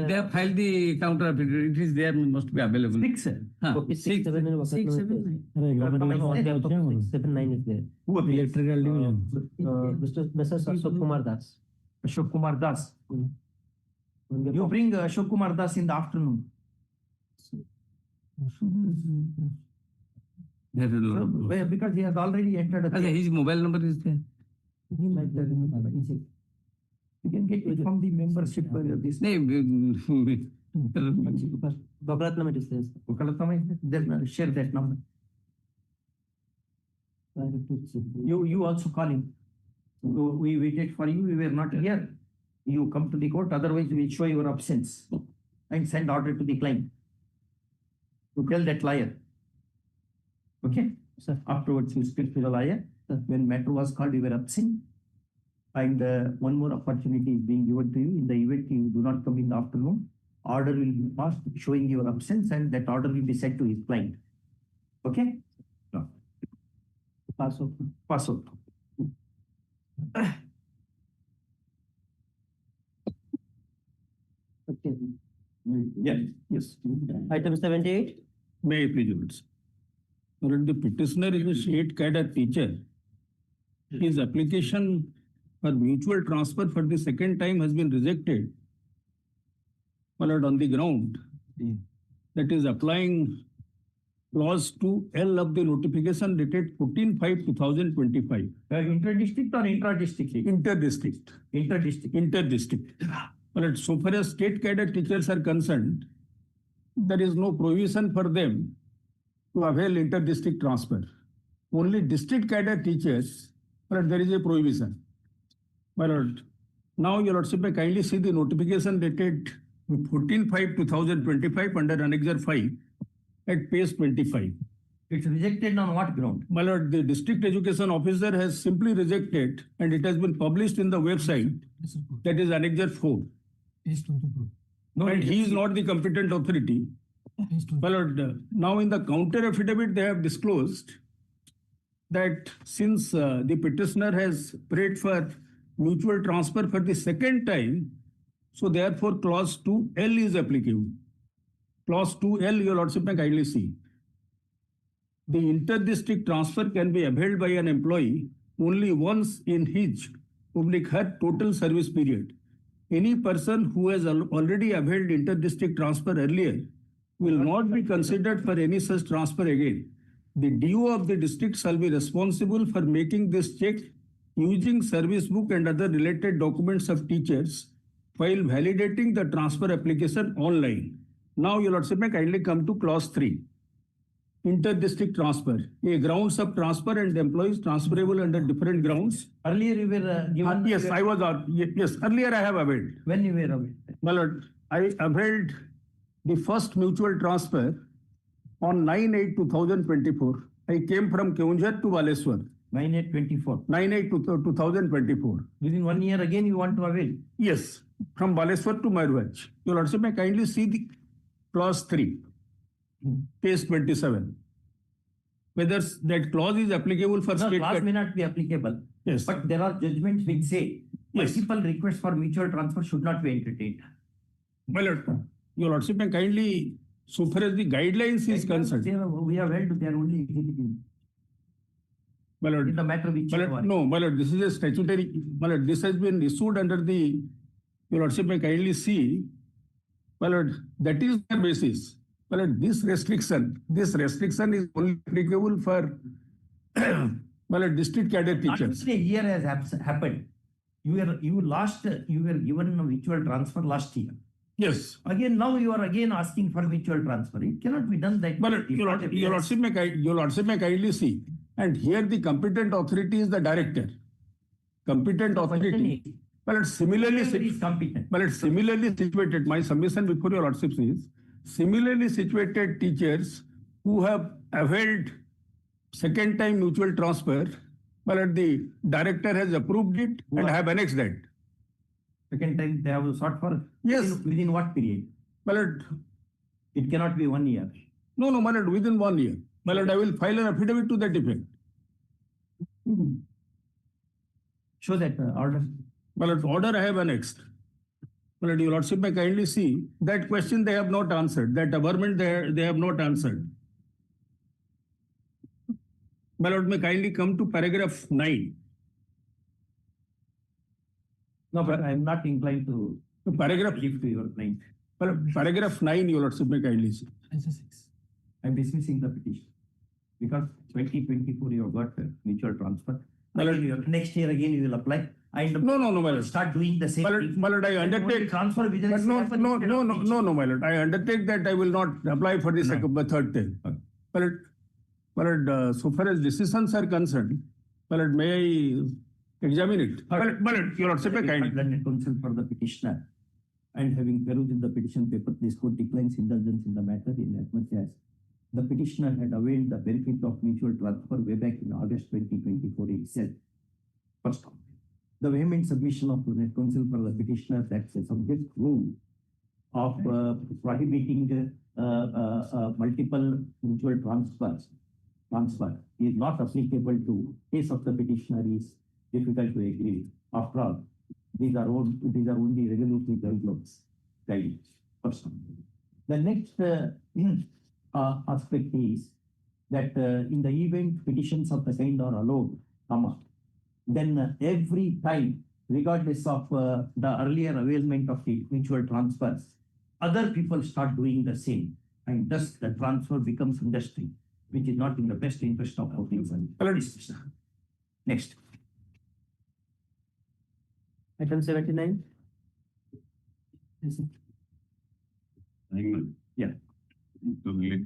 They have filed the counter affidavit. It is there, must be available. 6. OP6, 7 and 6, 7, 9. 7, 9 is there. Who appears? Electrical division. Mr. Ashok Kumar Das. Ashok Kumar Das. You bring Ashok Kumar Das in the afternoon. Because he has already entered. His mobile number is there. You can get it from the membership. This name. Gokulatnam is there. Gokulatnam, then share that number. You also call him. So we waited for you. We were not here. You come to the court. Otherwise, we will show your absence and send order to the client to tell that liar. Okay. So afterwards, you speak to the liar. When matter was called, you were absent. And one more opportunity is being given to you. In the event you do not come in the afternoon, order will be passed showing your absence, and that order will be sent to his client. Okay? No. Pass out. Pass out. Okay. Yes, yes. Item 78. May I please hold? But the petitioner is a state cadre teacher. His application for mutual transfer for the second time has been rejected. But on the ground that is applying clause 2L of the notification dated 14/5/2025. Inter-district or intra-district? Inter-district. Inter-district. Inter-district. But so far as state cadre teachers are concerned, there is no provision for them to avail inter-district transfer. Only district cadre teachers, but there is a provision. My lord, now your lordship may kindly see the notification dated 14/5/2025 under Annexure 5 at page 25. It's rejected on what ground? My lord, the district education officer has simply rejected, and it has been published in the website, that is Annexure 4. No, and he is not the competent authority. My lord, now in the counter affidavit they have disclosed that since the petitioner has prayed for mutual transfer for the second time, so therefore clause 2L is applicable. Clause 2L, your lordship may kindly see. The inter-district transfer can be availed by an employee only once in his her total service period. Any person who has already availed inter-district transfer earlier will not be considered for any such transfer again. The DO of the district shall be responsible for making this check using service book and other related documents of teachers while validating the transfer application online. Now, your lordship may kindly come to clause 3. Inter-district transfer. A grounds of transfer and employees transferable under different grounds. Earlier you were given. Yes, I was. Yes, earlier I have availed. When you were availed? My lord, I availed the first mutual transfer on 9/8/2024. I came from Keonjhar to Baleswar. 9/8/24. 9/8/2024. Within 1 year again you want to avail? Yes, from Baleswar to Mayurvanch. Your lordship may kindly see the clause 3. Page 27. Whether that clause is applicable for state. Clause may not be applicable. Yes. But there are judgments which say multiple requests for mutual transfer should not be entertained. My lord, your lordship may kindly, so far as the guidelines is concerned. We have held they are only executing. My lord, in the matter which no, my lord, this is a statutory. My lord, this has been issued under the. Your lordship may kindly see. My lord, that is the basis. Well, this restriction is only applicable for district cadre teachers. A year has happened. You were given a mutual transfer last year. Yes. Again, now you are again asking for mutual transfer. It cannot be done that. Well, your lordship may kindly see. And here the competent authority is the director. Competent authority. Well, it's similarly situated. My submission before your lordship is. Similarly situated teachers who have availed second time mutual transfer, but the director has approved it and have annexed that. Second time they have sought for? Yes. Within what period? Well, it cannot be 1 year. No, my lord, within 1 year. My lord, I will file an affidavit to that effect. Show that order. My lord, order I have annexed. Well, your lordship may kindly see that question they have not answered. That averment they have not answered. My lord, may kindly come to paragraph 9. No, but I am not inclined to paragraph give to your client. Paragraph 9, your lordship may kindly see. I am dismissing the petition because 2024 you have got mutual transfer. Next year again you will apply. No, my lord. Start doing the same thing. My lord, I undertake. Transfer within no, my lord. I undertake that I will not apply for the third time. My lord, so far as decisions are concerned, my lord, may I examine it? My lord, your lordship, kindly. Learned counsel for the petitioner and having perused the petition paper, this court declines indulgence in the matter in as much as the petitioner had availed the benefit of mutual transfer way back in August 2024 itself. First, the vehement submission of the counsel for the petitioner that the subject rule of prohibiting multiple mutual transfer is not applicable to case of the petitioner is difficult to agree. After all, these are only regulatory guidelines. The next aspect is that in the event petitions of the kind are allowed, then every time, regardless of the earlier availment of the mutual transfers, other people start doing the same, and thus the transfer becomes industry, which is not in the best interest of our people. Next. Item 79. Yeah. To relate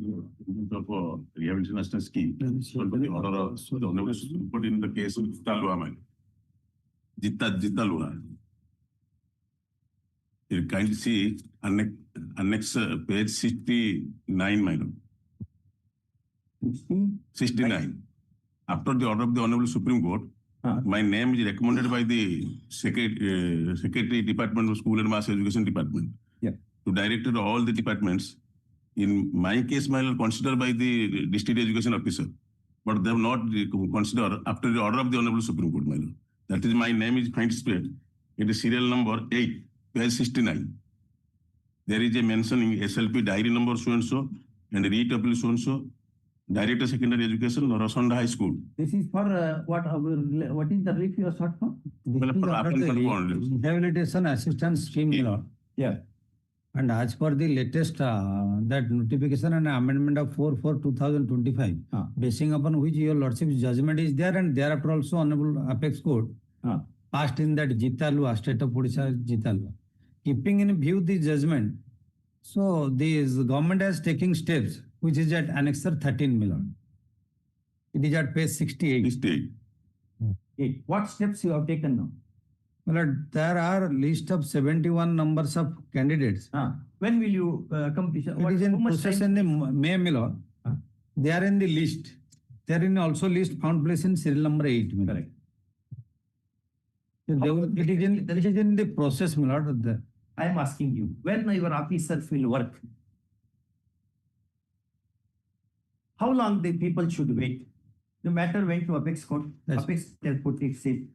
of rehabilitation scheme, the order of the Honorable Supreme Court in the case of Jitta Lua. You kindly see annex page 69, madam. 69. After the order of the Honorable Supreme Court, my name is recommended by the Secretary Department of School and Mass Education Department. Yeah. To director all the departments. In my case, my considered by the district education officer, but they have not considered after the order of the Honorable Supreme Court, my lord. That is, my name is Fine Spread. It is serial number 8, page 69. There is a mentioning SLP diary number so and read of so and so. Director Secondary Education, Rosanda High School. This is for what is the brief you are sought for? Rehabilitation assistance scheme, my lord. Yeah. And as per the latest that notification and amendment of 4/4/2025, basing upon which your lordship's judgment is there, and thereafter also Honorable Apex Court passed in that Jitta Lua, State of Odisha Jitta Lua. Keeping in view the judgment, so the government is taking steps, which is at Annexure 13, my lord. It is at page 68. What steps you have taken now? Well, there are list of 71 numbers of candidates. When will you complete? It is in process in the May, my lord. They are in the list. They are in also list found place in serial number 8. Correct. It is in the process, my lord. I am asking you, when your officers will work, how long the people should wait? The matter went to Apex Court. Yes. Apex has put it safe.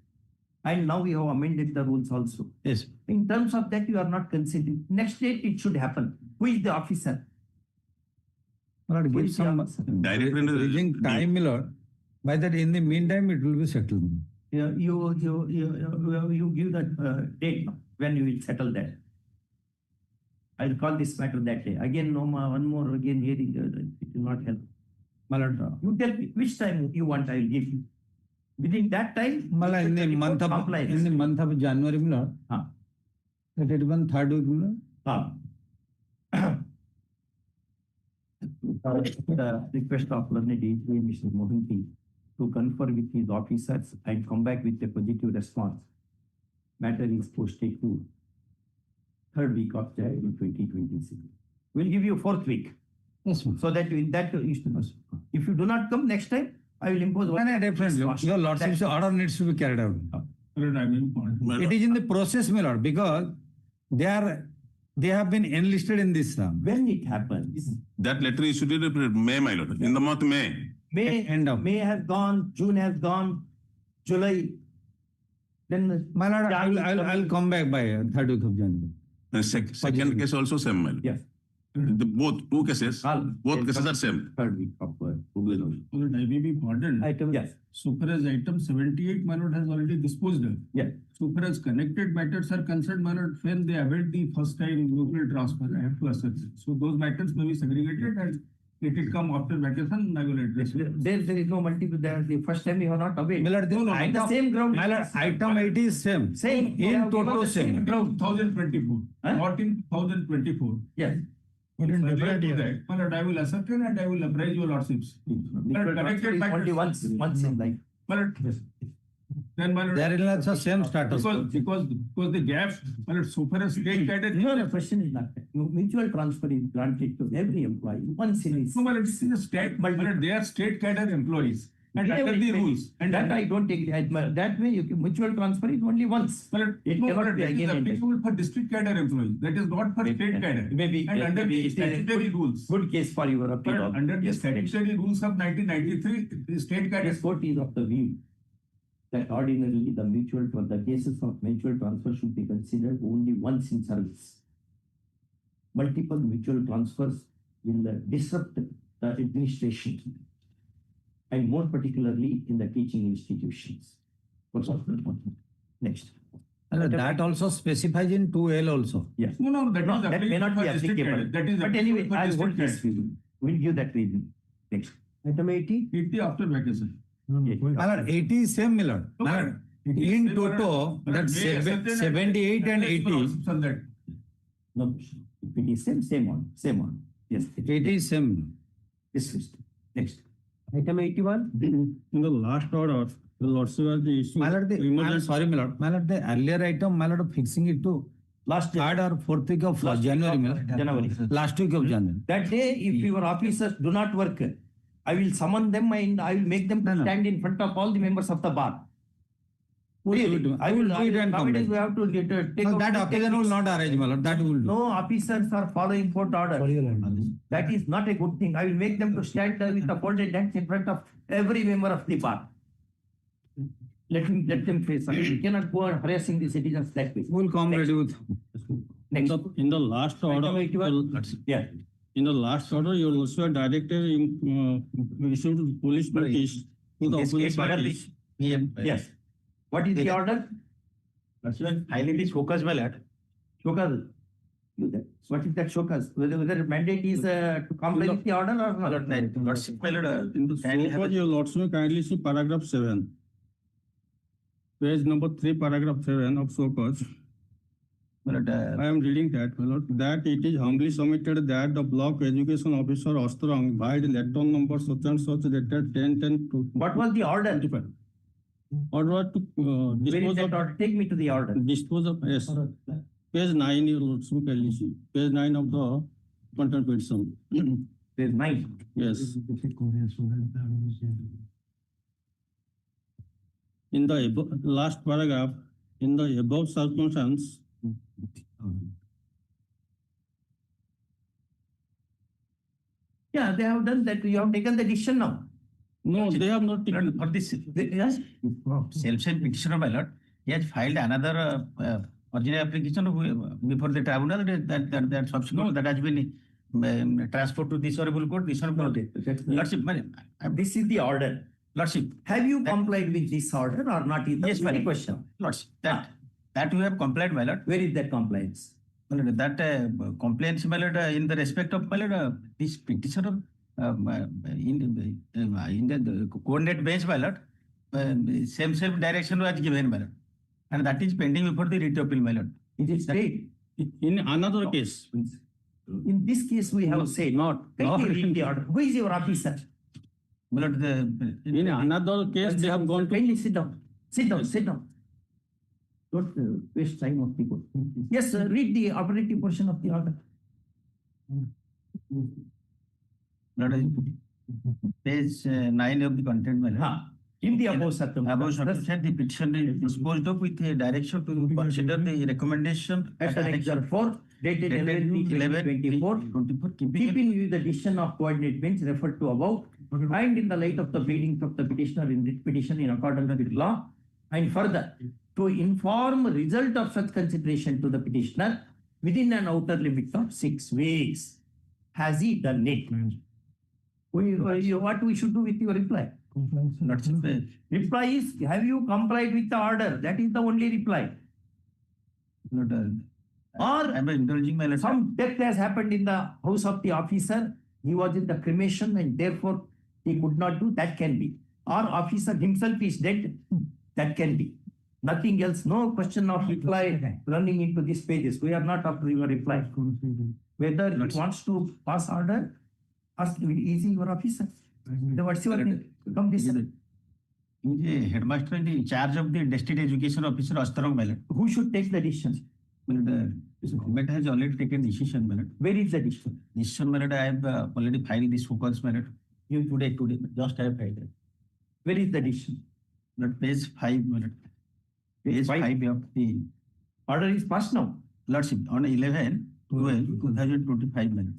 And now we have amended the rules also. Yes. In terms of that, you are not considering. Next date, it should happen. Who is the officer? Well, Who give is the some officer? bridging time, my lord. By that, in the meantime, it will be settled. You give the date when you will settle that. I will call this matter that day. Again, one more again hearing, it will not help. My lord. You tell me which time you want, I will give you. Within that time, in the month of January, my lord. That it was 3rd week, my lord. The request of learned AGM, Mr. Mohanty, to confer with his officers and come back with a positive response. Matter is posted to 3rd week of January 2026. We'll give you 4th week. Yes, ma'am. So that in that if you do not come next time, I will impose one. Definitely. Your lordship's order needs to be carried out. It is in the process, my lord, because they have been enlisted in this. When it happens, that letter issued in May, my lord, in the month May. May has gone, June has gone, July. Then my lord, I'll come back by 3rd week of January. And second case also same, my lord. Yes. Both two cases, both cases are same. 3rd week of I may be pardoned. Yes. So far as item 78, my lord, has already disposed of. Yeah. So far as connected matters are concerned, my lord, when they await the first time local transfer, I have to assess it. So those matters may be segregated and it will come after vacation, I will address it. There is no multiple. The first time you have not away. My lord, the same ground. My lord, item 80 is same. Same. In total same. 2024, not in 2024. Yes. My lord, I will ascertain and I will apprise your lordships. Connected matters only once in life. My lord, then my lord, There is the same status. Because the gap, my lord, so far as state cadet. No, the question is not that. Mutual transfer is granted to every employee once in a No, my lord, this is a state, my lord, they are state cadre employees. and under the rules. And that I don't take, that way you can, mutual transfer is only once. It cannot be That is again and again. applicable for district cadre employees. That is not for state cadre. Maybe. And under maybe the it is a statutory rules. Good case for your appeal. But under the statutory rules of 1993, the state cadre. This court is of the view that ordinarily the cases of mutual transfer should be considered only once in service. Multiple mutual transfers will disrupt the administration, and more particularly in the teaching institutions. Next. That also specifies in 2L also. Yes. No, that is that may not be for district applicable. cadre. That is But anyway, applicable for I district want this cadre. reason. We'll give that reason. Next. Item 80. 80 after vacation. Malad, 80 is same, Milord. Malad, in toto, that 78 and 80. No, it is same one. Yes. 80 is same. Dismissed. Next. Item 81. In the last order, the Lordship has the issue. I'm sorry, Milord. Malad, the earlier item, Malad, fixing it to last 3rd or 4th week of January, Milord. January. Last week of January. That day, if your officers do not work, I will summon them and I will make them to stand in front of all the members of the bar. Really, I will do it and nowadays we have to take No, out that the occasion will techniques. not arise, Malad. That will do. No officers are following court order. That is not a good thing. I will make them to stand there with the folded hands in front of every member of the bar. Let them face it. We cannot go on harassing the citizens that way. We'll cooperate with. Next. In the last order, Yeah. in the last order, you also directed issued police notice to the opposite parties. Yes. What is the order? Highly this focus ballot. Shokas. What is that shokas? Whether mandate is to comply with the order or not? Lordship, in the so your Lordship kindly see paragraph 7. Page number 3, paragraph 7 of so cause. I am reading that, my lord, that it is humbly submitted that the block education officer Ostrong by the letter number such and such dated 10/10. What was the order? 25. Order to Where is dispose that of, order? Take me to the order. dispose of, yes. Page 9, your Lordship kindly see. Page 9 of the content petition. Page 9. Yes. In the last paragraph, in the above circumstance, Yeah, they have done that. You have taken the decision now. no, they have not taken. For this Yes. self-said petitioner, my lord, he has filed another original application before the tribunal that subsequent that has been transferred to this honorable court. This honorable court. Lordship, This is the order. Lordship, Have you complied with this order or not? Is yes, the my question. lordship, that we have complied, my lord. Where is that compliance? My lord, that complaints, my lord, in the respect of, my lord, this petitioner in the coordinate bench, my lord, same self-direction was given, my lord. And that is pending before the writ appeal, my lord. It is state. In another case, In this case, we have said, not. can you read the order? Who is your officer? My lord, In another case, they have gone to. Kindly sit down. Sit down. Don't waste time of people. Yes, sir, read the operative portion of the order. Page 9 of the content, my lord. In the above circumstances. The petition is disposed of with a direction to consider the recommendation As annexure 4, dated 11/11/24, keeping with the decision of coordinate bench referred to above, and in the light of the pleadings of the petitioner in writ petition in accordance with law, and further, to inform result of such consideration to the petitioner within an outer limit of 6 weeks. Has he done it? What we should do with your reply? Reply is, have you complied with the order? That is the only reply. Or I'm indulging my letter. some death has happened in the house of the officer, he was in the cremation and therefore he could not do, that can be. Or officer himself is dead, that can be. Nothing else, no question of reply running into these pages. We are not after your reply. Whether he wants to pass order, ask easy your officer. What's your name? Come this way. Headmaster in charge of the district education officer, Astarong, my lord. Who should take the decision? The government has already taken decision, my lord. Where is the decision? Decision, my lord, I have already filed this focus, my lord. You today, just I have filed it. Where is the addition? But page 5, page Five. 5 of the Order is passed now. Lordship on 11/12/2025 minutes.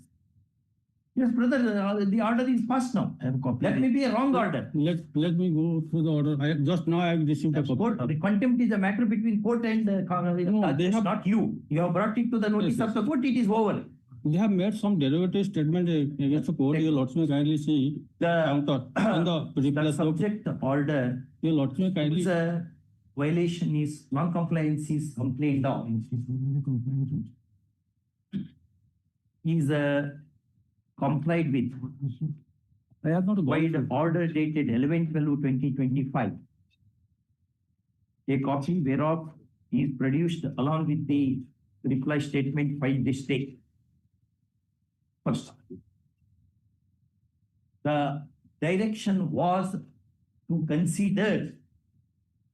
Yes, brother, the order is passed now. I have copied That may be a wrong order. Let me go through the order. Just now I have received a Court, copy. the contempt is a matter between court and No, they it's have- not you. You have brought it to the notice Yes, of the court, it is over. They have made some derivative statement against the court. Your Lordship may kindly see The, counter in the the particular subject order, Your Lordship may kindly. is a violation is, non-compliance is complained of. Is complied with. I have not By got the order dated 11/12/2025. A copy whereof is produced along with the reply statement by this date. First, the direction was to consider,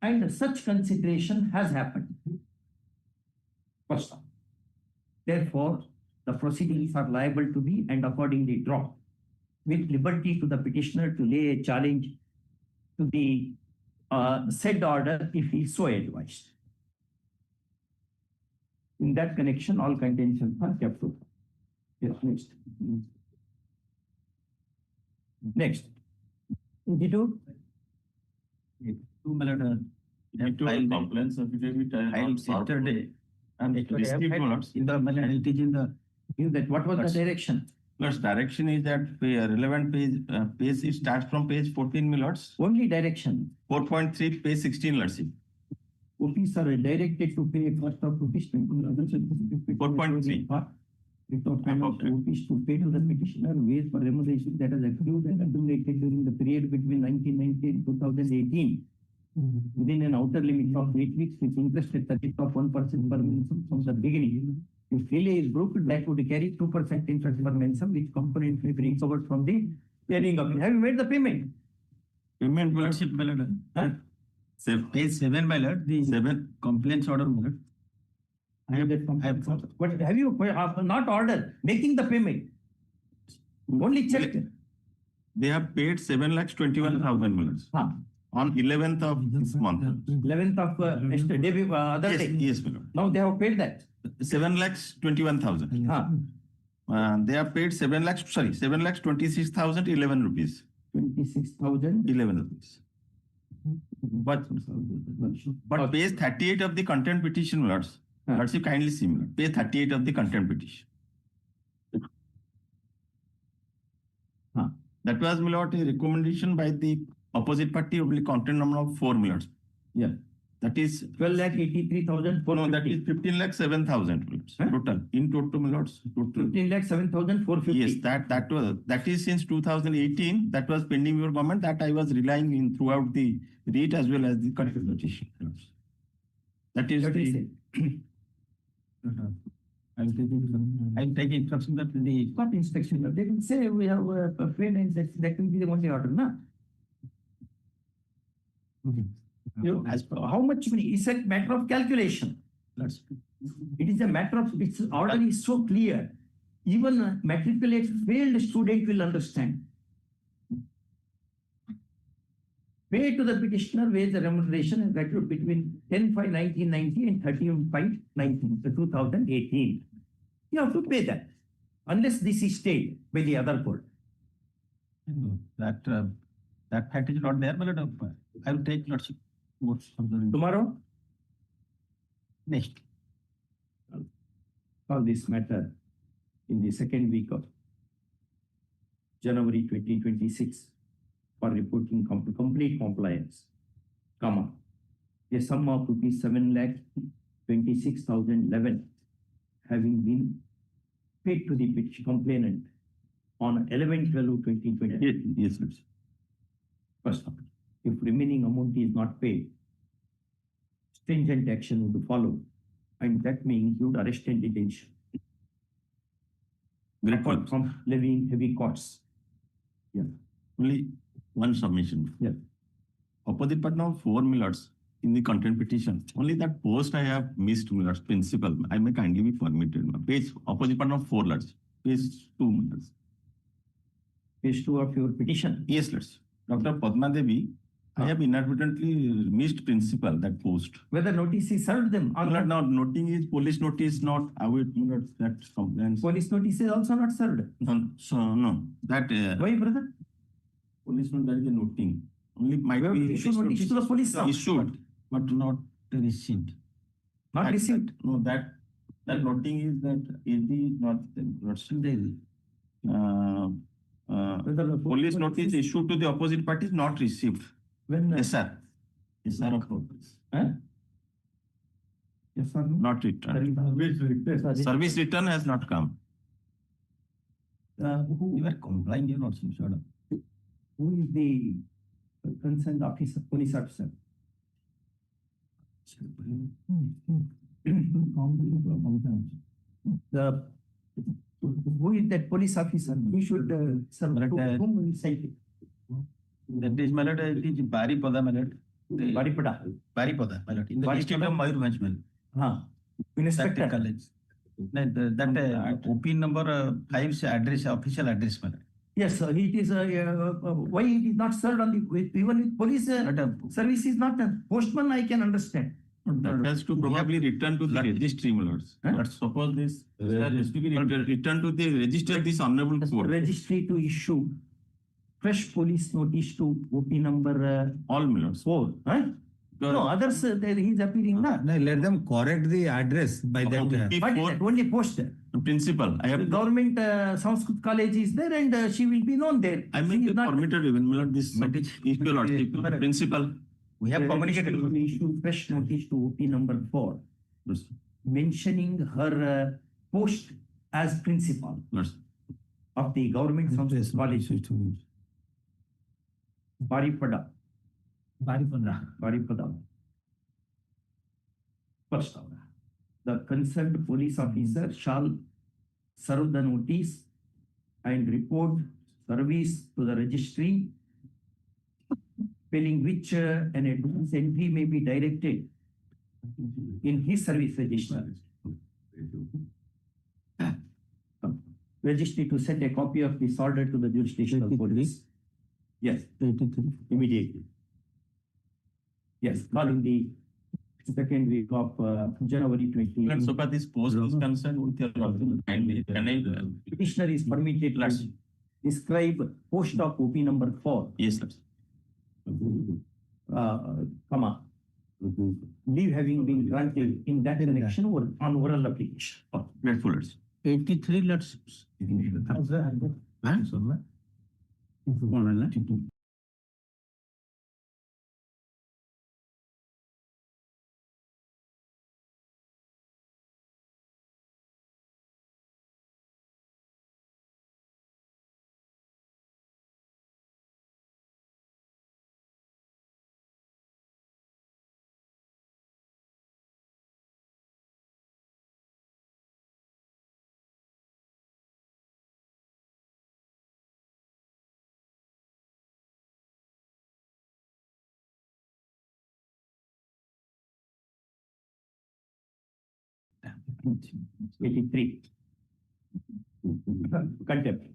and such consideration has happened. First, therefore, the proceedings are liable to be and accordingly dropped, with liberty to the petitioner to lay a challenge to the said order if he so advised. In that connection, all contentions are kept open. Yes, next. Next. 22. Complaints affidavit I filed have yesterday and District Lords. in the, it is in the, What was the direction? Lord's direction is that relevant page it starts from page 14, my lords. Only direction. 4.3, page 16, lordship. Copies are directed to pay cost of rupees 4.3. Without payment of rupees to pay to the petitioner ways for remuneration that has accrued and accumulated during the period between 1990 and 2018. Within an outer limit of 8 weeks with interest at the rate of 1% per mention from the beginning. If failure is broken, that would carry 2% interest per mention, which component may be recovered from the paying of. Have you made the payment? Payment, my lord. lordship, my lord. Huh? Page 7, my lord, the 7. complaints order, my lord. I have But have you not ordered making the payment? Only check. They have paid 7,21,000, my lords. Huh. On 11th of this month. 11th of yesterday, other Yes, day. yes, my lord. Now they have paid that. 7,21,000. Huh. They have paid 7,26,011 rupees. 26,000. 11 rupees. But But page 38 of the content petition, lords. Lordship kindly see, my lord. Page 38 of the content petition. That was, my lord, a recommendation by the opposite party of the content number of 4, my lords. Yeah. That is 12,83,000. no, that is 15,07,000 lords. Total. In total, my lords. Total. 15,07,450. Yes, that is since 2018. That was pending your government. That I was relying in throughout the rate as well as the content petition. That is the. I'll take instruction that the. What inspection? They will say we have paid and that will be the only order, na? As per how much money? It's a matter of calculation. It is a matter of, its order is so clear. Even a matriculate failed student will understand. Pay to the petitioner wage the remuneration and gratuity between 10/5/1990 and 13/5/2018. You have to pay that unless this is stayed by the other court. That fact is not there, but I will take lordship. Tomorrow? Next. Call this matter in the second week of January 2026 for reporting complete compliance, comma, a sum of rupees 7,26,011 having been paid to the complainant on 11/12/2020. Yes, yes. First, if remaining amount is not paid, stringent action would follow, and that may include arrest and detention. Apart from levying heavy costs. Yeah. Only one submission. Yeah. Opposite part now 4 millers in the content petition. Only that post I have missed, millers principal. I may kindly be permitted. Page opposite part now 4 millers. Page 2 millers. Page 2 of your petition. Yes, let's. Dr. Padma Devi, I have inadvertently missed principal that post. Whether notice is served them or Not not. now, noting is police notice, not await that complaints. Police notice is also not served. No, so no, that Why, brother? police note, that is a noting. Only might We have be issued notice to the police now. issued, but not received. Not received. No, that noting is that AD not the police notice issued to the opposite party is not received. When SR of progress. Yes or no? Not returned. Service return has not come. You are complying, you're not sure. Who is the concerned officer, police officer? The who is that police officer? We should serve whom we send it. That is malad, it is Baripada malad. Baripada. Baripada malad. In the district of Mayurbhanj malad. Inspector. College. That OP number 5 address, official address malad. Yes, sir. It is why it is not served on the even with police service is not a postman. I can understand. That has to probably return to the registry, my lords. Let's suppose this has to be returned to the register, this honorable court. Registry to issue fresh police notice to OP number all, my lords. 4. No, others he is appearing now. No, let them correct the address by that. But only post. Principal, I have the government Sanskrit college is there and she will be known there. I mean, permitted even, my lord, this is your lordship. Principal. We have communicated. We issue fresh notice to OP number 4, mentioning her post as principal of the government Sanskrit college. Baripada. First, the concerned police officer shall serve the notice and report service to the registry, spelling which an advance entry may be directed in his service register. Registry to send a copy of this order to the jurisdictional police. Yes, immediately. Yes, calling the second week of January 20. And so far this post is concerned with your Petitioner is permitted to describe post of OP number 4. Yes, sir. Comma. Leave having been granted in that direction or on oral application. Grateful. 83 lordships. '83. Contempt.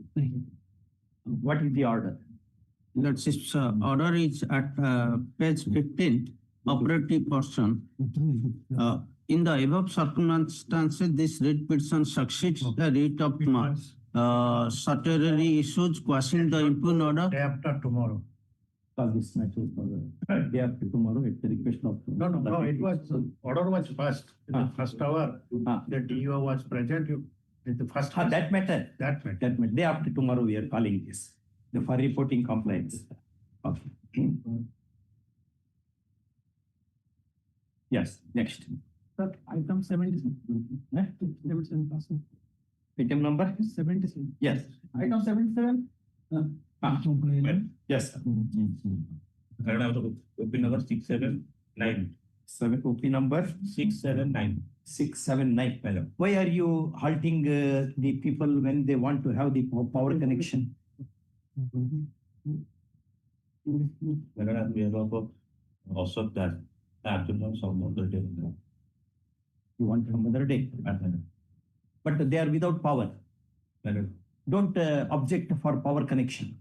What is the order? Lordships, order is at page 15, operative portion. In the above circumstances, this writ petition succeeds the writ of statutory issues quashing the impugned order. Day after tomorrow. Call this matter for the day after tomorrow at the request of. No, it was, order was first. In the first hour, the DO was present. In the first. That matter. That matter. That matter. Day after tomorrow, we are calling this. For reporting complaints. Okay. Yes, next. Item 77. Item number? 77. Yes. Item 77. Yes. OP number 679. OP number 679. 679. Why are you halting the people when they want to have the power connection? Also that afternoon some other day. You want some other day? But they are without power. Don't object for power connection.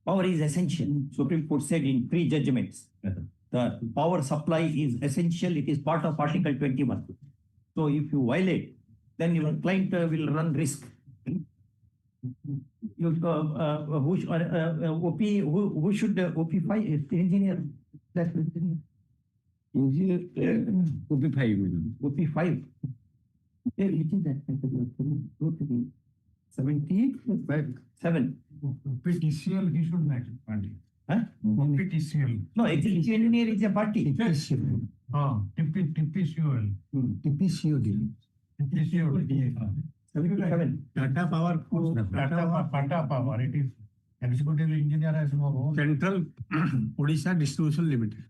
Power is essential. Supreme Court said in 3 judgments. The power supply is essential. It is part of Article 21. So if you violate, then your client will run risk. You, who should OP5 engineer? That's Engineer, OP5. OP5. Which is that? 77. PTCL, he should make it party. Huh? PTCL. No, executive engineer is a party. TPCL. TPCL. TPCOD. TPCOD. 77. Tata Power, Tata Power, it is executive engineer has no role. Central Odisha Distribution Limited.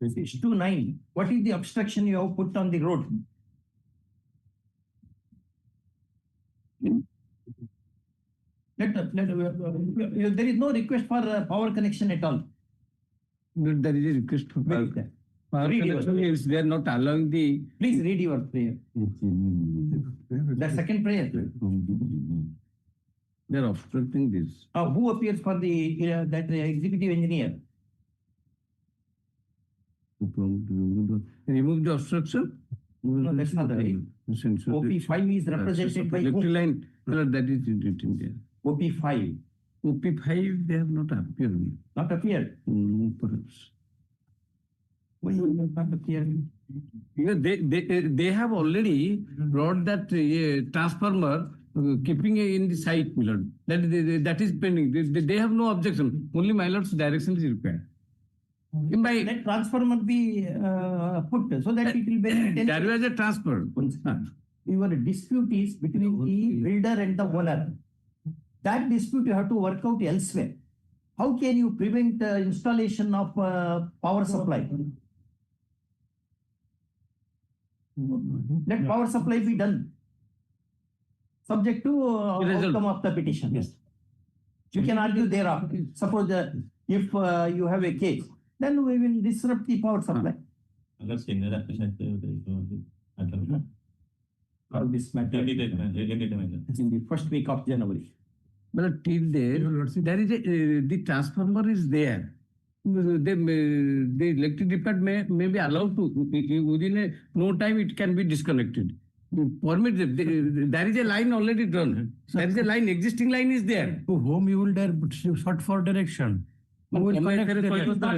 It's 2-9. What is the obstruction you have put on the road? There is no request for power connection at all. There is a request for power connection. If they are not allowing the. Please read your prayer. The second prayer. They are obstructing this. Who appears for the that executive engineer? Remove the obstruction. No, that's not right. OP5 is represented by electric line. That is written there. OP5. OP5, they have not appeared. Not appeared? Perhaps. Why you not appeared? They have already brought that transformer, keeping it in the site, my lord. That is pending. They have no objection. Only my lord's direction is required. Let transformer be put so that it will benefit. There was a transfer. Your dispute is between the builder and the owner. That dispute you have to work out elsewhere. How can you prevent installation of power supply? Let power supply be done. Subject to outcome of the petition. Yes. You can argue thereafter. Suppose if you have a case, then we will disrupt the power supply. All this matter in the first week of January. But till there is the transformer is there. The electric department may be allowed to, within no time it can be disconnected. Permit, there is a line already drawn. There is a line, existing line is there. To whom you will dare short for direction? Who will connect the direction? OP5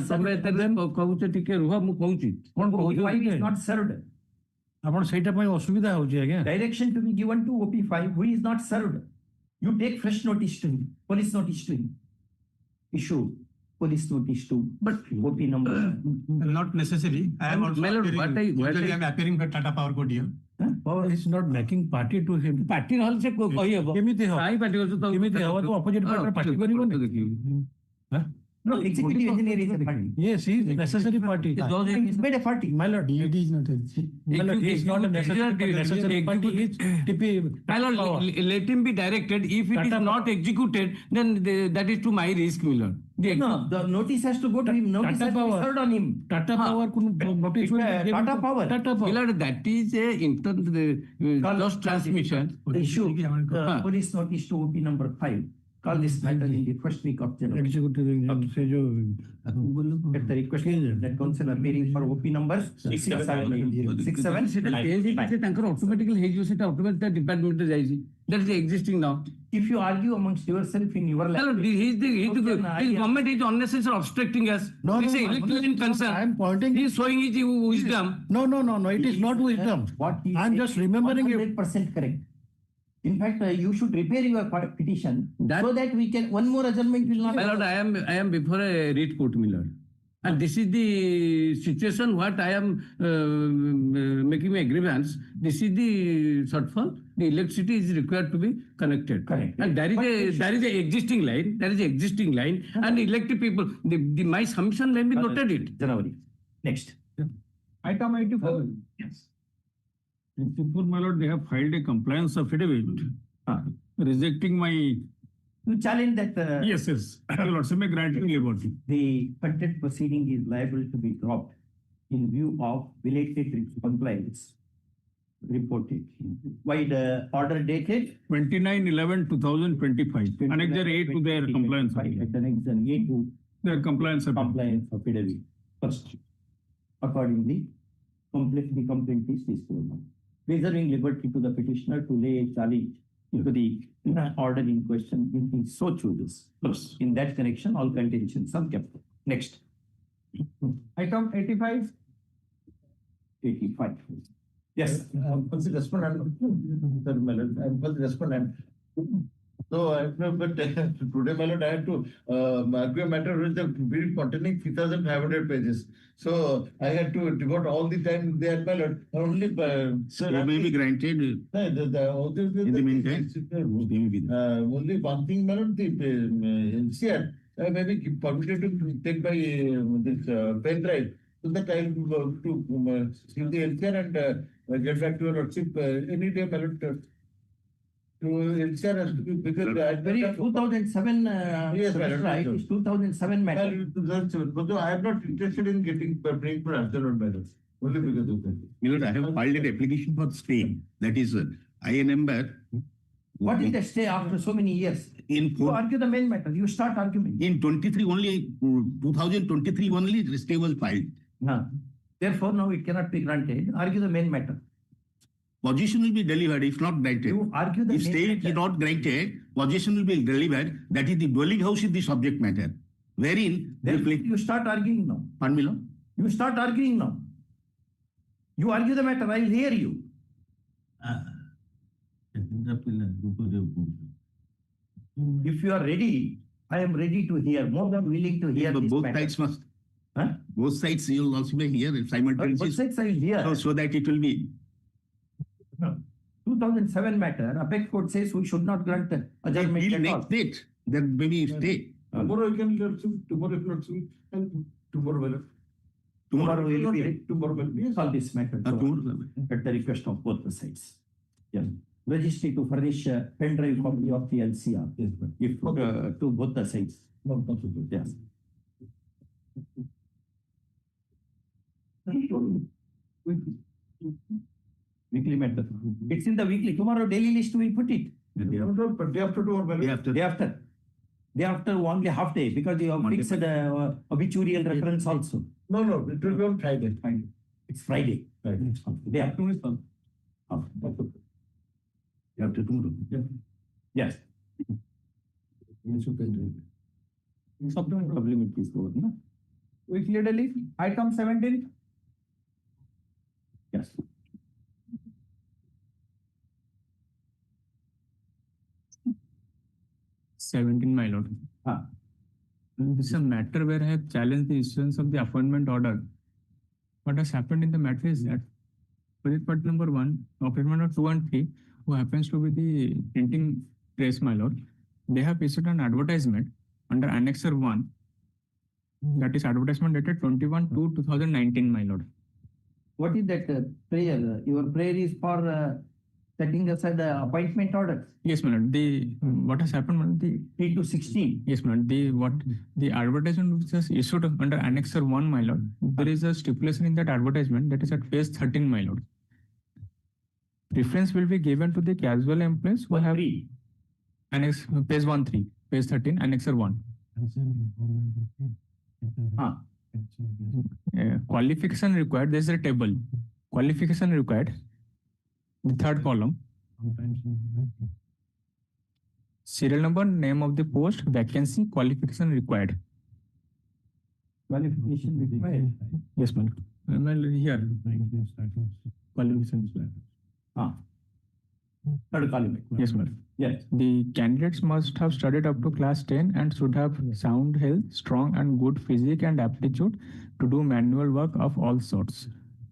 is not served. Direction to be given to OP5 who is not served. You take fresh notice to him, police notice to him. Issue police notice to, but OP number. Not necessary. I am also usually I am appearing for Tata Power Code here. Power is not making party to him. Party hall se koi habo. Kemiti habo to opposite party party kariboni. No, executive engineer is a party. Yes, he is necessary party. He's made a party. My lord, it is not a. My lord, he is not a necessary party. He is My lord, let him be directed. If it is not executed, then that is to my risk, my lord. No, the notice has to go to him. Notice has to be served on him. Tata Power notice. Tata Power. My lord, that is a lost transmission. Issue police notice to OP number 5. Call this matter in the first week of January. Get the request that council appearing for OP number 67. That is existing now. If you argue amongst yourself in your language, His government is unnecessary obstructing us. No, This is electrician concern. I am pointing. He is showing his wisdom. No. It is not wisdom. I am just remembering it. 100% correct. In fact, you should repair your petition so that we can, one more adjournment will not. My lord, I am before a writ court, my lord. And this is the situation what I am making my grievance. This is the shortfall. The electricity is required to be connected. Correct. And there is a existing line. There is a existing line. And electric people, my submission may be noted it. January. Next. Item 84. Yes. Before, my lord, they have filed a compliance affidavit rejecting my. You challenge that. Yes, yes. Your lordship may grant me liberty. The contempt proceeding is liable to be dropped in view of belated compliance reported. By the order dated 29/11/2025. Annexure A to their compliance. Annexure A to their compliance affidavit. First, accordingly, the complaint is disclosed. Reserving liberty to the petitioner to lay a challenge to the order in question if he so chooses. In that connection, all contentions are kept. Next. Item 85. 85. Yes. Was the respondent, sir, my lord, I was the respondent. So, but today, my lord, I had to argue a matter with the bill containing 3,500 pages. So, I had to devote all the time there, my lord. Only, sir, it may be granted in the meantime. Only one thing, my lord, the NCR may be permitted to take by this pen drive. So that I will go to see the NCR and get back to your lordship any day, my lord. To NCR has to be because Very 2007. Yes, my lord. Right, it's 2007 matter. But I am not interested in getting praying for answer on matters. Only because of that. My lord, I have filed an application for stay. That is INM. What is the stay after so many years? You argue the main matter. You start argument. In 2023 only, the stay was filed. Therefore, now it cannot be granted. Argue the main matter. Position will be delivered if not granted. You argue the if stay is not granted, position will be delivered. That is the dwelling house is the subject matter. Wherein you start arguing now. Pardon me, Lord? You start arguing now. You argue the matter. I will hear you. If you are ready, I am ready to hear. More than willing to hear. But both sides must. Both sides you will also be here simultaneously. Both sides I will hear. So that it will be. 2007 matter. Apex court says we should not grant adjournment. Next date. There may be stay. Tomorrow you can tomorrow if not soon and tomorrow will. Tomorrow will be solve this matter at the request of both the sides. Yeah. Registry to furnish a pen drive copy of the LCR. If to both the sides. Yes. Weekly matter. It's in the weekly. Tomorrow daily list we put it. Day after tomorrow. Day after. Day after only half day because you have fixed obituarial reference also. No, it will be on Friday. It's Friday. Day after is on. Day after tomorrow. Yes. Some problem it is over. Weekly daily. Item 17. Yes. My lord. This is a matter where I have challenged the issuance of the appointment order. What has happened in the matter is that project part number 1, appointment of 2 and 3, who happens to be the printing press, my lord, they have issued an advertisement under Annexure 1. That is advertisement dated 21/2/2019, my lord. What is that prayer? Your prayer is for setting aside the appointment order. Yes, my lord. What has happened, my lord? 3 to 16. Yes, my lord. The advertisement which is issued under Annexure 1, my lord. There is a stipulation in that advertisement that is at page 13, my lord. Preference will be given to the casual employees who have annex page 1-3, page 13, Annexure 1. Qualification required. There is a table. Qualification required. The third column. Serial number, name of the post, vacancy, qualification required. Qualification required. Yes, ma'am. Here. Qualification required. Third column. Yes, ma'am. Yes. The candidates must have studied up to class 10 and should have sound health, strong and good physique and aptitude to do manual work of all sorts.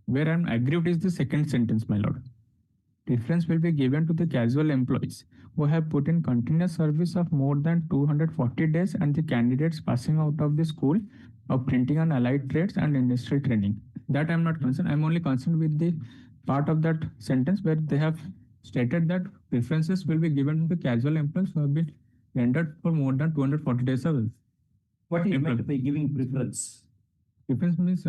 Where I'm aggrieved is the second sentence, my lord. Preference will be given to the casual employees who have put in continuous service of more than 240 days and the candidates passing out of the school of printing and allied trades and industrial training. That I'm not concerned. I'm only concerned with the part of that sentence where they have stated that preferences will be given to the casual employees who have been rendered for more than 240 days service. What is meant by giving preference? Preference means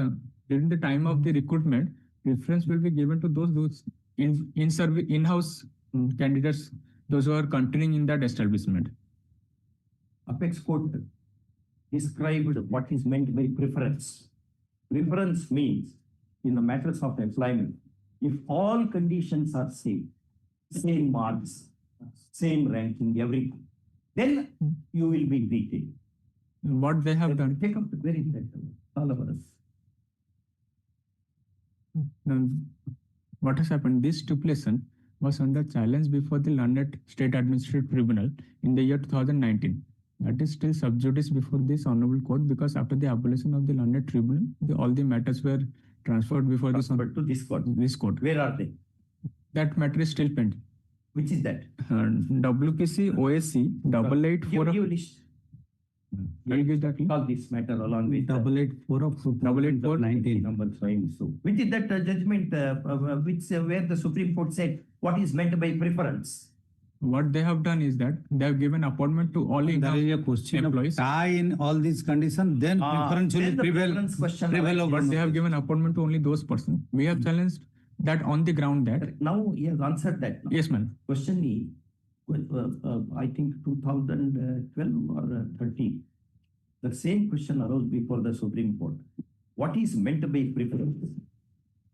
during the time of the recruitment, preference will be given to those in-house candidates, those who are continuing in that establishment. Apex Court described what is meant by preference. Preference means in the matters of employment, if all conditions are same marks, same ranking, everything, then you will be retained. What they have done. Take up the very title, all of us. What has happened? This stipulation was under challenge before the learned State Administrative Tribunal in the year 2019. That is still sub judice before this Honorable Court, because after the abolition of the learned tribunal, all the matters were transferred before this court. This court. Where are they? That matter is still pending. Which is that? WPC OSC 884. Give list. I'll give that. Call this matter along with 884 of 884 number showing so. Which is that judgment where the Supreme Court said what is meant by preference? What they have done is that they have given appointment to all there is a question employees. Of tie in all these conditions, then preference will prevail over. But they have given appointment to only those persons. We have challenged that on the ground that. Now he has answered that. Now. Yes, ma'am. Question is, I think 2012 or 13, the same question arose before the Supreme Court. What is meant by preference?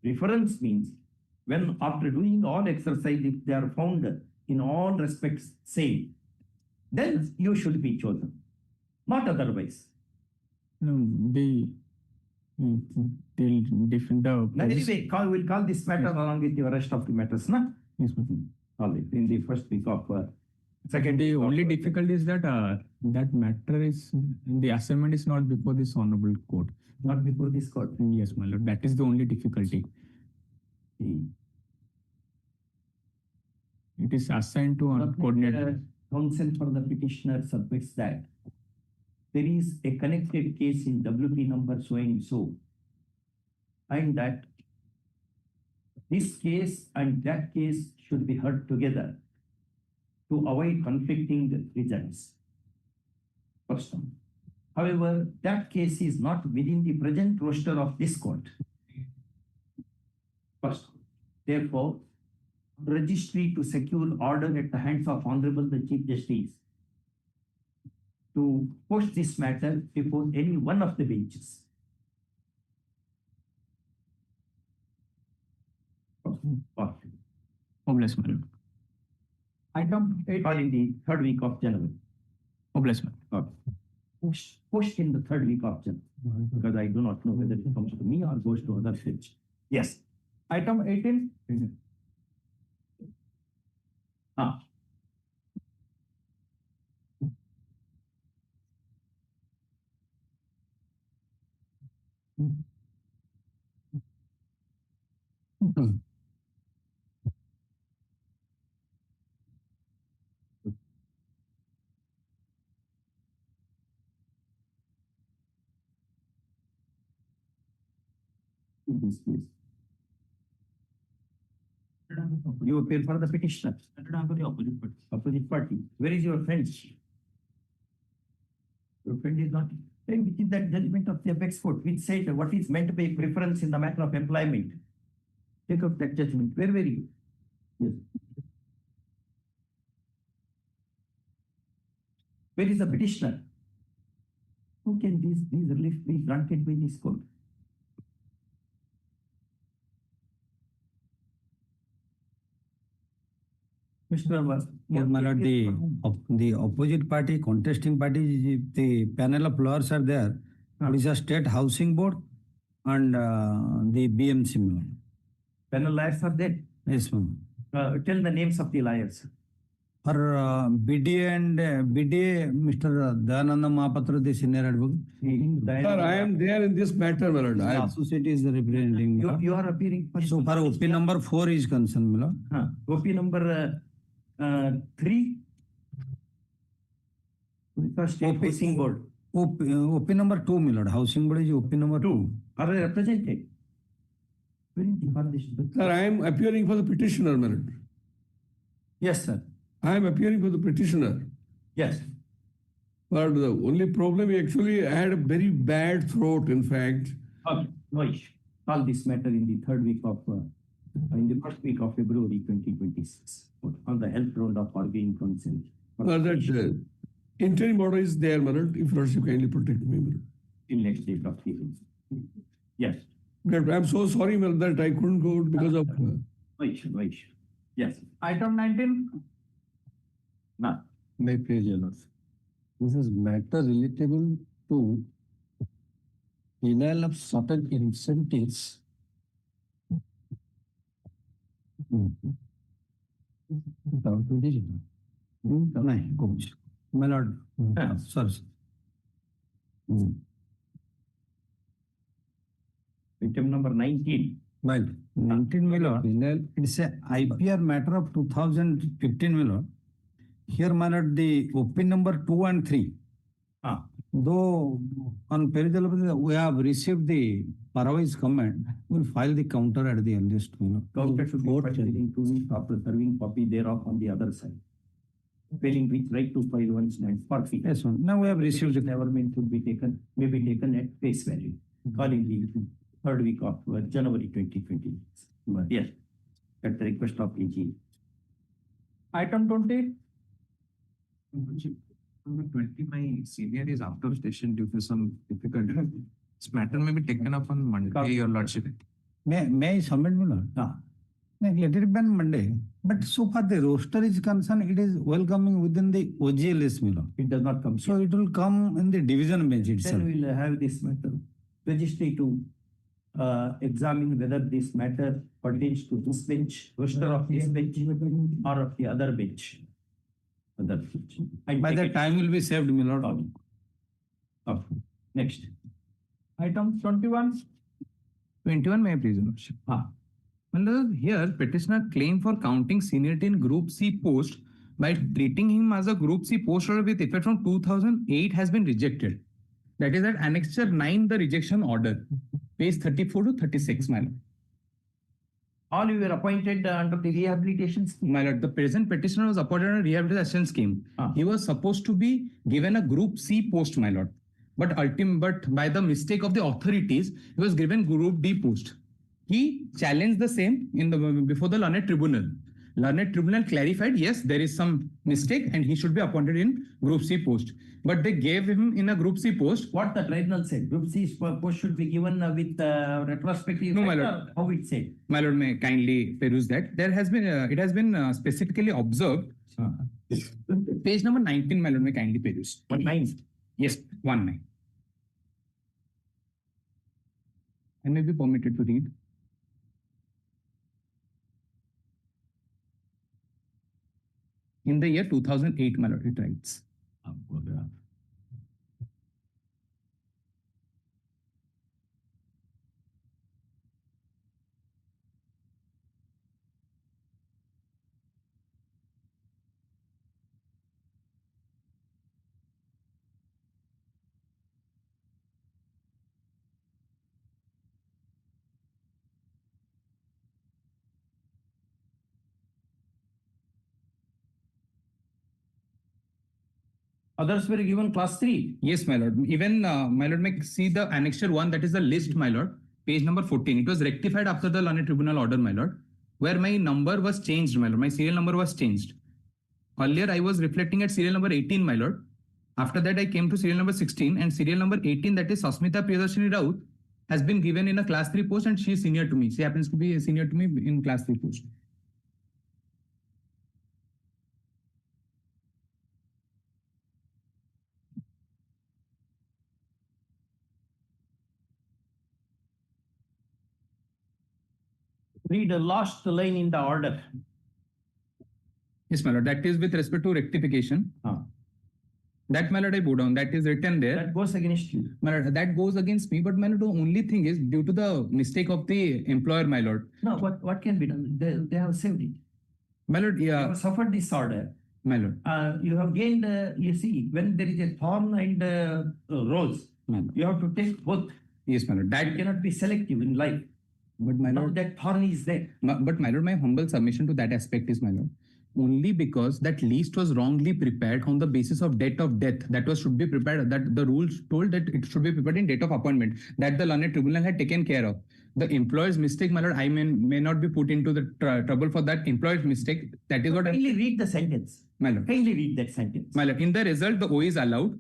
Preference means when after doing all exercise, if they are found in all respects same, then you should be chosen, not otherwise. No, the Anyway, we'll call this matter along with the rest of the matters, na? Yes, ma'am. All it in the first week of second. The only difficulty is that that matter is the assignment is not before this Honorable Court. Not before this court. Yes, my lord. That is the only difficulty. It is assigned to coordinator. Counsel for the petitioner submits that there is a connected case in WP number so, and that this case and that case should be heard together to avoid conflicting results. First one. However, that case is not within the present roster of this court. First, therefore, registry to secure order at the hands of Honorable the Chief Justice to post this matter before any one of the benches. Obliged, my lord. Item 8 or in the third week of January. Obliged, my lord. Post in the third week of January, because I do not know whether it comes to me or goes to other stage. Yes. Item 18. This please. You appear for the petitioner. Opposite party. Where is your friend? Your friend is not. Which is that judgment of the apex court, which said what is meant by preference in the matter of employment. Take up that judgment. Where were you? Yes. Where is the petitioner? How can these relief be granted by this court? Mr. Yes, my lord, the opposite party, contesting party, the panel of lawyers are there. Odisha State Housing Board and the BMC. Panel lawyers are there? Yes, ma'am. Tell the names of the lawyers. For BDA and BDA, Mr. Dayananda Mahapatra, the senior advocate. Sir, I am there in this matter, my lord. The associate is representing. You are appearing. So far, OP number 4 is concerned, my lord. OP number 3. State Housing Board. OP number 2, my lord. Housing Board is OP number 2. Are they represented? Sir, I am appearing for the petitioner, my lord. Yes, sir. I am appearing for the petitioner. Yes. But the only problem, actually, I had a very bad throat, in fact. Okay, no issue. Call this matter in the first week of February 2026 on the health ground of arguing consent. That interim order is there, my lord, if lordship kindly protect me, my lord. Till next date of hearing. Yes. But I'm so sorry, my lord, that I couldn't go because of. No issue, no issue. Yes. Item 19. No. May please, your lord. This is matter relatable to denial of certain incentives. Without condition. My lord, sorry. Item number 19. 19, my lord. It's a IPR matter of 2015, my lord. Here, my lord, the opinion number 2 and 3. Though on perusal of the, we have received the Parawai's comment, we'll file the counter at the earliest. Counter should be filed within 2 weeks after serving copy thereof on the other side. Failing which right to file one stands for fee. Yes, sir. Now we have received it. Never meant to be taken, may be taken at face value. Calling the third week of January 2020. Yes, at the request of AG. Item 20. Number 20, my senior is out of station due to some difficulty. This matter may be taken up on Monday, your lordship. May I submit, my lord? Let it be on Monday. But so far the roster is concerned, it is welcoming within the OGLS, my lord. It does not come. So it will come in the division bench itself. Then we will have this matter registry to examine whether this matter pertains to this bench, roster of this bench, or of the other bench. By the time will be saved, my lord. Next. Item 21. 21, may I please, your lordship? Here, petitioner claim for counting seniority in Group C post by treating him as a Group C post order with effect from 2008 has been rejected. That is at Annexure 9, the rejection order, page 34 to 36, my lord. All you were appointed under the rehabilitation scheme. My lord, the present petitioner was appointed under rehabilitation scheme. He was supposed to be given a Group C post, my lord. But by the mistake of the authorities, he was given Group D post. He challenged the same before the learned tribunal. Learned tribunal clarified, yes, there is some mistake and he should be appointed in Group C post. But they gave him in a Group C post. What the tribunal said, Group C post should be given with retrospective. No, my lord. How it said? My lord, may kindly peruse that. There has been, it has been specifically observed. Page number 19, my lord, may kindly peruse. 19? Yes, 19. I may be permitted to read. In the year 2008, my lord, it writes. Others were given class 3. Yes, my lord. Even, my lord, may see the annexure 1, that is the list, my lord, page number 14. It was rectified after the learned tribunal order, my lord, where my number was changed, my lord. My serial number was changed. Earlier, I was reflecting at serial number 18, my lord. After that, I came to serial number 16 and serial number 18, that is Sasmita Priyadarshini Raut, has been given in a class 3 post and she is senior to me. She happens to be a senior to me in class 3 post. Read the last line in the order. Yes, my lord. That is with respect to rectification. That, my lord, I put down. That is written there. That goes against you. My lord, that goes against me. But my lord, the only thing is due to the mistake of the employer, my lord. No, what can be done? They have saved it. My lord, yeah. You have suffered this order. My lord. You have gained, you see, when there is a thorn and rose, you have to take both. Yes, my lord. That cannot be selective in life. But my Now lord, that thorn is there. but my lord, my humble submission to that aspect is, my lord, only because that list was wrongly prepared on the basis of date of death. That was should be prepared. That the rules told that it should be prepared in date of appointment. That the learned tribunal had taken care of. The employer's mistake, my lord, I may not be put into the trouble for that employer's mistake. That is what I. Kindly read the sentence. My lord. Kindly read that sentence. My lord, in the result, the O is allowed.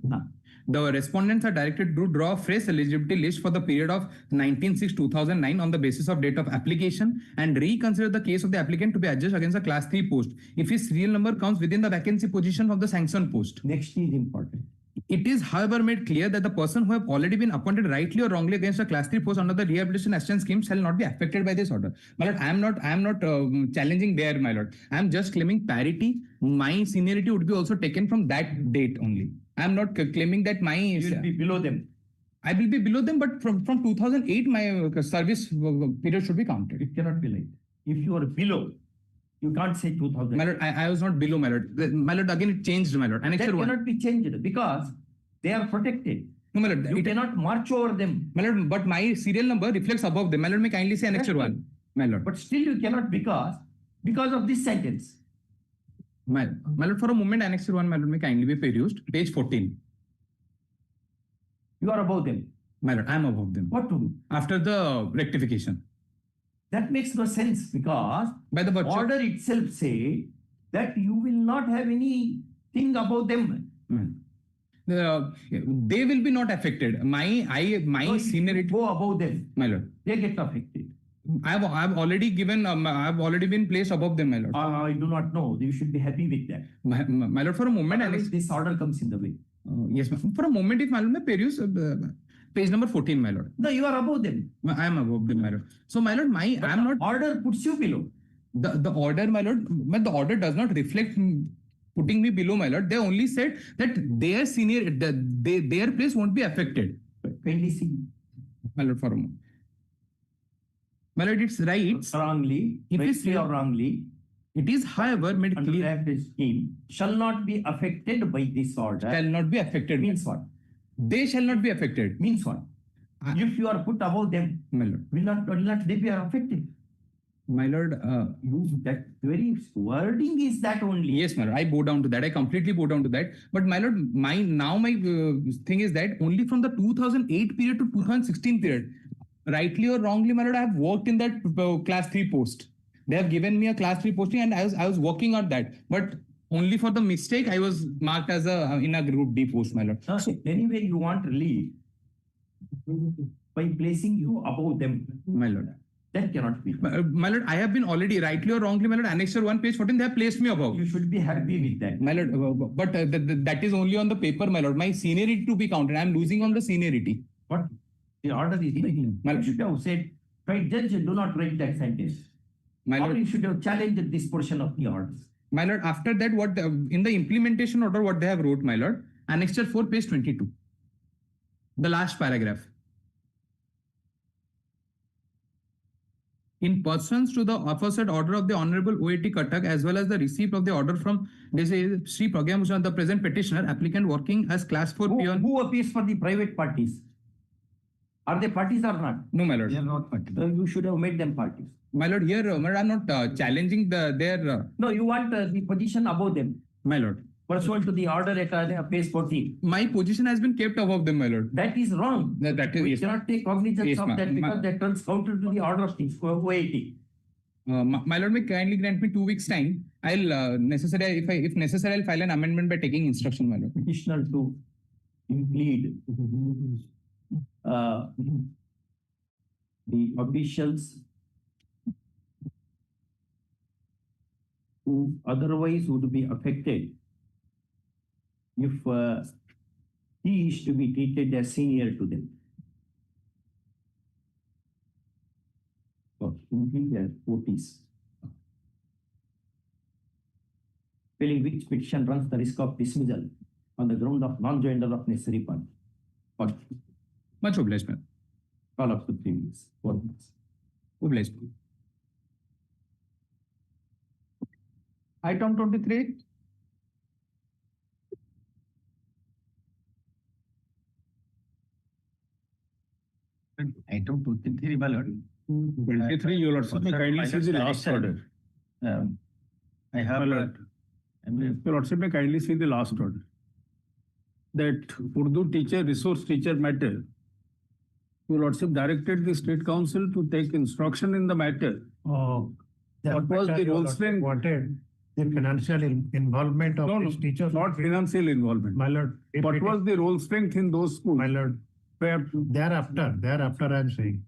The respondents are directed to draw a fresh eligibility list for the period of 19/6/2009 on the basis of date of application and reconsider the case of the applicant to be adjudged against a class 3 post if his serial number comes within the vacancy position of the sanctioned post. Next is important. It is, however, made clear that the person who have already been appointed rightly or wrongly against a class 3 post under the rehabilitation assistance scheme shall not be affected by this order. My lord, I am not challenging there, my lord. I am just claiming parity. My seniority would be also taken from that date only. I am not claiming that my. You will be below them. I will be below them, but from 2008, my service period should be counted. It cannot be like. If you are below, you can't say 2000. My lord, I was not below, my lord. My lord, again it changed, my lord. That cannot be changed because they are protected. No, my lord. You cannot march over them. My lord, but my serial number reflects above them. My lord, may kindly say annexure 1. My lord. But still you cannot because of this sentence. My lord, for a moment, annexure 1, my lord, may kindly be perused. Page 14. You are above them. My lord, I am above them. What to do? After the rectification. That makes no sense because by the order itself say that you will not have anything above them. They will be not affected. My seniority go above them. My lord, they get affected. I've already given. I've already been placed above them, my lord. I do not know. You should be happy with that. My lord, for a moment, this order comes in the way. Yes, for a moment, if my lord may peruse page number 14, my lord. No, you are above them. I am above them, my lord. So, my lord, I am not. Order puts you below. The order, my lord, but the order does not reflect putting me below, my lord. They only said that their senior, their place won't be affected. Kindly see. My lord, for a moment. My lord, it's right. Wrongly, if it's or wrongly, it is, however, made clear. The scheme shall not be affected by this order. Shall not be affected. Means what? They shall not be affected. Means what? If you are put above them, my lord, will not they be affected? My lord, that very wording is that only. Yes, my lord. I bow down to that. I completely bow down to that. But my lord, my thing is that only from the 2008 period to 2016 period, rightly or wrongly, my lord, I have worked in that class 3 post. They have given me a class 3 posting, and I was working on that. But only for the mistake, I was marked as in a group D post, my lord. So anyway, you want relief by placing you above them, my lord. That cannot be. My lord, I have been already, rightly or wrongly, my lord, annexure 1, page 14, they have placed me above. You should be happy with that. My lord, but that is only on the paper, my lord. My seniority to be counted. I am losing on the seniority. What? The order is making. You should have said, right, judge, do not write that sentence. My lord, or you should have challenged this portion of the order. My lord, after that, what in the implementation order, what they have wrote, my lord, annexure 4, page 22. The last paragraph. In pursuance to the aforesaid order of the Honorable OAT Cuttack, as well as the receipt of the order from Sri Pragya Bhushan, the present petitioner, applicant working as class 4 peon. Who appears for the private parties? Are they parties or not? No, my lord. They are not parties. You should have made them parties. My lord, here, I'm not challenging their. No, you want the position above them. My lord. Pursuant to the order at page 14. My position has been kept above them, my lord. That is wrong. That is, we cannot take cognizance of that because that runs counter to the order of the OAT. My lord, may kindly grant me 2 weeks time. I'll if necessary, I'll file an amendment by taking instruction, my lord. Petitioner to plead the officials who otherwise would be affected if he is to be treated as senior to them. Or as OTs. Filling which petition runs the risk of dismissal on the ground of non-joinder of necessary part. Much obliged, ma'am. Call up to 3 weeks, 4 months. Obliged. Item 23. Item 23, my lord. 23, your lordship may kindly see the last order. I have. My lord, your lordship may kindly see the last order. That Urdu teacher, resource teacher matter. Your lordship directed the state council to take instruction in the matter. Oh, What was the role strength? Wanted the financial involvement of these teachers. Not financial involvement. My lord. What was the role strength in those schools? My lord, Where thereafter I am saying,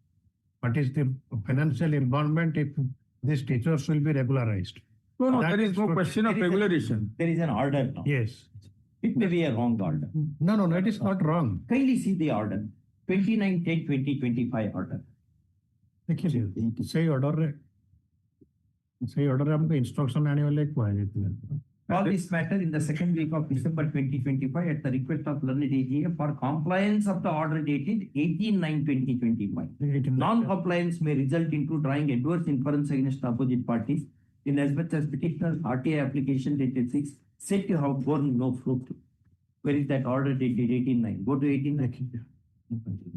what is the financial involvement if these teachers will be regularized? No, That there is no question of regularization. There is an order now. Yes. It may be a wrong order. No, it is not wrong. Kindly see the order. 29/10/2025 order. देखिए सही order हमको instruction आने वाले को है Call this matter in the second week of December 2025 at the request of learned AGA for compliance of the order dated 18/9/2025. Non-compliance may result into drawing adverse inference against opposite parties in as much as petitioner's RTI application dated 6 said to have borne no fruit. Where is that order dated 18/9? Go to 18/9.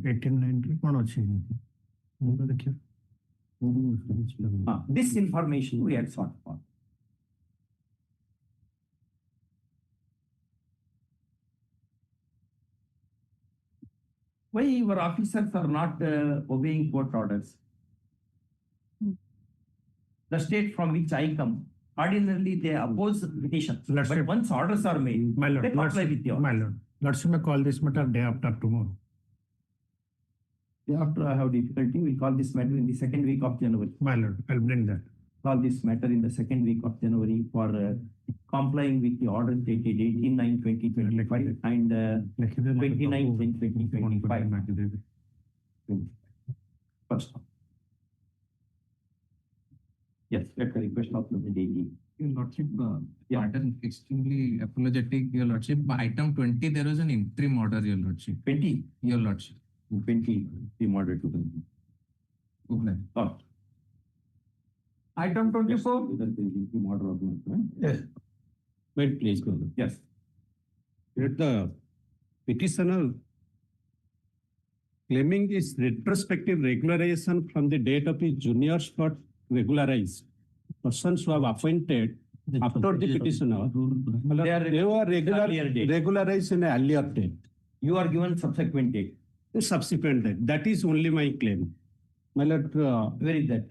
1890 कौन अच्छी देखिए This information we had sought for. Why your officers are not obeying court orders? The state from which I come, ordinarily they oppose petitions. But once orders are made, my lord, they comply with the my order. lord, let's call this matter day after tomorrow. Day after I have difficulty, we'll call this matter in the second week of January. My lord, I'll bring that. Call this matter in the second week of January for complying with the order dated 18/9/2025 and 29/10/2025. First. Yes, at the request of the DG. Your lordship, matter extremely apologetic, your lordship. By item 20, there was an interim order, your lordship. 20? Your lordship. 20, the order to the. Okay. Oh. Item 24? Yes. Wait, please go. Yes. Let the petitioner claiming is retrospective regularization from the date of his juniors got regularized. Persons who have appointed after the petitioner, they were regularized in an earlier date. You are given subsequent date. Subsequent date. That is only my claim. My lord, where is that?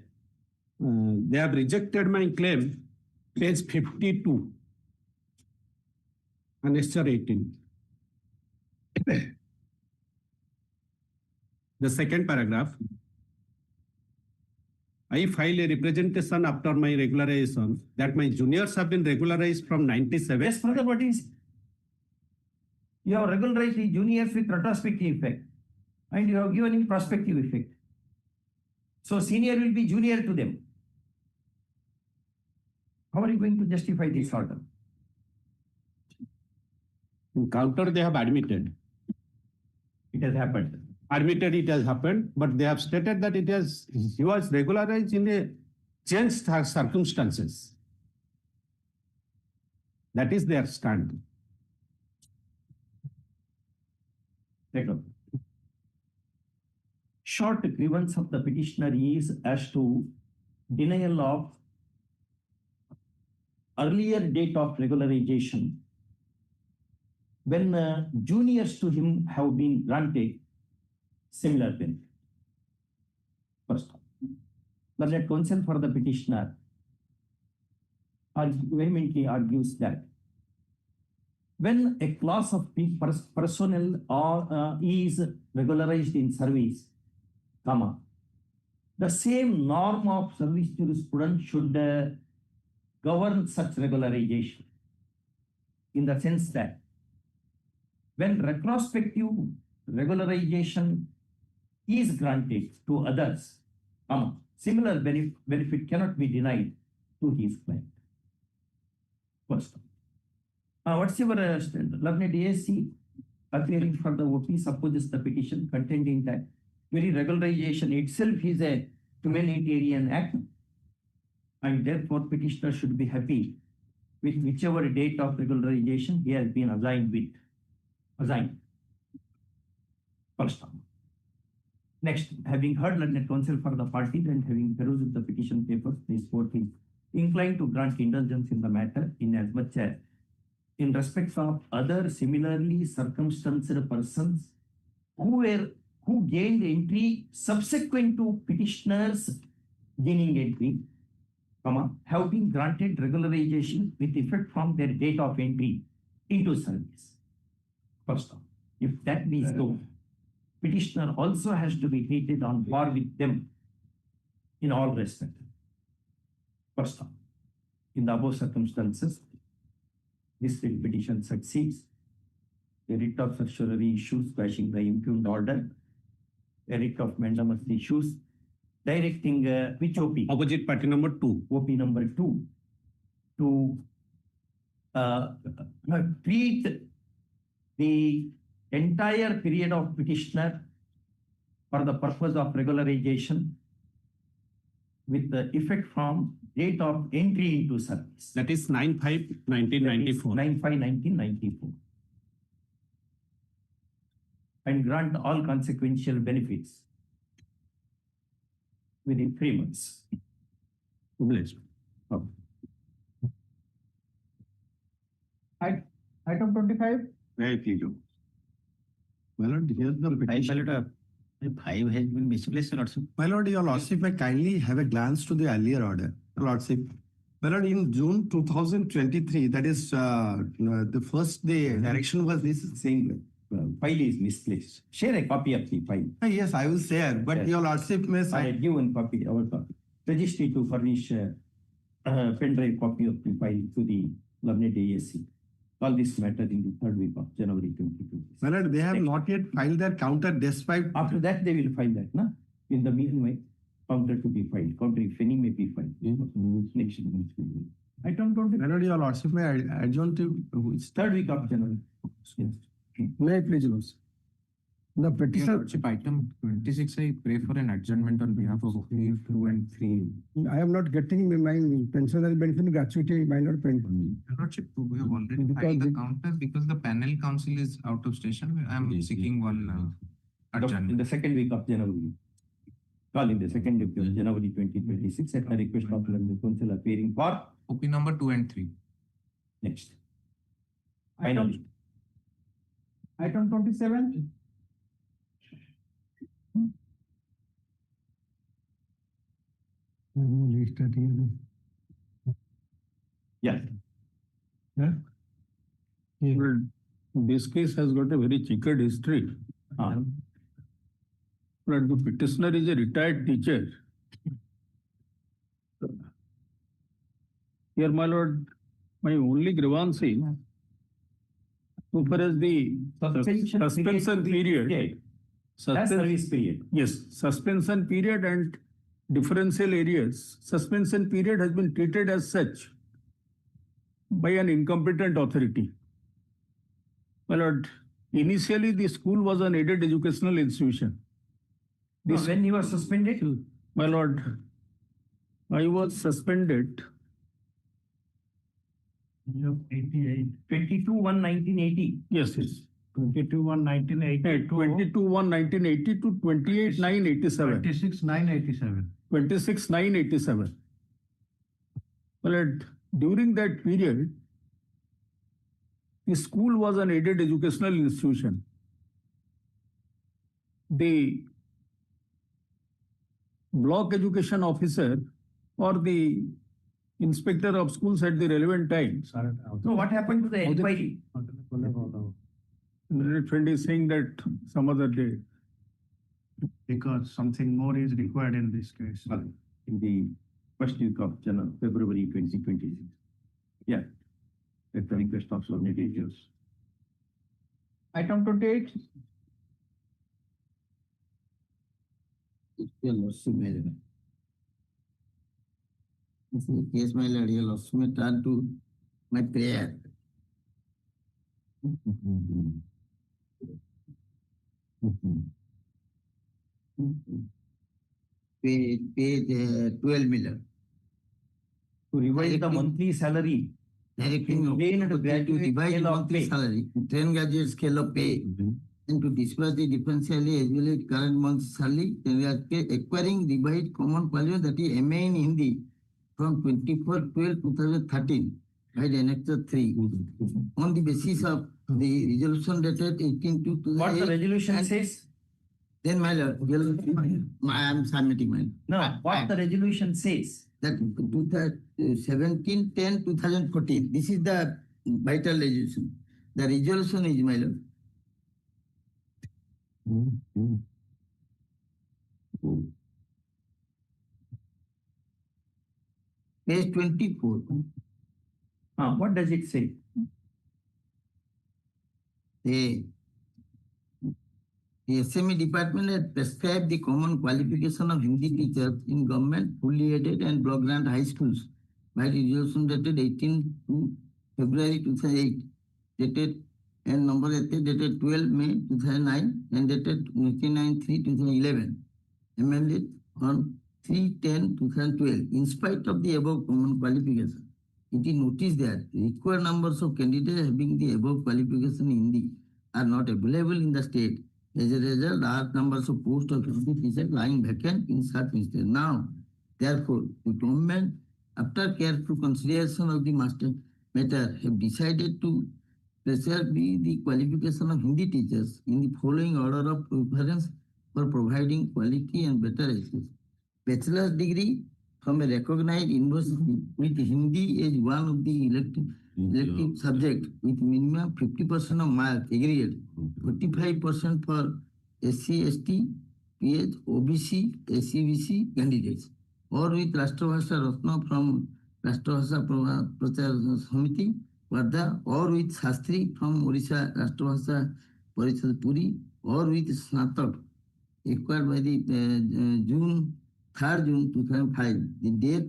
They have rejected my claim, page 52, annexure 18. The second paragraph. I file a representation after my regularization that my juniors have been regularized from 97. Yes, further what is? You have regularized the juniors with retrospective effect and you have given him prospective effect. So senior will be junior to them. How are you going to justify this order? In counter, they have admitted. It has happened. Admitted it has happened, but they have stated that he was regularized in a changed circumstances. That is their stand. Second. Short grievance of the petitioner is as to denial of earlier date of regularization when juniors to him have been granted similar benefit. First, learned counsel for the petitioner vehemently argues that when a class of personnel is regularized in service, the same norm of service jurisprudence should govern such regularization in the sense that when retrospective regularization is granted to others, similar benefit cannot be denied to his client. First, what's your learned ASC appearing for the OP supposes the petition contending that very regularization itself is a humanitarian act and therefore petitioner should be happy with whichever date of regularization he has been assigned. First. Next, having heard learned counsel for the parties and having perused the petition papers, this court is inclined to grant indulgence in the matter in as much as in respect of other similarly circumstanced persons who gained entry subsequent to petitioners gaining entry, have been granted regularization with effect from their date of entry into service. First off, if that be so, petitioner also has to be treated on par with them in all respect. First off, in the above circumstances, this petition succeeds. A writ of certiorari issues quashing the impugned order. A writ of mandamus issues directing which OP? Opposite party number 2. OP number 2 to treat the entire period of petitioner for the purpose of regularization with the effect from date of entry into service. That is 9/5/1994. 9/5/1994. And grant all consequential benefits within 3 months. Item 25. Very clear. My lord, here's the petition. 5 has been misplaced, Lordship. My lord, your lordship, may kindly have a glance to the earlier order. Lordship, my lord, in June 2023, that is the first day, direction was this saying file is misplaced. Share a copy of the file. Yes, I will share, but Yes. your lordship may I sign. give one copy, our copy. Registry to furnish pen drive copy of the file to the learned ASC. All this matter in the 3rd week of January 2020. My lord, they have not yet filed their counter despite. After that, they will file that, na? In the meanwhile, counter to be filed. Counter if any may be filed. Next. Item 20. My lord, your lordship may adjourn to which 3rd week of January. Yes. May I please, lordship? The petition. Item 26, I pray for an adjournment on behalf of 2 and 3. I am not getting my pensionary benefit gratuity, my not pension. Lordship, we have already Because filed the it- counter because the panel council is out of station. I am seeking one In adjournment. the 2nd week of January. Call in the 2nd week of January 2026 at the request of the council appearing for OP number 2 and 3. next. Item 27. Yeah. Well, this case has got a very checkered history. But the petitioner is a retired teacher. Here, my lord, my only grievance is, so far as the suspension period. That's service period. Yes, suspension period and differential areas. Suspension period has been treated as such by an incompetent authority. My lord, initially the school was an aided educational institution. When you were suspended? My lord, I was suspended. 22/1/1980. Yes, yes. 22/1/1980. 22/1/1980 to 28/9/87. 26/9/87. 26/9/87. Well, during that period, the school was an aided educational institution. The block education officer or the inspector of schools at the relevant time. So what happened to the inquiry? The friend is saying that some other day. Because something more is required in this case. In the first week of February 2026. Yeah. At the request of solicitors. Item 28. This is the case, my lord, you lost me turn to my prayer. Page 12 million. To revise the monthly salary. Directing Trained to graduate revise scale of monthly pay. salary, train graduate scale of pay and to dispatch the differentially as well as current month's salary, then we are acquiring revised common qualification, that is MA in Hindi from 24/12/2013 by the Annexure 3 on the basis of the resolution dated 18/2/2008. What the resolution says? Then my lord, I am submitting mine. No, what the resolution says? That 17/10/2014. This is the vital resolution. The resolution is, my lord. Page 24. What does it say? The SME department had prescribed the common qualification of Hindi teachers in government, fully aided and block grant high schools by resolution dated 18 February 2008, dated and number dated 12 May 2009 and dated 29/3/2011, amended on 3/10/2012. In spite of the above common qualification, it is noticed that required numbers of candidates having the above qualification in Hindi are not available in the state. As a result, large numbers of posts of Hindi teachers lying vacant in such instance. Now, therefore, the government, after careful consideration of the matter, have decided to preserve the qualification of Hindi teachers in the following order of preference for providing quality and better education. Bachelor's degree from a recognized university with Hindi as one of the elective subject with minimum 50% of marks aggregate, 45% for SC, ST, PH, OBC, SCBC candidates, or with Rashtrabhasha Ratna from Rashtrabhasha Prachar Samiti, Wardha, or with Shastri from Orissa Rashtrabhasha Parishad Puri, or with Snatak acquired by the June 2005, the date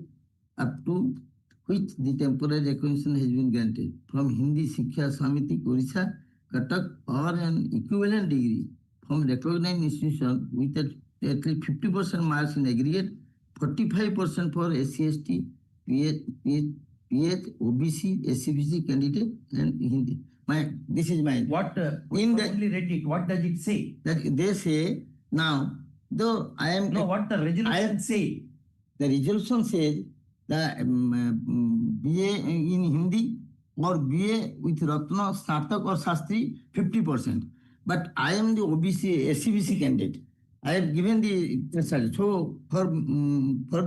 up to which the temporary recognition has been granted from Hindi Shiksha Samiti, Orissa, Cuttack, or an equivalent degree from recognized institution with at least 50% marks in aggregate, 45% for SC, ST, PH, OBC, SCBC candidate, and Hindi. This is mine. What only read it? What does it say? That they say now, though I am what the resolution say? The resolution says the BA in Hindi or BA with Ratna, Snatak or Shastri 50%. But I am the OBC, SCBC candidate. I have given the result. So for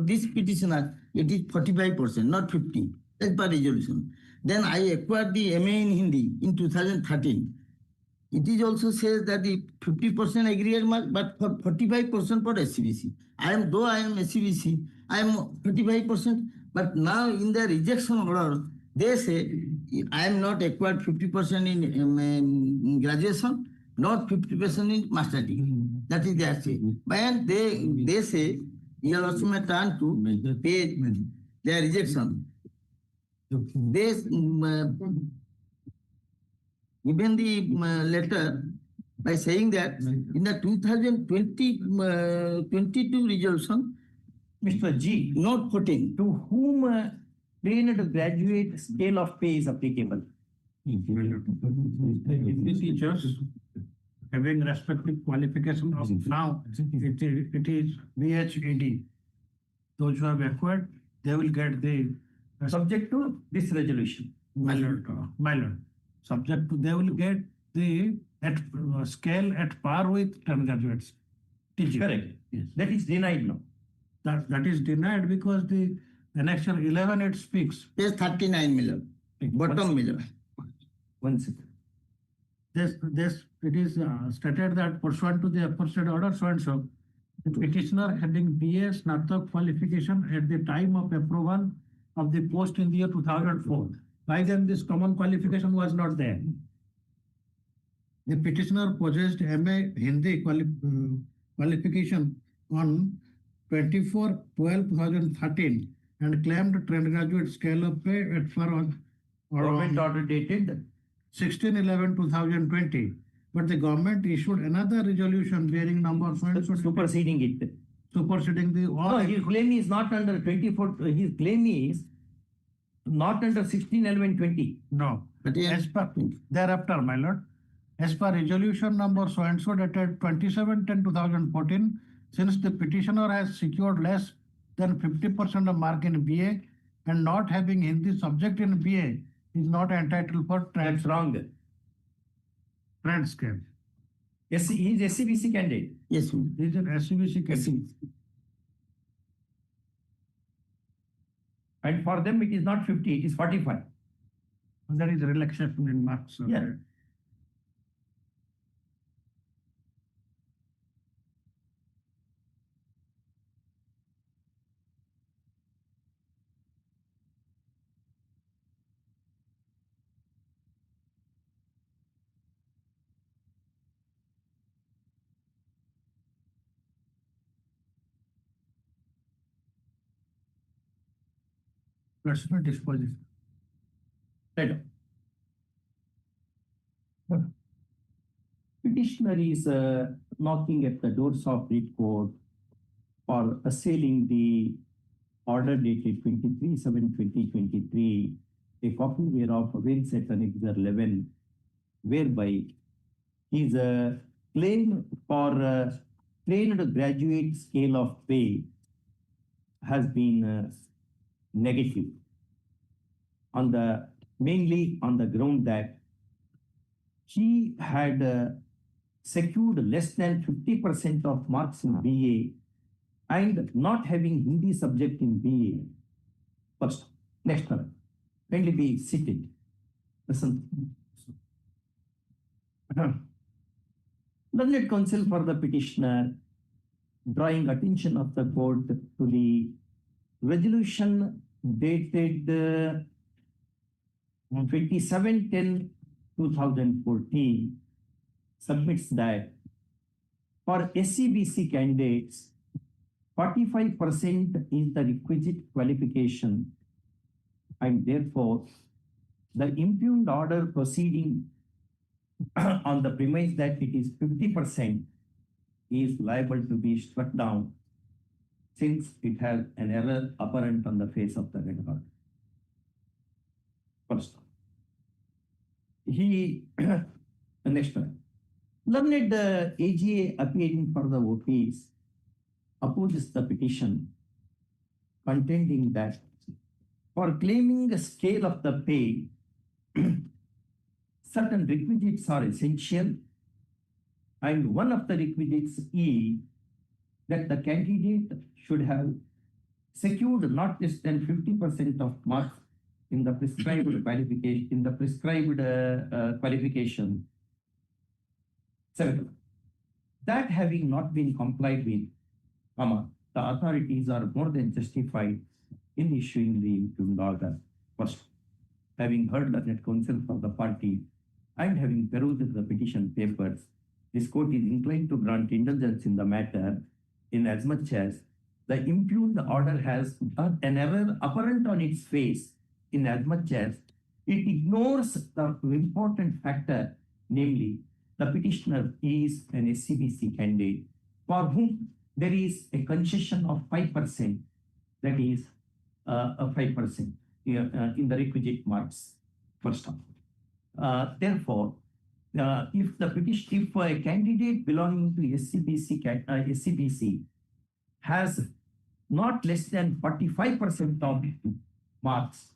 this petitioner, it is 45%, not 50. As per resolution. Then I acquired the MA in Hindi in 2013. It is also says that the 50% aggregate mark, but for 45% for SCBC. Though I am SCBC, I am 35%, but now in the rejection order, they say I am not acquired 50% in graduation, not 50% in master degree. That is their say. And they say, you also may turn to pay their rejection. They given the letter by saying that in the 2022 resolution, Mr. G, note 14, to whom trained graduate scale of pay is applicable? Hindi teachers having respective qualification of now, it is BHED. Those who have acquired, they will get the subject to this resolution. My lord. Subject to, they will get the scale at par with 10 graduates. Teaching. Correct. Yes. That is denied now. That is denied because the annexure 11 it speaks. Page 39 Miller. Bottom Miller. 1 second. This it is stated that pursuant to the aforesaid order so and so, the petitioner having BA Snatak qualification at the time of approval of the post in the year 2004. By then this common qualification was not there. The petitioner possessed MA Hindi qualification on 24/12/2013 and claimed trend graduate scale of pay at Government order dated 16/11/2020. But the government issued another resolution bearing number superseding it. Superseding the No, his claim is not under 24. His claim is not under 16/11/20. No. But as per thereafter, my lord, as per resolution number so and so dated 27/10/2014, since the petitioner has secured less than 50% of mark in BA and not having Hindi subject in BA, is not entitled for That's wrong. transcript. Yes, he is SCBC candidate. Yes, He is an SCBC candidate. And for them, it is not 50, it is 45. That is relaxation in marks. Yeah. Personal disposition. Right. Petitioner is knocking at the doors of the court for assailing the order dated 23/7/2023, a copy whereof avails at Annexure 11, whereby his claim for trained graduate scale of pay has been negative mainly on the ground that she had secured less than 50% of marks in BA and not having Hindi subject in BA. First, next one, kindly be seated. Listen. Learned counsel for the petitioner, drawing attention of the court to the resolution dated 27/10/2014, submits that for SCBC candidates, 45% is the requisite qualification, and therefore the impugned order proceeding on the premise that it is 50% is liable to be struck down, since it has an error apparent on the face of the record. First, the next one. Learned AGA appearing for the OPs opposes the petition, contending that for claiming a scale of the pay, certain requisites are essential, and one of the requisites is that the candidate should have secured not less than 50% of marks in the prescribed qualification. Seven, that having not been complied with, the authorities are more than justified in issuing the impugned order. First, having heard the net counsel for the party and having perused the petition papers, this court is inclined to grant indulgence in the matter, in as much as the impugned order has an error apparent on its face, in as much as it ignores the important factor, namely the petitioner is an SCBC candidate for whom there is a concession of 5%, that is a 5% in the requisite marks. First of all, therefore, if a candidate belonging to SCBC has not less than 45% of marks,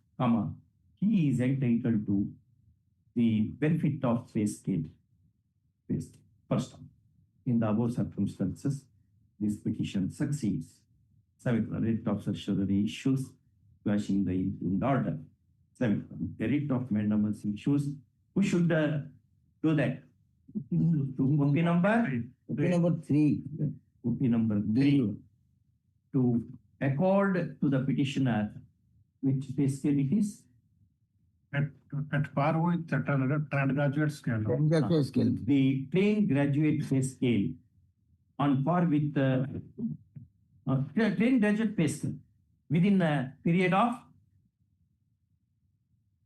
he is entitled to the benefit of pay scale. First, in the above circumstances, this petition succeeds. Seventh, the writ of certiorari issues, quashing the impugned order. Seventh, the writ of mandamus issues. Who should do that? Copy number 3. Copy number 3. To accord to the petitioner which pay scale it is? At par with the trained graduate scale. The trained graduate pay scale on par with the trained graduate pay scale within a period of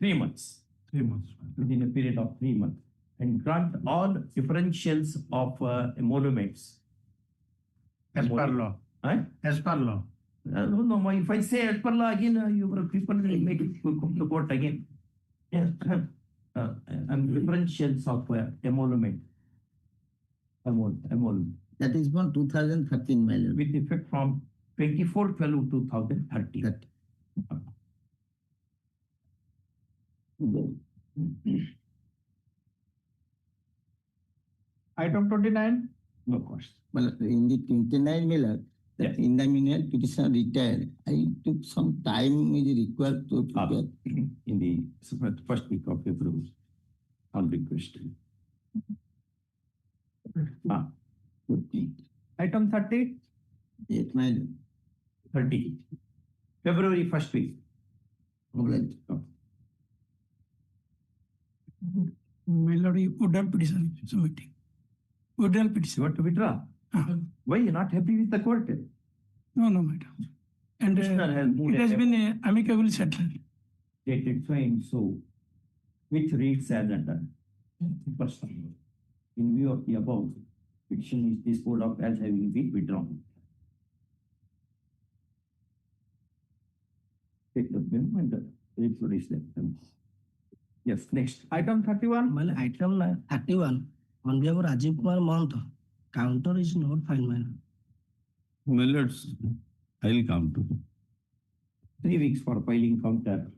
3 months. 3 months. Within a period of 3 months. And grant all differentials of emoluments. As per law. As per law. No, if I say as per law again, people will make it come to court again. Yes. and differentials of emolument. Emolument. That is from 2013, my lord. With effect from 24/12/2030. Item 29. No cost. Well, in the 29, my lord, that in the meanwhile petitioner retired. I took some time is required to prepare. In the first week of February, on request. Item 30. Yes, my lord. 30. February first week. Right. Melody withdrawal petition submitting. Withdrawal petition. You want to withdraw? Why you not happy with the court? No, madam. And Commissioner has moved it has a- been amicably settled. Dated so, which reads as under. First, in view of the above, petition is disposed of as having been withdrawn. Take the pen and replace them. Yes, next. Item 31. Well, item 31, on behalf of Rajiv Kumar Mahanta, counter is not fine, man. Millets, I'll come to. 3 weeks for filing counter,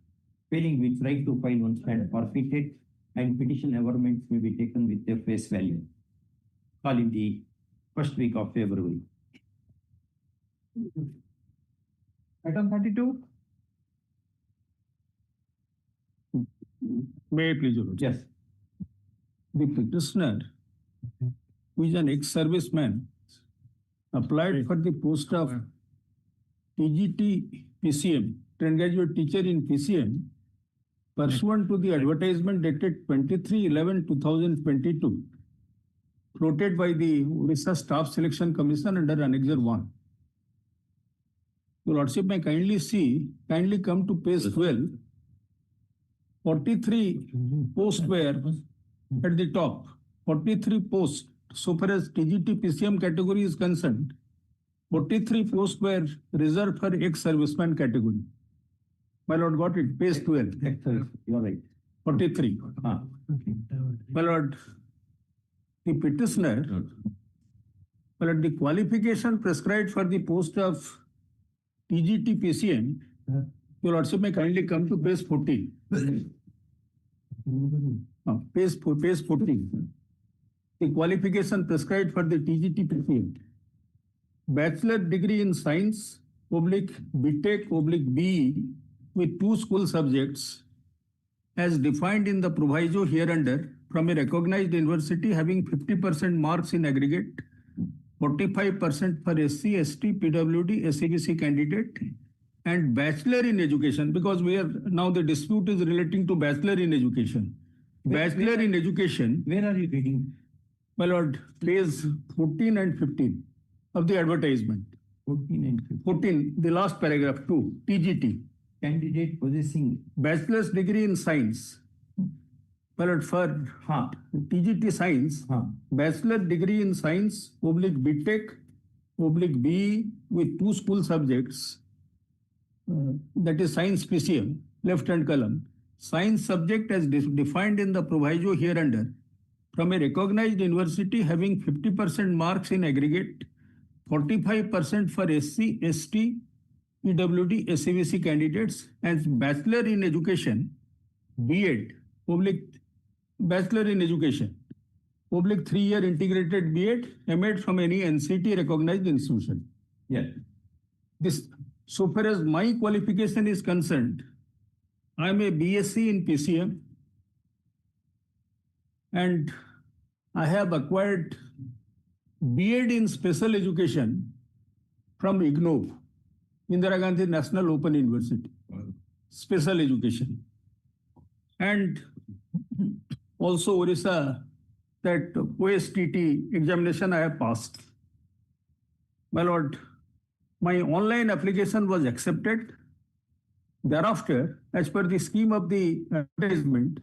failing which right to file one stand forfeited, and petition averments may be taken with their face value. Call in the first week of February. Item 32. May I please, Your Lordship? Yes. The petitioner, who is an ex-serviceman, applied for the post of TGT PCM, trained graduate teacher in PCM, pursuant to the advertisement dated 23/11/2022, floated by the Orissa Staff Selection Commission under Annexure 1. Your Lordship may kindly come to page 12. 43 posts were at the top. 43 posts, so far as TGT PCM category is concerned, 43 posts were reserved for ex-serviceman category. My lord got it, page 12. You are right. 43. My lord, the petitioner, my lord, the qualification prescribed for the post of TGT PCM, your lordship may kindly come to page 14. Page 14. The qualification prescribed for the TGT PCM. Bachelor degree in science, BTech, BE, with 2 school subjects, as defined in the proviso hereunder, from a recognized university having 50% marks in aggregate, 45% for SC, ST, PWD, SABC candidate, and bachelor in education, because now the dispute is relating to bachelor in education. Bachelor in education. Where are you reading? My lord, page 14 and 15 of the advertisement. 14 and 15. 14, the last paragraph, 2, TGT. Candidate possessing bachelor's degree in science. My lord, for TGT science, bachelor degree in science, BTech, BE, with 2 school subjects, that is science PCM, left-hand column. Science subject as defined in the proviso hereunder, from a recognized university having 50% marks in aggregate, 45% for SC, ST, PWD, SABC candidates, and bachelor in education, B.Ed, bachelor in education, 3-year integrated B.Ed, M.Ed from any NCT recognized institution. Yeah. This, so far as my qualification is concerned, I am a BSc in PCM, and I have acquired B.Ed in special education from IGNOU, Indira Gandhi National Open University, special education. And also Orissa, that OSTT examination I have passed. My lord, my online application was accepted. Thereafter, as per the scheme of the advertisement,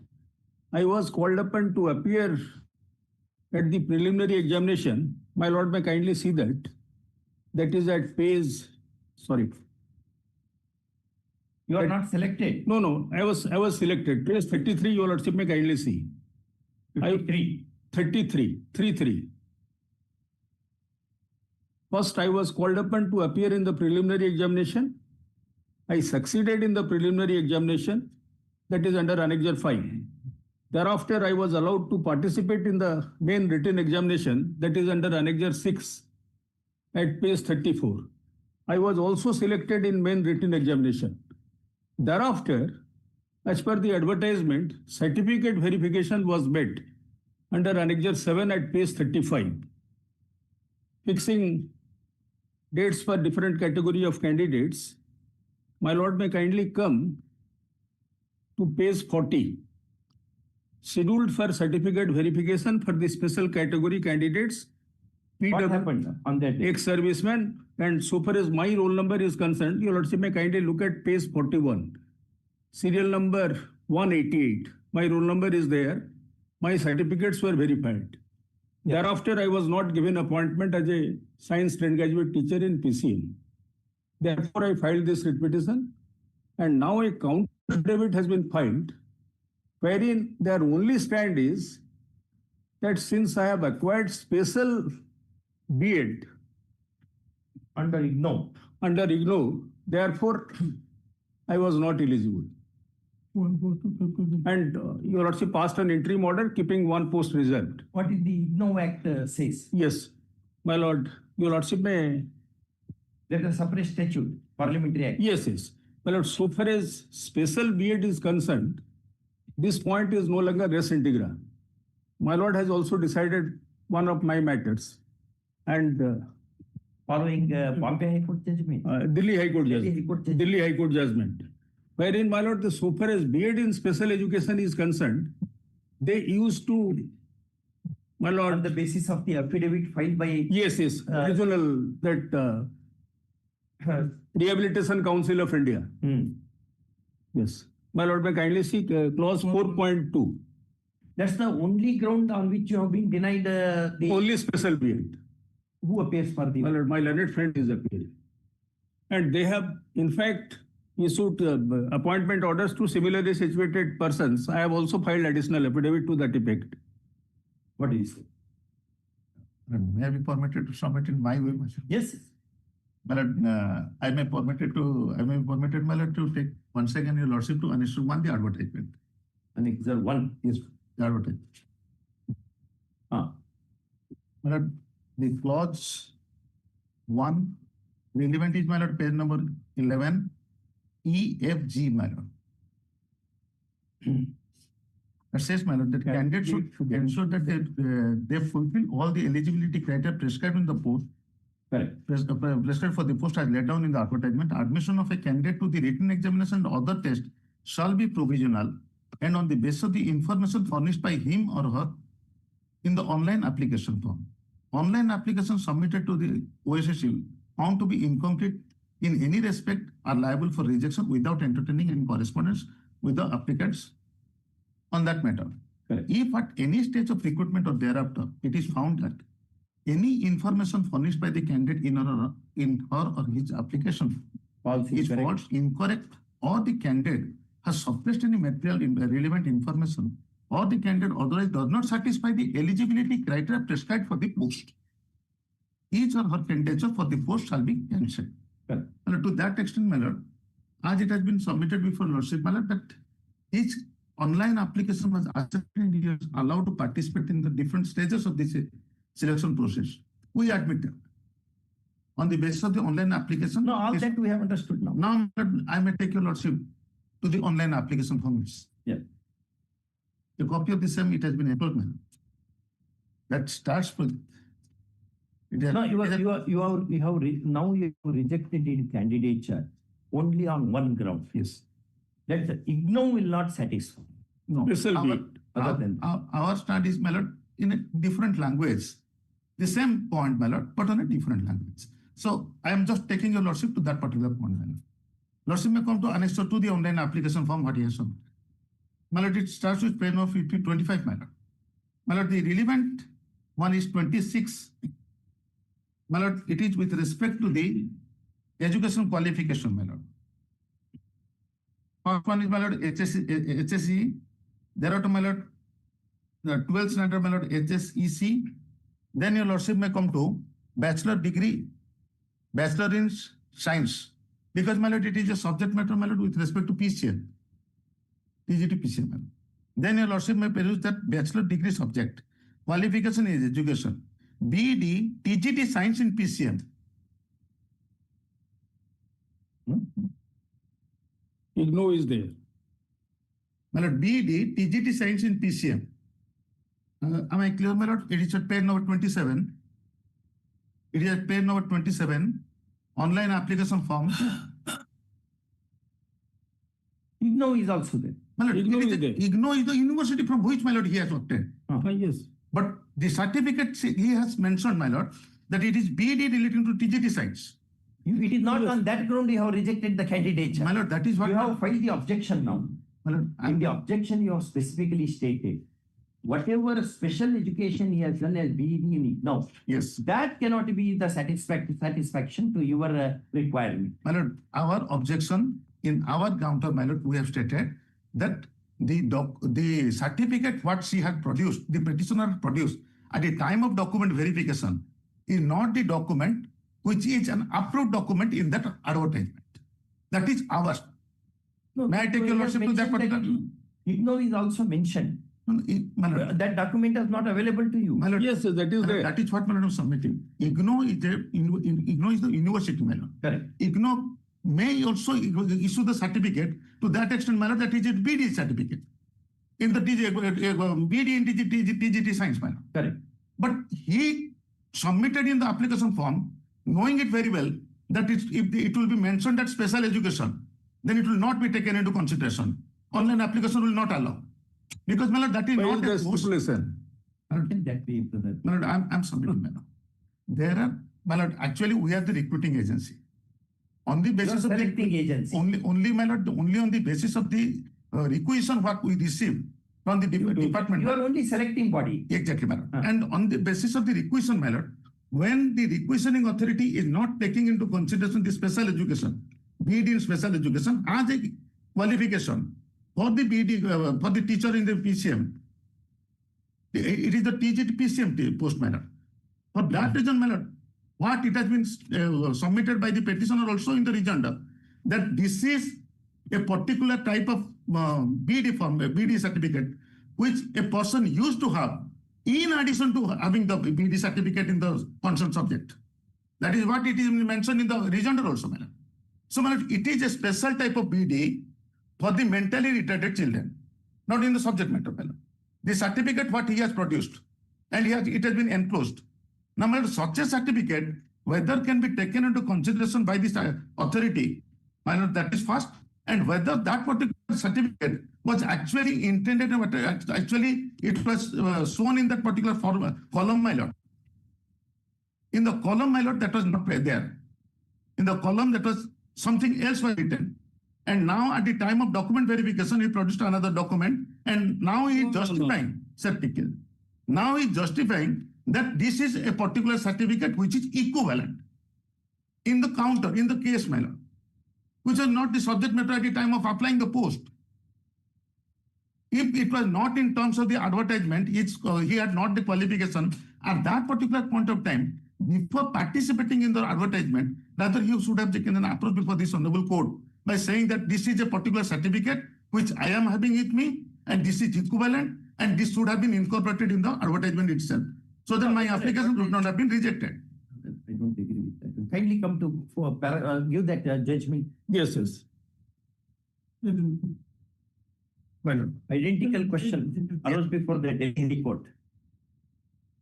I was called upon to appear at the preliminary examination. My lord may kindly see that. That is at page, You are not selected. No, I was selected. Page 33, your lordship may kindly see. 53. 33. First, I was called upon to appear in the preliminary examination. I succeeded in the preliminary examination, that is under Annexure 5. Thereafter, I was allowed to participate in the main written examination, that is under Annexure 6 at page 34. I was also selected in main written examination. Thereafter, as per the advertisement, certificate verification was made under Annexure 7 at page 35, fixing dates for different category of candidates. My lord may kindly come to page 40. Scheduled for certificate verification for the special category candidates. What happened on that day? Ex-serviceman, and so far as my roll number is concerned, your lordship may kindly look at page 41. Serial number 188. My roll number is there. My certificates were verified. Thereafter, I was not given appointment as a science trained graduate teacher in PCM. Therefore, I filed this writ petition, and now a counter affidavit has been filed, wherein their only stand is that since I have acquired special B.Ed under IGNOU, therefore I was not eligible. And your lordship passed an interim order keeping one post reserved. What did the IGNOU Act says? Yes, my lord, your lordship may. There is a separate statute, Parliamentary Act. Yes. My lord, so far as special B.Ed is concerned, this point is no longer res integra. My lord has also decided one of my matters. And following Bombay High Court judgment? Delhi High Court judgment. Wherein, my lord, so far as B.Ed in special education is concerned, they used to, my lord. On the basis of the affidavit filed by. Yes. Regional, that Rehabilitation Council of India. Yes. My lord, may kindly see clause 4.2. That's the only ground on which you have been denied the. Only special B.Ed. Who appears for the. My lord, my learned friend is appearing. And they have, in fact, issued appointment orders to similarly situated persons. I have also filed additional affidavit to that effect. What is it? May I be permitted to submit in my way, Monsieur? Yes. My lord, I may be permitted, my lord, to take once again your lordship to Annexure 1, the advertisement. Annexure 1 is the advertisement. My lord, the clause 1 relevant is, my lord, page number 11, EFG, my lord. It says, my lord, that candidates should ensure that they fulfill all the eligibility criteria prescribed in the post. Prescribed for the post as laid down in the advertisement. Admission of a candidate to the written examination and other tests shall be provisional and on the basis of the information furnished by him or her in the online application form. Online applications submitted to the OSSU found to be incomplete in any respect are liable for rejection without entertaining any correspondence with the applicants on that matter. If at any stage of recruitment or thereafter, it is found that any information furnished by the candidate in her or his application is false, incorrect, or the candidate has suppressed any material relevant information, or the candidate otherwise does not satisfy the eligibility criteria prescribed for the post, his or her candidature for the post shall be cancelled. To that extent, my lord, as it has been submitted before lordship, my lord, that each online application was accepted and he is allowed to participate in the different stages of this selection process. We admit that. On the basis of the online application. No, all that we have understood now. Now, I may take your lordship to the online application forms. Yeah. The copy of the same, it has been enclosed. That starts with. No, you have rejected in candidature only on one ground. Yes. That the IGNOU will not satisfy. No. Our stand is, my lord, in a different language. The same point, my lord, but on a different language. So I am just taking your lordship to that particular point, my lord. Lordship may come to Annexure 2, the online application form, what he has shown. My lord, it starts with page number 25, my lord. My lord, the relevant one is 26. My lord, it is with respect to the education qualification, my lord. First one is, my lord, HSE. Thereafter, my lord, the 12th standard, my lord, HSEC. Then your lordship may come to bachelor degree, bachelor in science. Because, my lord, it is a subject matter, my lord, with respect to PCM. TGT PCM, my lord. Then your lordship may peruse that bachelor degree subject. Qualification is education. BD, TGT science in PCM. IGNO is there. My lord, BD, TGT science in PCM. Am I clear, my lord? It is at page number 27. It is at page number 27. Online application form. IGNO is also there. My lord, IGNO is there. IGNO is the university from which, my lord, he has obtained. Yes. But the certificate he has mentioned, my lord, that it is BD relating to TGT science. It is not on that ground you have rejected the candidature. My lord, that is what you have filed the objection now. My lord, In the objection, you have specifically stated whatever special education he has done as BEd in IGNO, yes, that cannot be the satisfaction to your requirement. My lord, our objection in our counter, my lord, we have stated that the certificate what she had produced, the petitioner produced at the time of document verification is not the document which is an approved document in that advertisement. That is ours. No, May I take your lordship to that particular? IGNO is also mentioned. My lord, that document is not available to you. my lord, Yes, that is there. that is what my lord is submitting. IGNO is the university, my lord. Correct. IGNO may also issue the certificate to that extent, my lord, that is a BD certificate in the BD in TGT science, my lord. Correct. But he submitted in the application form, knowing it very well that if it will be mentioned that special education, then it will not be taken into consideration. Online application will not allow. Because, my lord, that is not a course. How can that be? My lord, I'm submitting, my lord. There are, my lord, actually we are the recruiting agency. On the basis of selecting agency. Only, my lord, only on the basis of the requisition what we receive from the department. You are only selecting body. Exactly, my lord. And on the basis of the requisition, my lord, when the requisitioning authority is not taking into consideration the special education, BEd in special education as a qualification for the BEd, for the teacher in the PCM, it is the TGT PCM post, my lord. For that reason, my lord, what it has been submitted by the petitioner also in the rejoinder, that this is a particular type of BEd form, a BEd certificate, which a person used to have in addition to having the BEd certificate in the concerned subject. That is what it is mentioned in the rejoinder also, my lord. So, my lord, it is a special type of BEd for the mentally retarded children, not in the subject matter, my lord. The certificate what he has produced, and it has been enclosed. Now, my lord, such a certificate, whether can be taken into consideration by this authority, my lord, that is first, and whether that particular certificate was actually intended, actually it was shown in that particular column, my lord. In the column, my lord, that was not there. In the column, that was something else was written. And now at the time of document verification, he produced another document, and now he is justifying certificate. Now he is justifying that this is a particular certificate which is equivalent in the counter, in the case, my lord, which is not the subject matter at the time of applying the post. If it was not in terms of the advertisement, he had not the qualification at that particular point of time, before participating in the advertisement, rather you should have taken an approach before this Hon'Ble Court by saying that this is a particular certificate which I am having with me, and this is equivalent, and this should have been incorporated in the advertisement itself. So that my application would not have been rejected. I don't agree with that. Kindly come to give that judgment. Yes, yes. Well, identical question arose before the Delhi High Court.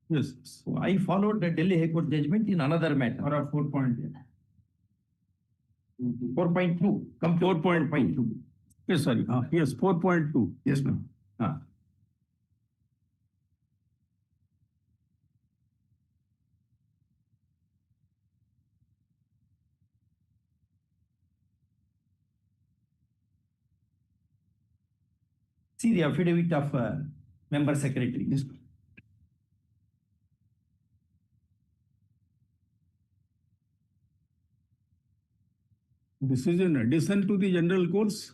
Yes. So I followed the Delhi High Court judgment in another matter. Or a 4.2. 4.2. Come to 4.2. Yes, sorry. Yes, 4.2. Yes, ma'am. See the affidavit of member secretary. Yes. This is in addition to the general course.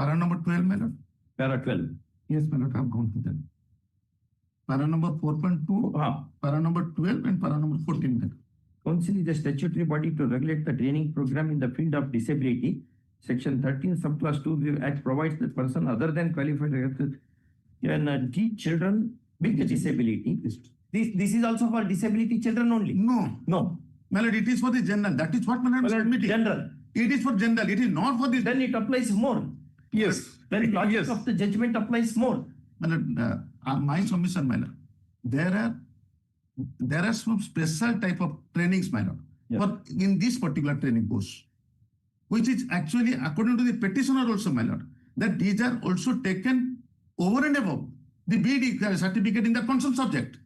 Para number 12, my lord. Para 12. Yes, my lord, I have gone to that. Para number 4.2, para number 12 and para number 14, my lord. Council is a statutory body to regulate the training program in the field of disability. Section 13, subclass 2 of the Act provides that person other than qualified can teach children with a disability. This is also for disability children only. No. My lord, it is for the general. That is what my lord is admitting. General. It is for general. It is not for this. Then it applies more. Yes. Then logic of the judgment applies more. My lord, my submission, my lord. There are some special type of trainings, my lord, for in this particular training course, which is actually according to the petitioner also, my lord, that these are also taken over and above the BD certificate in the concerned subject.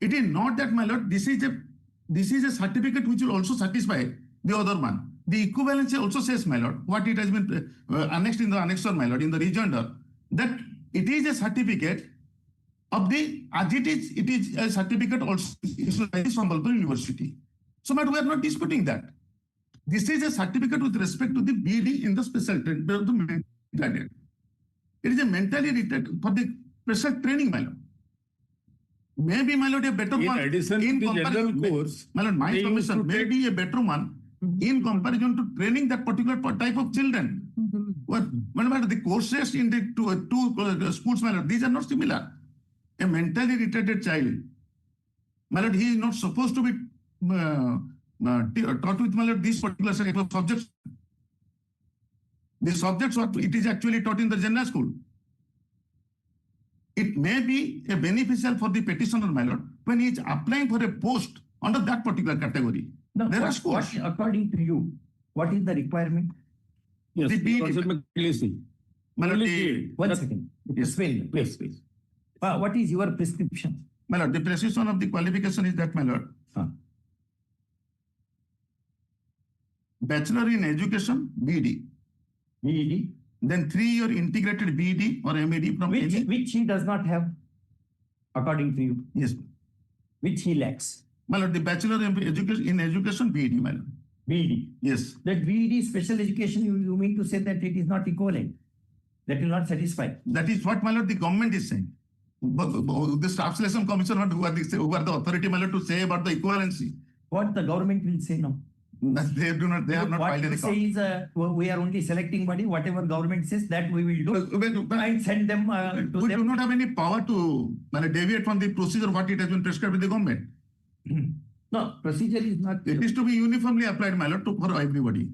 It is not that, my lord, this is a certificate which will also satisfy the other one. The equivalency also says, my lord, what it has been annexed in the annexure, my lord, in the rejoinder, that it is a certificate of the, as it is a certificate also issued by the Hon'Ble University. So, but we are not disputing that. This is a certificate with respect to the BD in the special training. It is a mentally retarded for the special training, my lord. Maybe, my lord, a better one. In addition to the general course, my lord, my submission may be a better one in comparison to training that particular type of children. What, the courses in the two schools, my lord, these are not similar. A mentally retarded child, my lord, he is not supposed to be taught with, my lord, these particular type of subjects. The subjects what it is actually taught in the general school. It may be a beneficial for the petitioner, my lord, when he is applying for a post under that particular category. Now, there are schools. According to you, what is the requirement? Yes, the BD. My lord, One second. Yes, please. What is your prescription? My lord, the prescription of the qualification is that, my lord, Bachelor in Education, BD. Then 3-year integrated BD or MED from which he does not have, according to you. Yes. Which he lacks. My lord, the Bachelor in Education, BD, my lord. BD. Yes. That BD special education, you mean to say that it is not equivalent? That will not satisfy. That is what, my lord, the government is saying. But the Staff Selection Commission, who are the authority, my lord, to say about the equivalency. What the government will say now? They have not filed a record. What you say is, we are only selecting body, whatever government says, that we will do and send them to them. We do not have any power to deviate from the procedure what it has been prescribed by the government. No, procedure is not. It is to be uniformly applied, my lord, for everybody.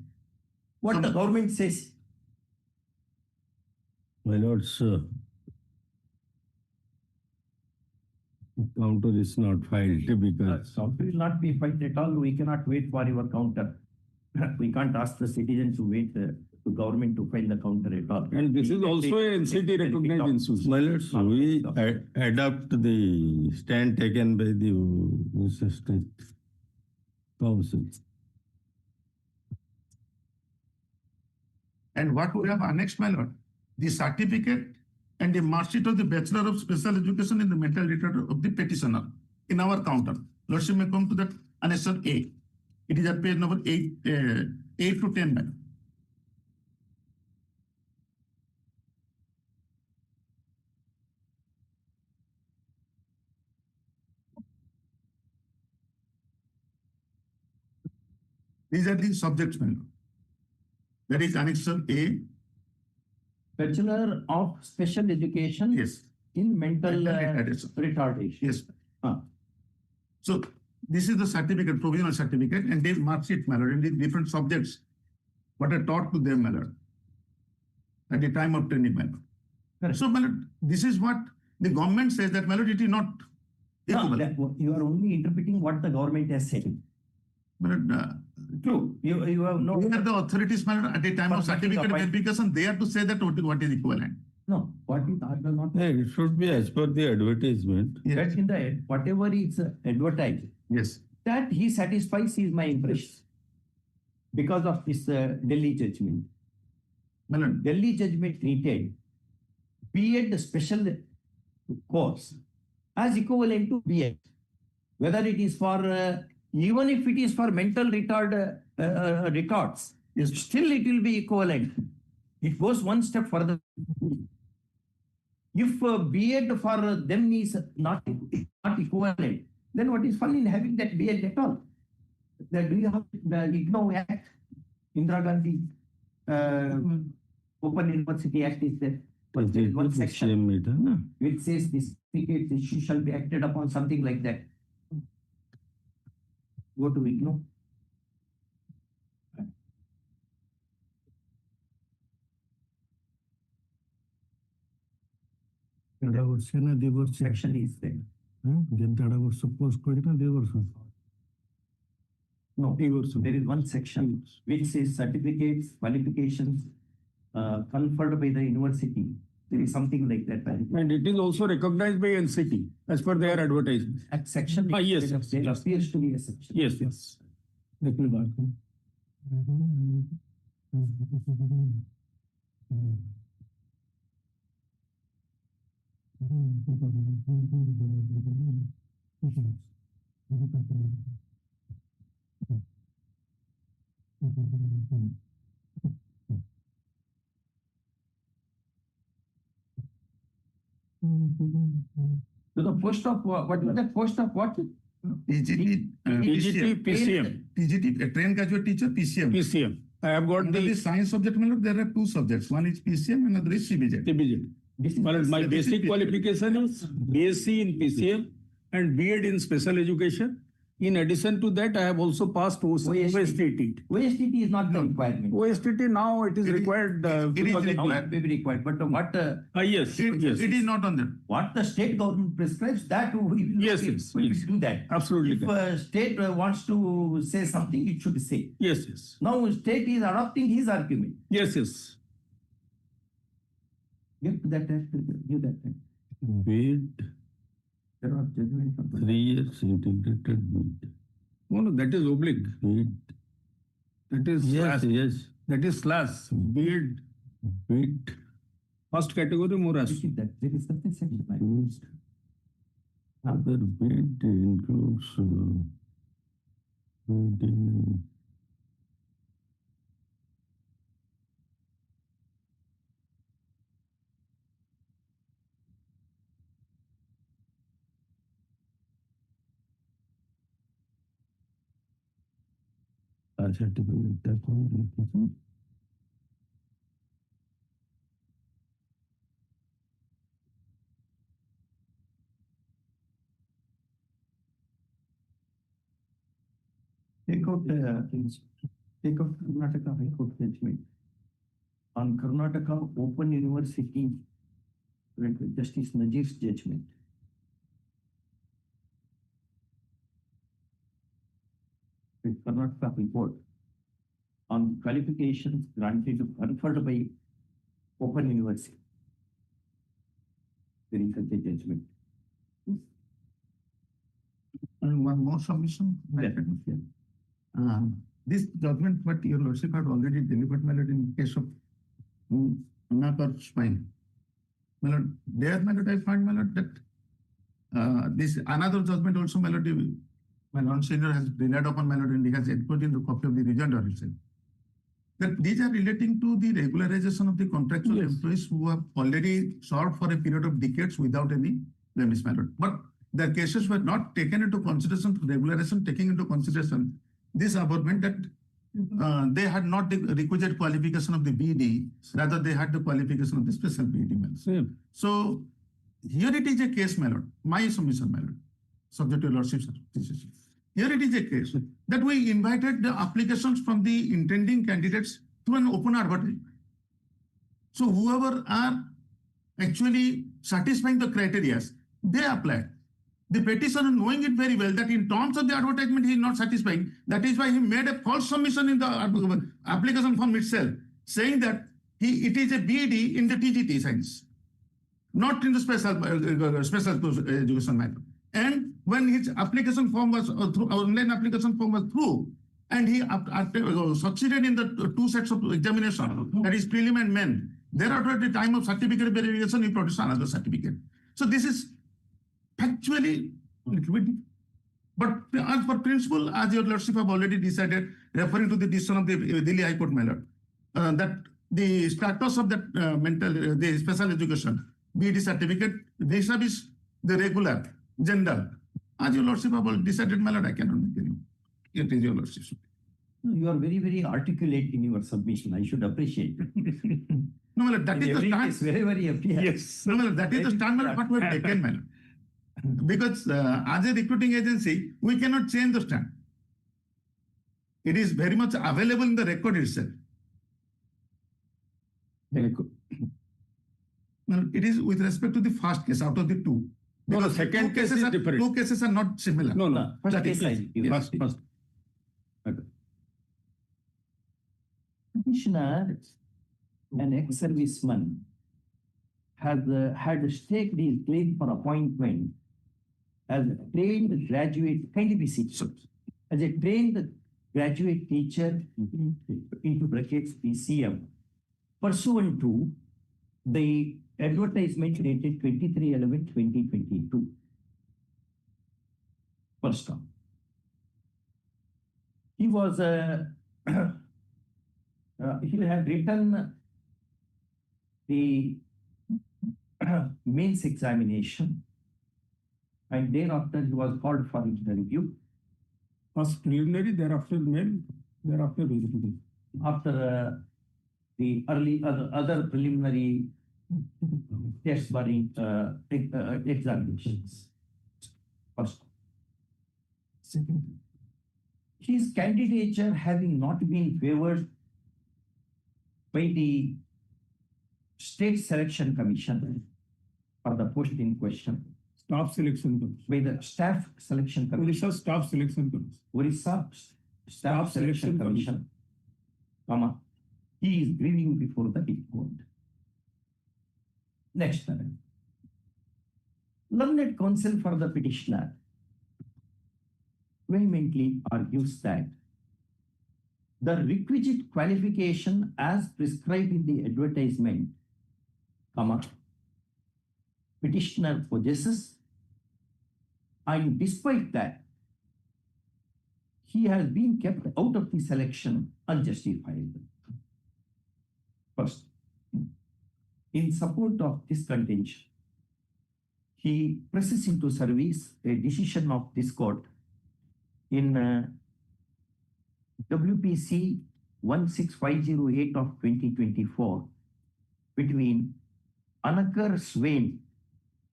What the government says. My lords, counter is not filed because Counter will not be filed at all. We cannot wait for your counter. We can't ask the citizen to wait to government to file the counter at all. And this is also a NCT recognized institution. My lords, we adopt the stand taken by the State Council. And what we have annexed, my lord, the certificate and the mark sheet of the Bachelor of Special Education in the mental retard of the petitioner in our counter. Lordship may come to that annexure A. It is at page number 8 to 10, madam. These are the subjects, madam. That is annexure A. Bachelor of Special Education. Yes. In mental retardation. Yes. So this is the certificate, provisional certificate, and they mark sheet, my lord, in the different subjects what are taught to them, my lord, at the time of training, my lord. So, my lord, this is what the government says that, my lord, it is not equivalent. No, you are only interpreting what the government has said. But true, you have no. We are the authorities, my lord, at the time of certificate verification, they have to say that what is equivalent. No, what is not. Yeah, it should be as per the advertisement. Yes. That's in the whatever is advertised. Yes. That he satisfies is my impression. Because of this Delhi judgment. Delhi judgment treated B.Ed special course as equivalent to B.Ed. Whether it is for, even if it is for mental retard retards, still it will be equivalent. It goes one step further. If B.Ed for them is not equivalent, then what is fun in having that B.Ed at all? Do you have the IGNOU Act, Indira Gandhi Open University Act is there? But there is one section which says this issue shall be acted upon, something like that. Go to IGNOU. Section is there. No, there is one section which says certificates, qualifications conferred by the university. There is something like that. And it is also recognized by NCT as per their advertisement. At section, yes, there appears to be a section. Yes, yes. Let me back. To the post of what is that post of what? TGT, trained graduate teacher, PCM. PCM. I have got Under the science subject, there are two subjects. One is PCM and another is CBJ. Well, my basic qualification is BSc in PCM and B.Ed in special education. In addition to that, I have also passed OSTT. OSTT is not the requirement. OSTT now it is required. It is required, may be required, but what? Yes, yes. It is not on there. What the state government prescribes, that we will do that. Absolutely. If state wants to say something, it should say. Yes, yes. Now state is adopting his argument. Yes, yes. Give that. B.Ed. 3 years integrated B.Ed. No, that is oblique. B.Ed. That is yes, yes. That is slash. B.Ed. B.Ed. First category Moras. That there is something section. Other B.Ed includes certificate. Take out Karnataka High Court judgment on Karnataka Open University Justice Nazir's judgment. Karnataka High Court on qualifications conferred by Open University. There is such a judgment. And one more submission. This judgment, what your lordship had already delivered, my lord, in case of neck or spine. My lord, there, my lord, I find, my lord, that this another judgment also, my lord, my lord senior has relied upon, my lord, and he has included in the copy of the rejoinder itself. That these are relating to the regularization of the contractual employees who have already served for a period of decades without any blemish, my lord. But their cases were not taken into consideration, regularization taking into consideration this abutment that they had not the requisite qualification of the BD, rather they had the qualification of the special BD. So here it is a case, my lord, my submission, my lord, subject to your lordship's decision. Here it is a case that we invited the applications from the intending candidates through an open advertisement. So whoever are actually satisfying the criteria, they apply. The petitioner, knowing it very well that in terms of the advertisement he is not satisfying, that is why he made a false submission in the application form itself, saying that it is a BD in the TGT science, not in the special education matter. And when his application form was through, online application form was through, and he succeeded in the two sets of examination, that is prelim and main. Thereafter, at the time of certificate verification, he produced another certificate. So this is factually a little bit, but as for principle, as your lordship have already decided, referring to the decision of the Delhi High Court, my lord, that the status of that the special education, be it certificate, vis-a-vis the regular, general. As your lordship have decided, my lord, I cannot make any. It is your lordship. You are very, very articulate in your submission. I should appreciate it. No, my lord, that In is the every stand. case, wherever appears. Yes. No, my lord, that is the stand my lord, what we have taken, my lord. Because as a recruiting agency, we cannot change the stand. It is very much available in the record itself. Very good. Well, it is with respect to the first case out of the two. No, the Because second two case cases is are, different. two cases are not similar. No. First That is case, First. Commissioner, an ex-serviceman, had staked his claim for appointment as a trained graduate, kindly be seated, as a trained graduate teacher into brackets PCM, pursuant to the advertisement dated 23/11/2022. First term. He was he had written the mains examination, and thereafter he was called for interview. First preliminary, thereafter main, thereafter verification. After the other preliminary test barring examinations. First. Second. His candidature having not been favored by the State Selection Commission for the post in question. Staff selection commission. By the Staff Selection Commission. Orissa Staff Selection Commission. Orissa Staff Selection Commission. Comma. He is grieving before the High Court. Next. Learned counsel for the petitioner vehemently argues that the requisite qualification as prescribed in the advertisement, comma, petitioner possesses, and despite that, he has been kept out of the selection unjustified. First, in support of this contention, he presses into service a decision of this court in WPC 16508 of 2024 between Anakar Swain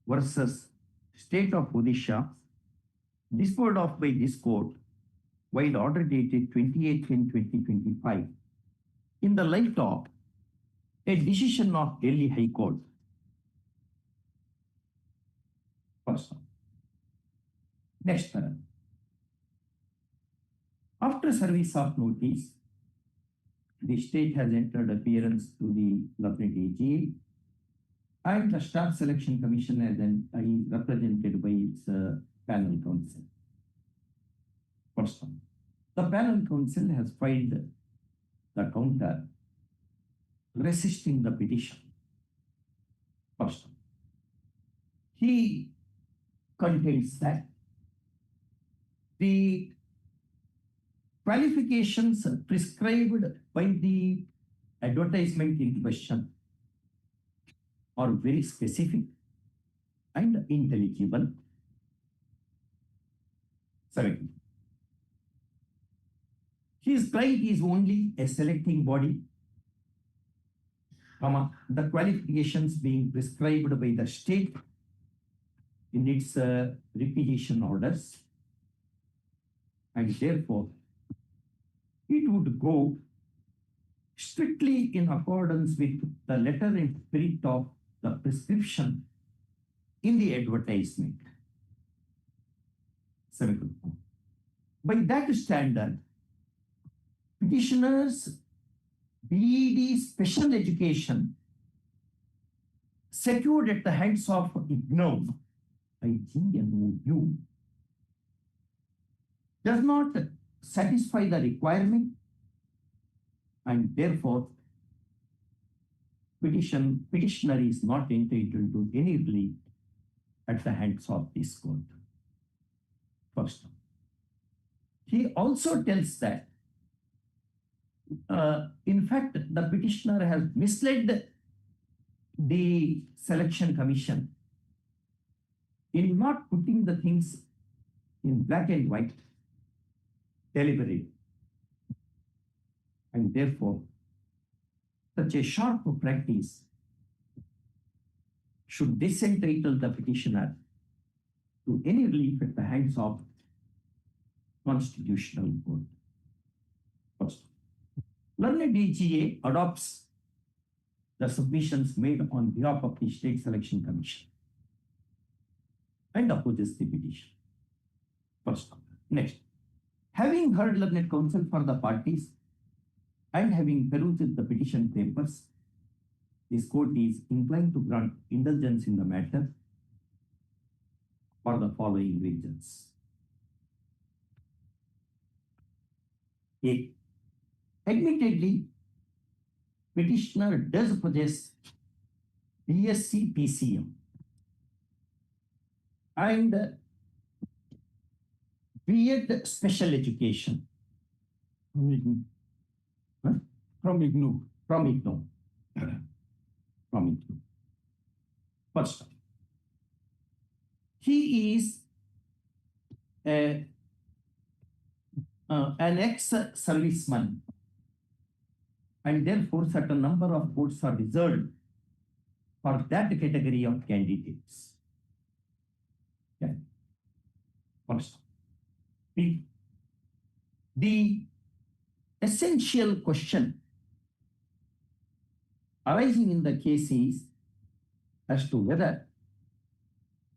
versus State of Odisha, disposed of by this court while order dated 28/10/2025 in the light of a decision of Delhi High Court. First. Next paragraph. After service of notice, the state has entered appearance to the Government AG, and the Staff Selection Commission is represented by its panel counsel. First one. The panel counsel has filed the counter resisting the petition. First one. He contends that the qualifications prescribed by the advertisement in question are very specific and intelligible. Second, his client is only a selecting body, comma, the qualifications being prescribed by the state in its requisition orders, and therefore it would go strictly in accordance with the letter and spirit of the prescription in the advertisement. By that standard, petitioners' BEd special education secured at the hands of IGNOU, IGNOU, does not satisfy the requirement, and therefore petitioner is not entitled to any relief at the hands of this court. First, he also tells that in fact, the petitioner has misled the selection commission in not putting the things in black and white deliberately. And therefore, such a sharp practice should disentitle the petitioner to any relief at the hands of constitutional court. First, learned DGA adopts the submissions made on behalf of the State Selection Commission and opposes the petition. First. Next, having heard learned counsel for the parties and having perused the petition papers, this court is inclined to grant indulgence in the matter for the following reasons. A. Admittedly, petitioner does possess BSc PCM and B.Ed Special Education from IGNOU. First, he is an ex-serviceman, and therefore certain number of votes are reserved for that category of candidates. Okay. First, the essential question arising in the case is as to whether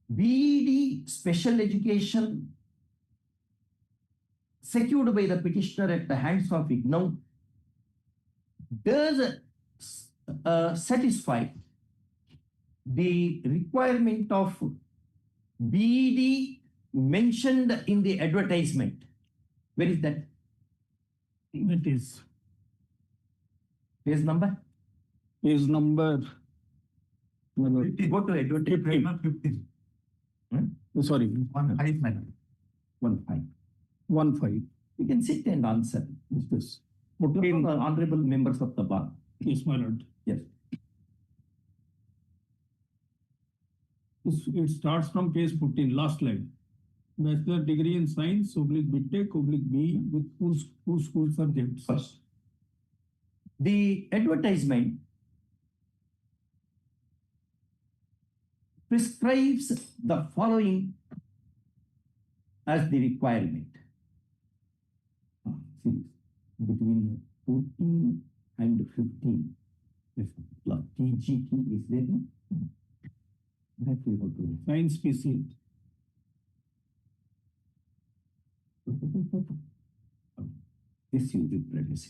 BEd Special Education secured by the petitioner at the hands of IGNOU does satisfy the requirement of BEd mentioned in the advertisement. Where is that? That is page number? Page number. Go to advertisement. 15. Sorry. 1.5. 1.5. You can sit and answer. Yes. Honorable members of the bar. Yes, my lord. Yes. It starts from page 15, last line. Bachelor degree in science, /BTech, /B with two school subjects. First, the advertisement prescribes the following as the requirement. Between 14 and 15, if TGT is there, that we have to science PC. This you replace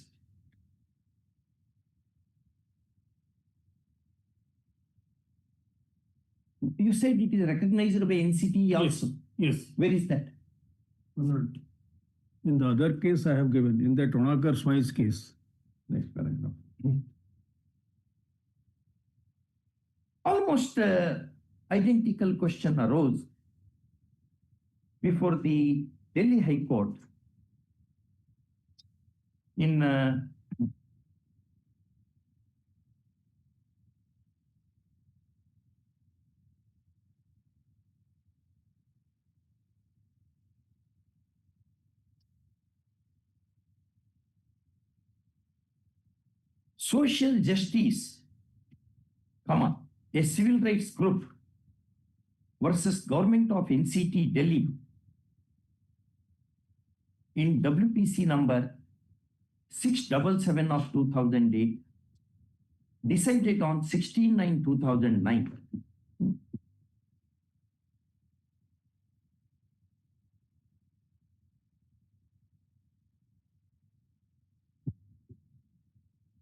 it. You said it is recognized by NCT also. Yes. Where is that? In the other case I have given, in the Tonakar Swines case. Next paragraph. Almost identical question arose before the Delhi High Court in Social Justice, a civil rights group versus Government of NCT Delhi in WPC number 677 of 2008, decided on 16/9/2009.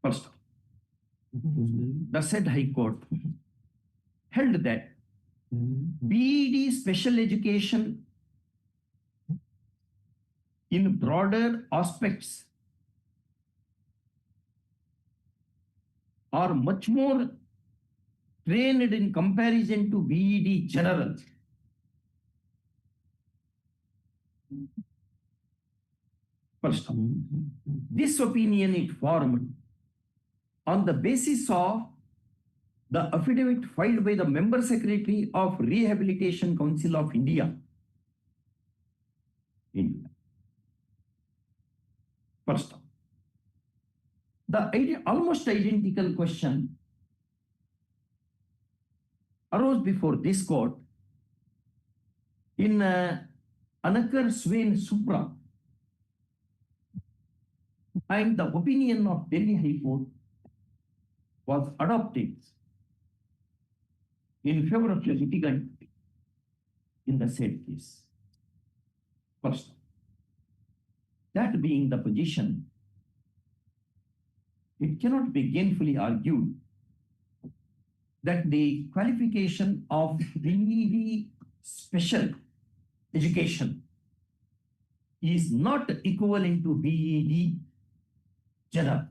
First, the said High Court held that BEd Special Education in broader aspects are much more trained in comparison to BEd General. . First, this opinion it formed on the basis of the affidavit filed by the member secretary of Rehabilitation Council of India. First, the almost identical question arose before this court in Anakar Swain Supra, and the opinion of Delhi High Court was adopted in favor of the litigant in the said case. First, that being the position, it cannot be gainfully argued that the qualification of BEd special education is not equivalent to BEd general.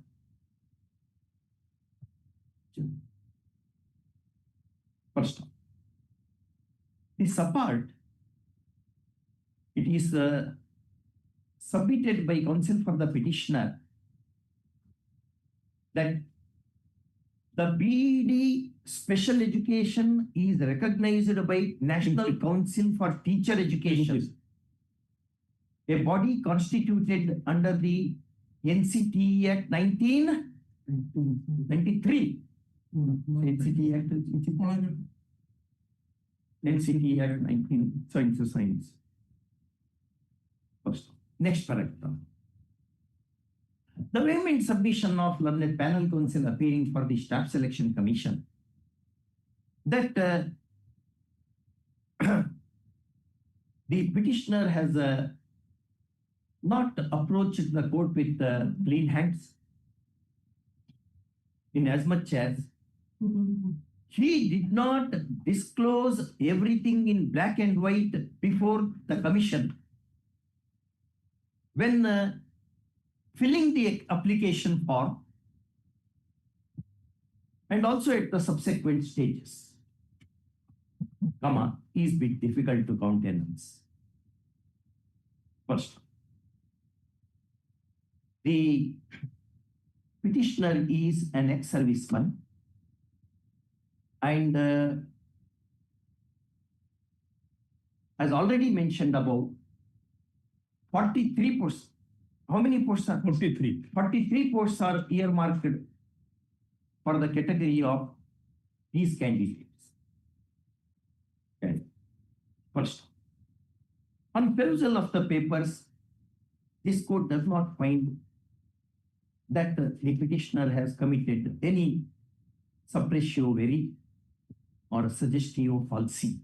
First, this apart, it is submitted by counsel for the petitioner that the BEd special education is recognized by National Council for Teacher Education, a body constituted under the NCT Act 1993. NCT Act 19 Science. First, next paragraph. The vehement submission of learned panel counsel appearing for the staff selection commission that the petitioner has not approached the court with clean hands, in as much as he did not disclose everything in black and white before the commission when filling the application form and also at the subsequent stages, is bit difficult to countenance. First, the petitioner is an ex-serviceman and as already mentioned above, 43%. How many posts are? 43. 43 posts are earmarked for the category of these candidates. Okay. First, on perusal of the papers, this court does not find that the petitioner has committed any suppressio veri or suggestio falsi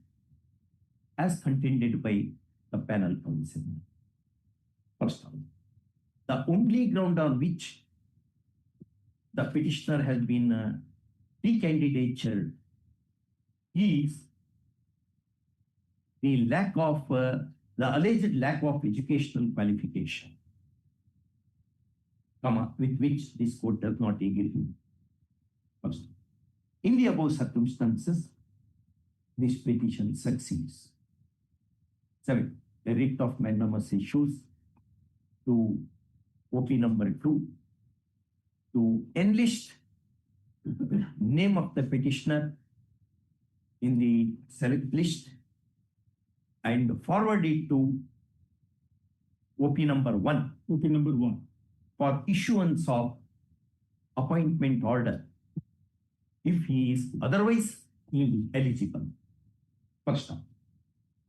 as contended by the panel counsel. First of all, the only ground on which the petitioner has been recandidated is the lack of the alleged lack of educational qualification, with which this court does not agree. First, in the above circumstances, this petition succeeds. 7. The writ of mandamus issues to OP number 2 to enlist name of the petitioner in the select list and forward it to OP number 1. OP number 1. For issuance of appointment order if he is otherwise eligible. First,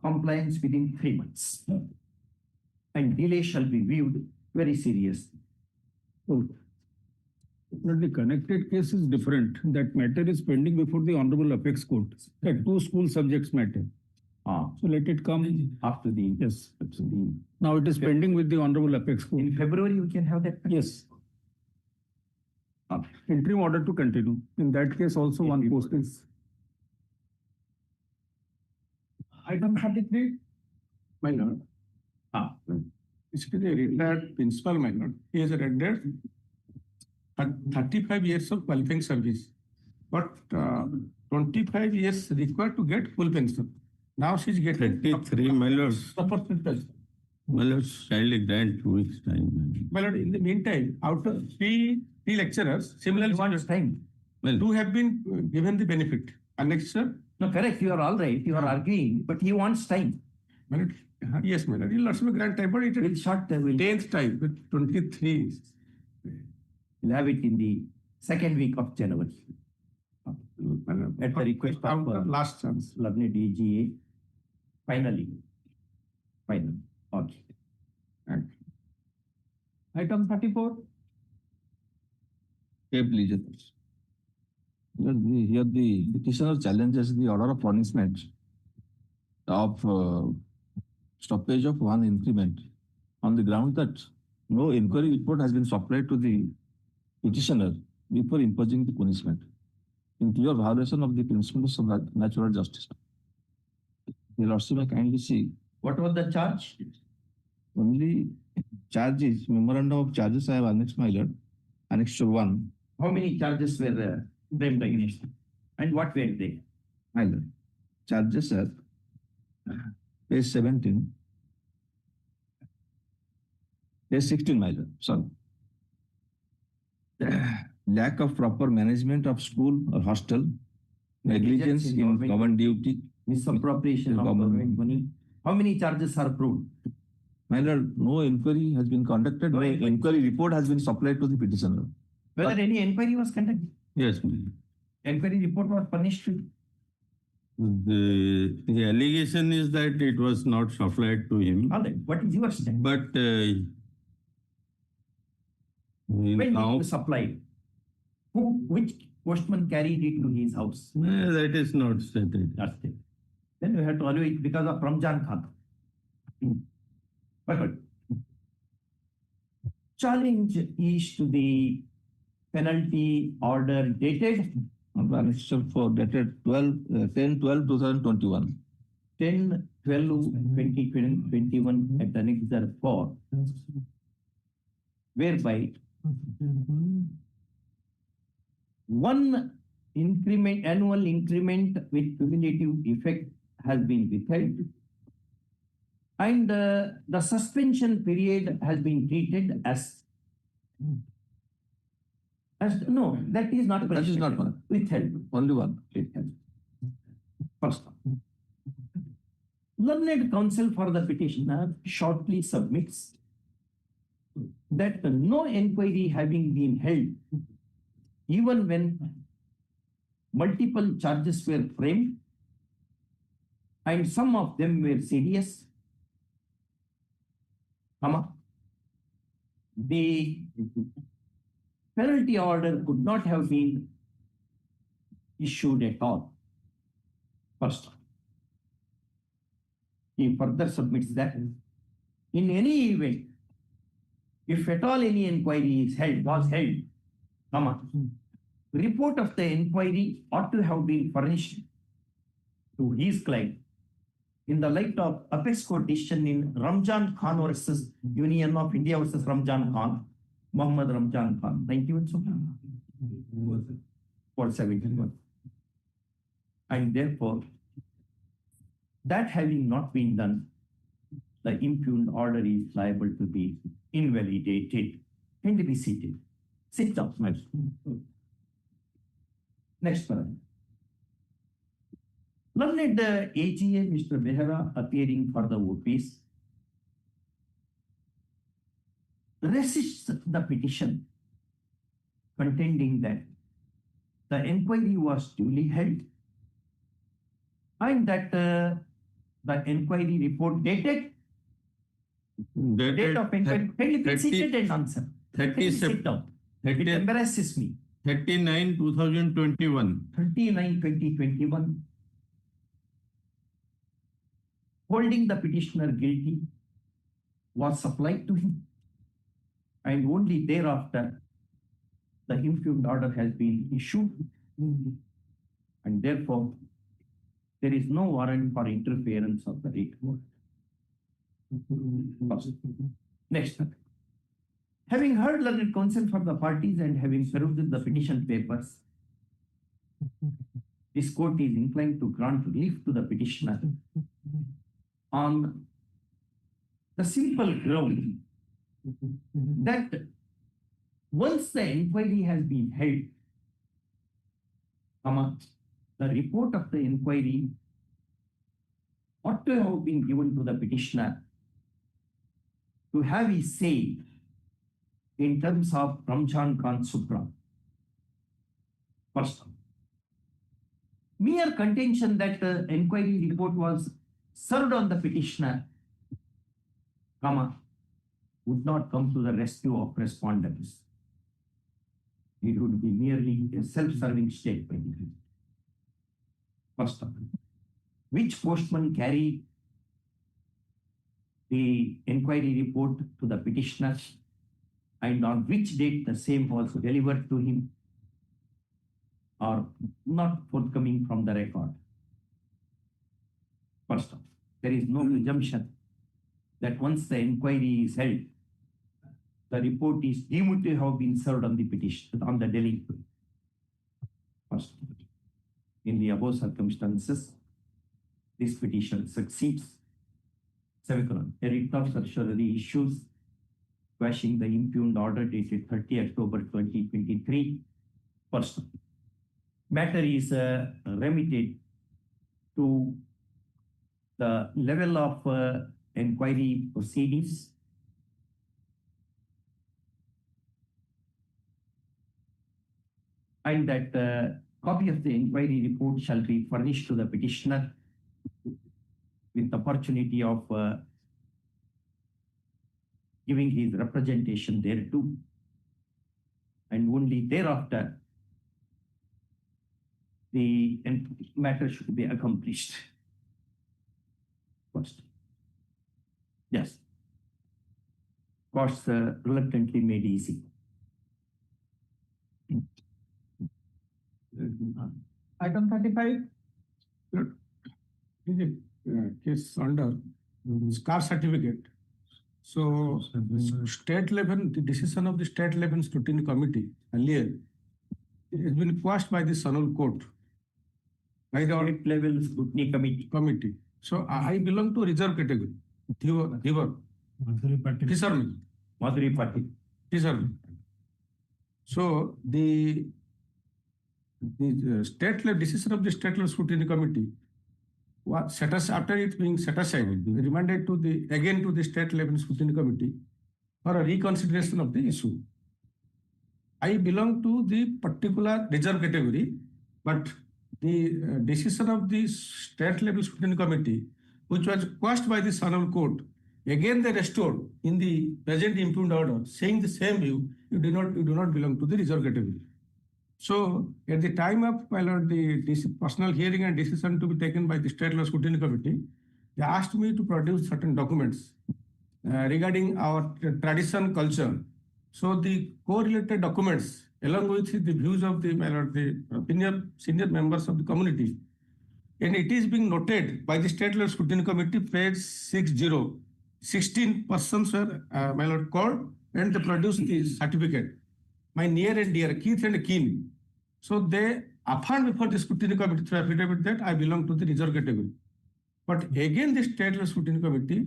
compliance within 3 months. And delay shall be viewed very seriously. But the connected case is different. That matter is pending before the Honorable Apex Court. That 2 school subjects matter. So let it come after the. Yes. Now it is pending with the Honorable Apex Court. In February, we can have that. Yes. Interim order to continue. In that case, also one post is. Item 33, my lord. Basically, a retired principal, my lord. He has rendered 35 years of qualifying service, but 25 years required to get full pension. Now she's getting 33, my lord. The percentage. My lord, kindly grant 2 weeks time. My lord, in the meantime, out of three lecturers, similar time. Well, two have been given the benefit. Annexure. No, correct. You are all right. You are arguing, but he wants time. My lord, yes, my lord. You'll also grant time, but it Will short will 10th time with 23. We'll have it in the second week of January. At the request of last chance. Learned DGA. Finally. Okay. Item 34. Please. Here the petitioner challenges the order of punishment of stoppage of one increment on the ground that no inquiry report has been supplied to the petitioner before imposing the punishment, in clear violation of the principles of natural justice. The Lordship may kindly see. What was the charge? Only charges, memorandum of charges I have annexed, my lord. Annexure 1. How many charges were framed against him? And what were they? My lord. Charges are page 17. Page 16, my lord. Sorry. Lack of proper management of school or hostel, negligence in government duty, misappropriation of government money. How many charges are proved? My lord, no inquiry has been conducted. No inquiry report has been supplied to the petitioner. Whether any inquiry was conducted? Yes. Inquiry report was punished. The allegation is that it was not supplied to him. All right. What is your stand? But when did you supply? Which postman carried it to his house? That is not stated. That's it. Then we have to allow it because of Ramzan Khan. But challenge is to the penalty order dated Annexure 4 dated 10/12/2021. 10/12/2021 at Annexure 4, whereby one increment, annual increment with cumulative effect has been withheld, and the suspension period has been treated as no, that is not That is not one. withheld. Only one. Withheld. First one. Learned counsel for the petitioner shortly submits that no inquiry having been held, even when multiple charges were framed, and some of them were serious, the penalty order could not have been issued at all. First, he further submits that in any event, if at all any inquiry was held, report of the inquiry ought to have been furnished to his client in the light of apex court decision in Ramzan Khan versus Union of India versus Ramzan Khan, Muhammad Ramzan Khan, 471. And therefore, that having not been done, the impugned order is liable to be invalidated. Can be seated. Sit down, my friend. Next paragraph. Learned AGA Mr. Behera, appearing for the OPs, resists the petition, contending that the inquiry was duly held and that the inquiry report dated date of inquiry. Can you please sit and answer? 30 sit down. It embarrasses me. 39/2021. 39/2021. Holding the petitioner guilty was supplied to him, and only thereafter the impugned order has been issued, and therefore there is no warrant for interference of the rate court. Next. Having heard learned counsel for the parties and having perused the petition papers, this court is inclined to grant relief to the petitioner on the simple ground that once the inquiry has been held, the report of the inquiry ought to have been given to the petitioner to have his say in terms of Ramzan Khan Supra. First, mere contention that the inquiry report was served on the petitioner, would not come to the rescue of respondents. It would be merely a self-serving statement. First, which postman carried the inquiry report to the petitioner and on which date the same was delivered to him are not forthcoming from the record. First, there is no presumption that once the inquiry is held, the report is deemed to have been served on the petition, on the delinquent. First, in the above circumstances, this petition succeeds. Semicolon. A writ of certiorari issues quashing the impugned order dated 30 October 2023. First, matter is remitted to the level of inquiry proceedings. And that copy of the inquiry report shall be furnished to the petitioner with the opportunity of giving his representation thereto, and only thereafter the matter should be accomplished. First, yes, courts reluctantly made easy. Item 35. Is a case under car certificate. So state level, the decision of the state level scrutiny committee earlier, it has been quashed by the Hon'Ble court. By the State level scrutiny committee. So I belong to reserve category. River. Fisherman. Madhuri Party. Fisherman. So the state level decision of the state level scrutiny committee was set aside, after it being set aside, remanded to the again to the state level scrutiny committee for a reconsideration of the issue. I belong to the particular reserve category, but the decision of the state level scrutiny committee, which was quashed by the Hon'Ble court, again they restored in the present impugned order, saying the same view, you do not belong to the reserve category. So at the time of the personal hearing and decision to be taken by the state law scrutiny committee, they asked me to produce certain documents regarding our tradition culture. So the correlated documents, along with the views of the senior members of the community, and it is being noted by the state law scrutiny committee, page 60. 16 persons were called and they produced the certificate. My near and dear, Keith and Keen. So they affirmed before the scrutiny committee through affidavit that I belong to the reserve category. But again, the state law scrutiny committee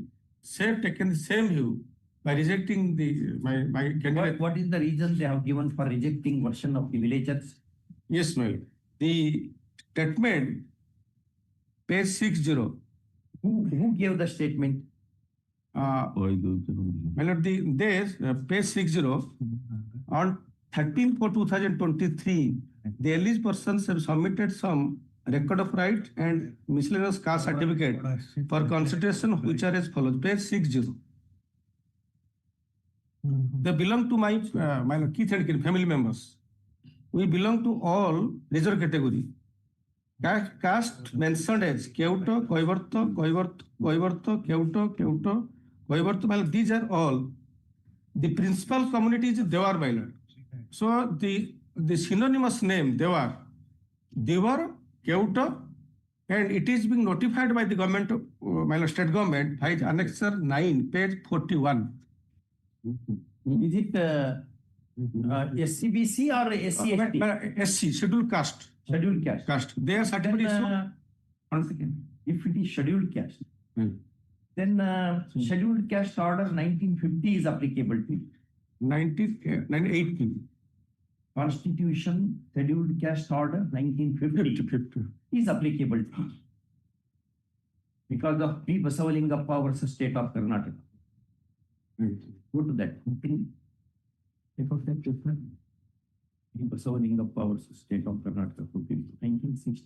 have taken the same view by rejecting my candidate. What is the reason they have given for rejecting version of the villagers? Yes, my lord. The statement, page 60. Who gave the statement? My lord, page 60 on 13/4/2023, the alleged persons have submitted some record of right and miscellaneous caste certificate for consideration, which are as follows. Page 60. They belong to my lord, Keith and Kin, family members. We belong to all reserve category. Caste mentioned as Keuto, Koivarto, Keuto, Koivarto, my lord, these are all. The principal community is Dewar, my lord. So the synonymous name Dewar, Keuto, and it is being notified by the government, my lord, state government, by Annexure 9, page 41. Is it SCBC or SC? SC, scheduled caste. Scheduled caste. Their certificate is one second. If it is scheduled caste, Then scheduled caste order 1950 is applicable to you. 1980. Constitution scheduled caste order 1950 is applicable to you. Because of P. Basavalingappa versus State of Karnataka. Go to that. Take out that paper. P. Basavalingappa versus State of Karnataka. 1960.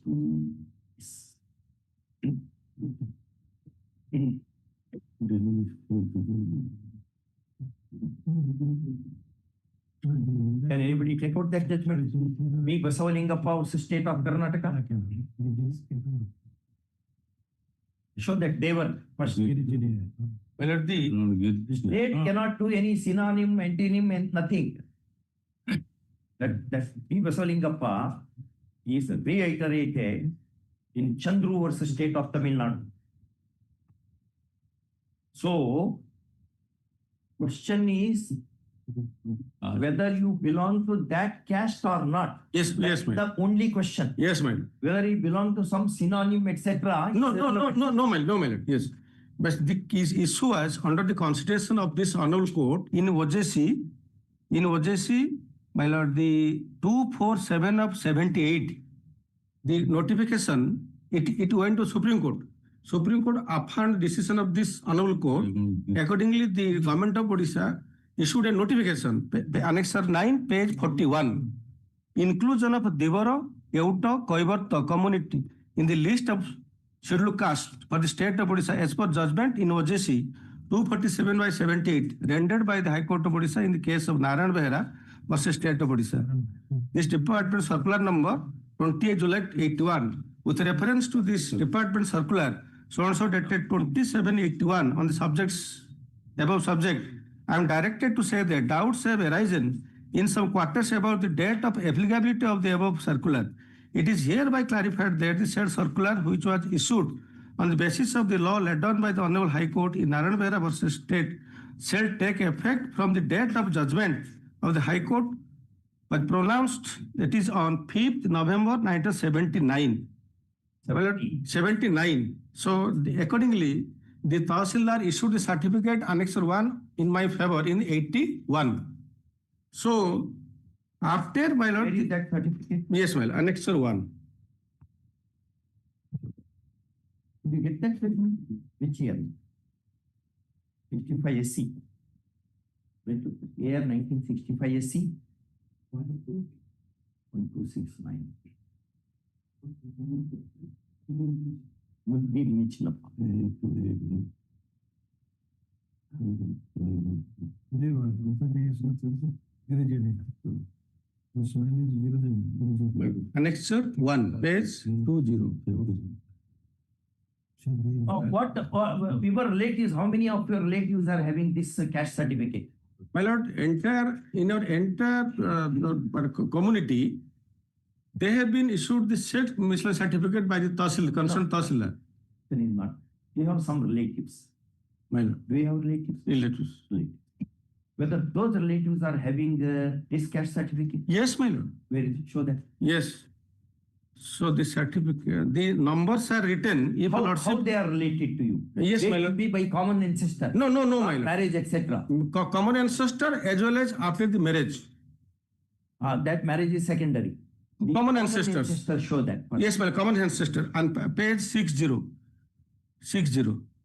Can anybody take out that judgment? P. Basavalingappa versus State of Karnataka. Show that they were first. State cannot do any synonym, antonym, and nothing. That P. Basavalingappa is reiterated in Chandru versus State of Tamil Nadu. So, question is whether you belong to that caste or not. Yes, yes, ma'am. The only question. Yes, ma'am. Whether you belong to some synonym, etc. No, ma'am. Yes. But the issue was under the consideration of this Hon'Ble Court in OJC, my lord, the 247 of 78, the notification, it went to Supreme Court. Supreme Court affirmed decision of this Hon'Ble Court. Accordingly, the government of Odisha issued a notification, Annexure 9, page 41. Inclusion of Devara, Euta, Koivarta community in the list of scheduled caste for the state of Odisha as per judgment in OJC 247 by 78 rendered by the High Court of Orissa in the case of Narayan Behera versus State of Odisha. This department circular number 28 July 81 with reference to this department circular so dated 2781 on the subjects above subject, I am directed to say that doubts have arisen in some quarters about the date of applicability of the above circular. It is hereby clarified that the said circular, which was issued on the basis of the law laid down by the Honorable High Court in Narayan Behera versus State, shall take effect from the date of judgment of the High Court, but pronounced that is on 5th November 1979. 79. So accordingly, the Tahsildar issued the certificate Annexure 1 in my favor in 81. So after my lord, where is that certificate? Yes, my lord, Annexure 1. Did you get that statement? Which year? 65 SC. Year 1965 SC. 1269. Would be mentioned up. Annexure 1, page 20. What your relatives, how many of your relatives are having this caste certificate? My lord, in our entire community, they have been issued the said miscellaneous certificate by the Tahsil, concerned Tahsildar. Not. You have some relatives. My lord. Do you have relatives? Relatives. Whether those relatives are having this caste certificate? Yes, my lord. Where is it? Show that. Yes. So the certificate, the numbers are written. If how they are related to you? Yes, they my lord. Could be by common ancestor. No, my lord. Marriage, etc. Common ancestor as well as after the marriage. That marriage is secondary. Common ancestors. Ancestors show that. Yes, my common ancestor. On page 60.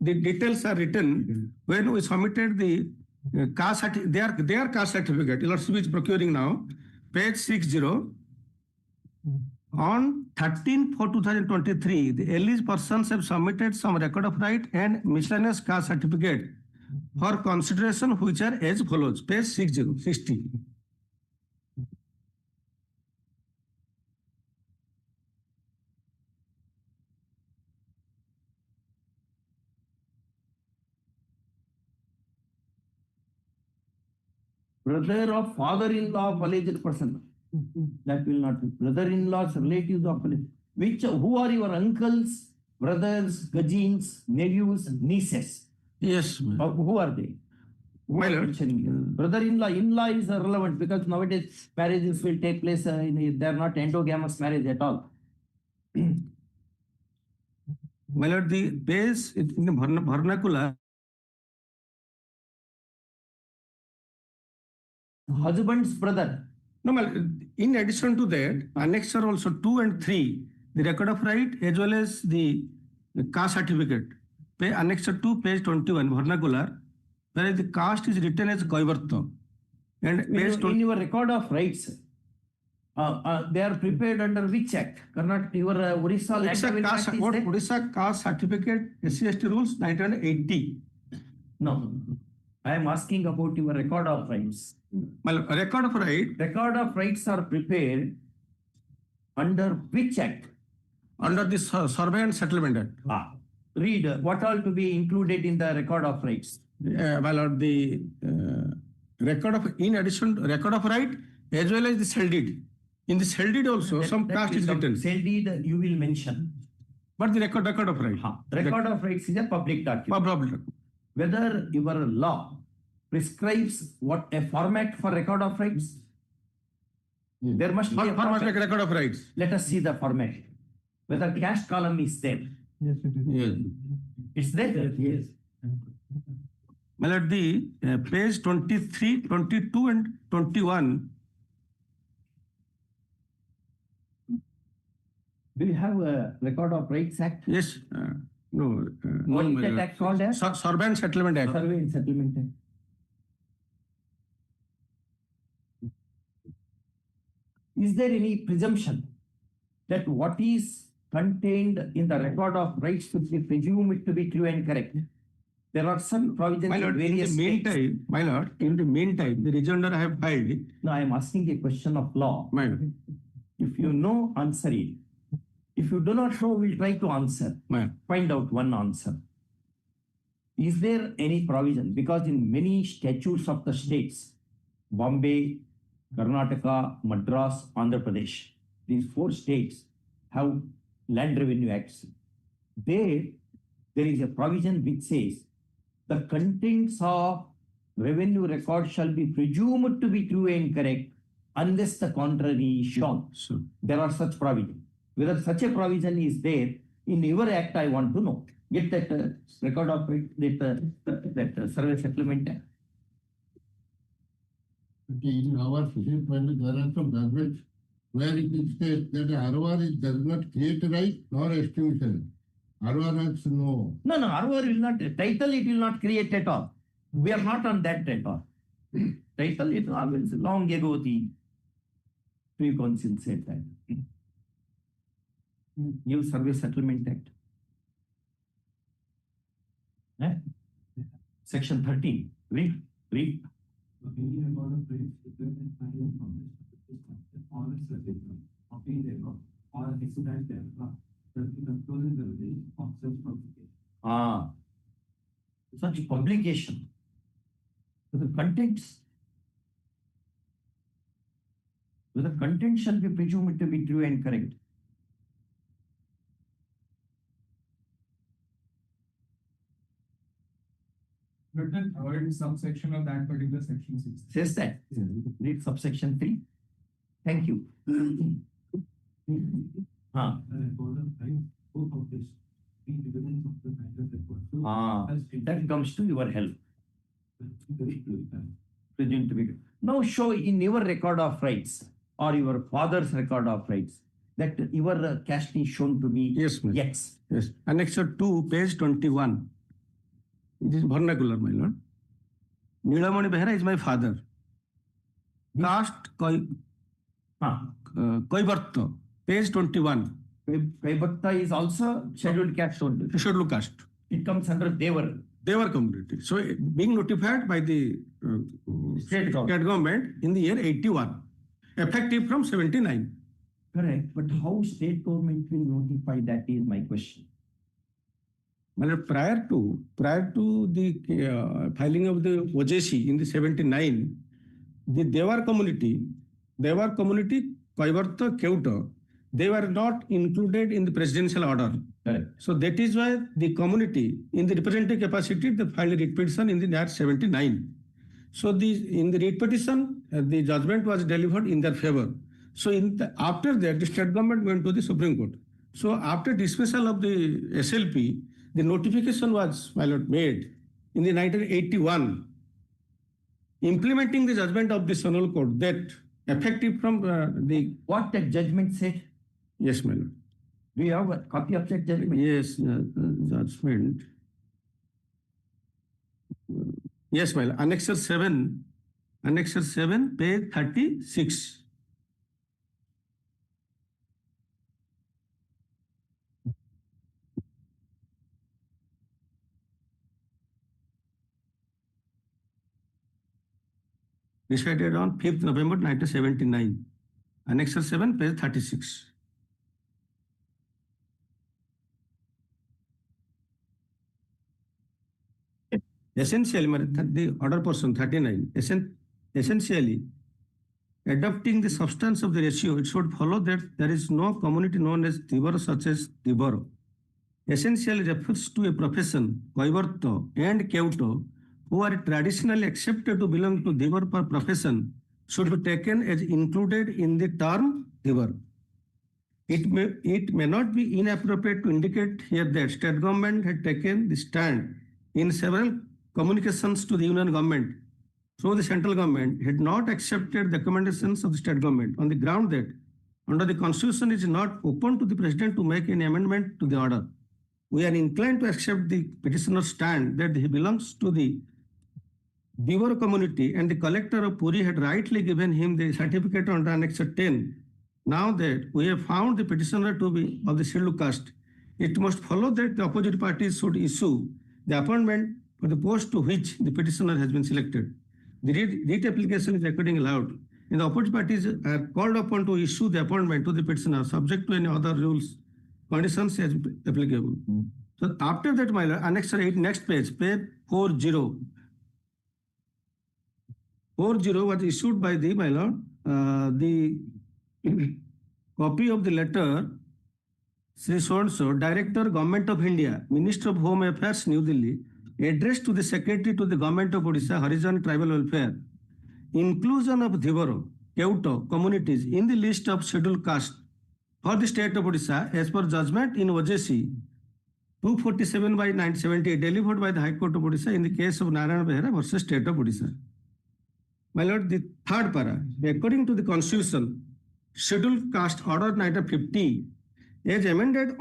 The details are written when we submitted the caste certificate. Their caste certificate. Lordship is procuring now. Page 60. On 13/4/2023, the alleged persons have submitted some record of right and miscellaneous caste certificate for consideration, which are as follows. Page 60. Brother of father-in-law of alleged person. That will not be. Brother-in-laws, relatives of alleged. Who are your uncles, brothers, cousins, nephews, nieces? Yes. Who are they? My lord. Brother-in-law, in-law is irrelevant because nowadays marriages will take place. They are not endogamous marriage at all. My lord, the base in the vernacular. Husband's brother. No, my lord, in addition to that, annexure also 2 and 3, the record of right as well as the caste certificate. Annexure 2, page 21, vernacular, whereas the caste is written as Koivarto. And In your record of rights, they are prepared under which act? Karnataka, your Orissa Land Revenue Act is there? Odisha caste certificate, SC/ST rules, 1980. No, I am asking about your record of rights. Well, record of right. Record of rights are prepared under which act? Under the Survey and Settlement Act. Read what all to be included in the record of rights. Well, the record of, in addition to record of right as well as the cell deed. In the cell deed also, some caste is written. Cell deed you will mention. But the record of right. Record of rights is a public document. Public. Whether your law prescribes what a format for record of rights, there must be a format like record of rights. Let us see the format. Whether caste column is there. Yes, it is. Yes. It's there. Yes. Well, at the page 23, 22 and 21. Do you have a record of rights act? Yes. No. What is that act called as? Survey and Settlement Act. Survey and Settlement Act. Is there any presumption that what is contained in the record of rights should be presumed to be true and correct? There are some provisions My lord, in various in the meantime, my lord, in the meantime, the rejoinder I have filed. No, I am asking a question of law. My lord. If you know, answer it. If you do not know, we'll try to answer. Find out one answer. Is there any provision? Because in many statutes of the states, Bombay, Karnataka, Madras, Andhra Pradesh, these 4 states have land revenue acts. There is a provision which says the contents of revenue record shall be presumed to be true and correct unless the contrary is shown. So, there are such provisions. Whether such a provision is there in your act, I want to know. Get that record of it, that Survey Settlement Act. In our statement, there are some judgments where it is said that ROR does not create a right nor extinction. ROR has no. No, ROR will not, title it will not create at all. We are not on that at all. Title it always, long ago the Privy Council said that. New Survey Settlement Act. Section 13. Read. Such publication. The content shall be presumed to be true and correct. But the third subsection of that particular section 6 says that. Read subsection 3. Thank you. That comes to your help. Presumed to be. Now show in your record of rights or your father's record of rights that your caste is shown to be yes. Yes. Yes. Annexure 2, page 21. It is vernacular, my lord. Nilamani Behra is my father. Caste Koivarto, page 21. Koivarto is also scheduled caste only. Scheduled caste. It comes under Devar. Devar community. So being notified by the state government in the year 81, effective from 79. Correct. But how state government will notify, that is my question. Well, prior to the filing of the OJC in the 79, the Devar community, Koivarto, Keuto, they were not included in the presidential order. Correct. So that is why the community, in the representative capacity, they filed a writ petition in the year 79. So in the writ petition, the judgment was delivered in their favor. So after that, the state government went to the Supreme Court. So after dismissal of the SLP, the notification was, my lord, made in the 1981, implementing the judgment of the Hon'Ble Court that effective from the... What that judgment said? Yes, my lord. Do you have a copy of that judgment? Yes, judgment. Yes, my lord. Annexure 7, page 36. Decided on 5th November 1979. Annexure 7, page 36. Essentially, the order portion 39, essentially, adopting the substance of the ratio, it should follow that there is no community known as Divaro such as Divaro. Essentially refers to a profession, Koivarto and Keuto, who are traditionally accepted to belong to Divaro per profession, should be taken as included in the term Divaro. It may not be inappropriate to indicate here that state government had taken the stand in several communications to the union government. So the central government had not accepted the recommendations of the state government on the ground that under the constitution it is not open to the president to make any amendment to the order. We are inclined to accept the petitioner's stand that he belongs to the Divaro community and the collector of Puri had rightly given him the certificate under Annexure 10. Now that we have found the petitioner to be of the scheduled caste, it must follow that the opposite parties should issue the appointment for the post to which the petitioner has been selected. The writ application is accordingly allowed, and the opposite parties are called upon to issue the appointment to the petitioner subject to any other rules, conditions as applicable. So after that, my lord, Annexure 8, next page 40. 40 was issued by the, my lord, the copy of the letter, Sri So-and-so, Director, Government of India, Minister of Home Affairs, New Delhi, addressed to the Secretary to the Government of Orissa, Harijan Tribal Welfare, inclusion of Divaro, Keuto communities in the list of scheduled caste for the state of Orissa as per judgment in OJC 247 by 1978 delivered by the High Court of Orissa in the case of Narayana Behera versus state of Orissa. My lord, the third para, according to the constitution, scheduled caste order 1950 as amended,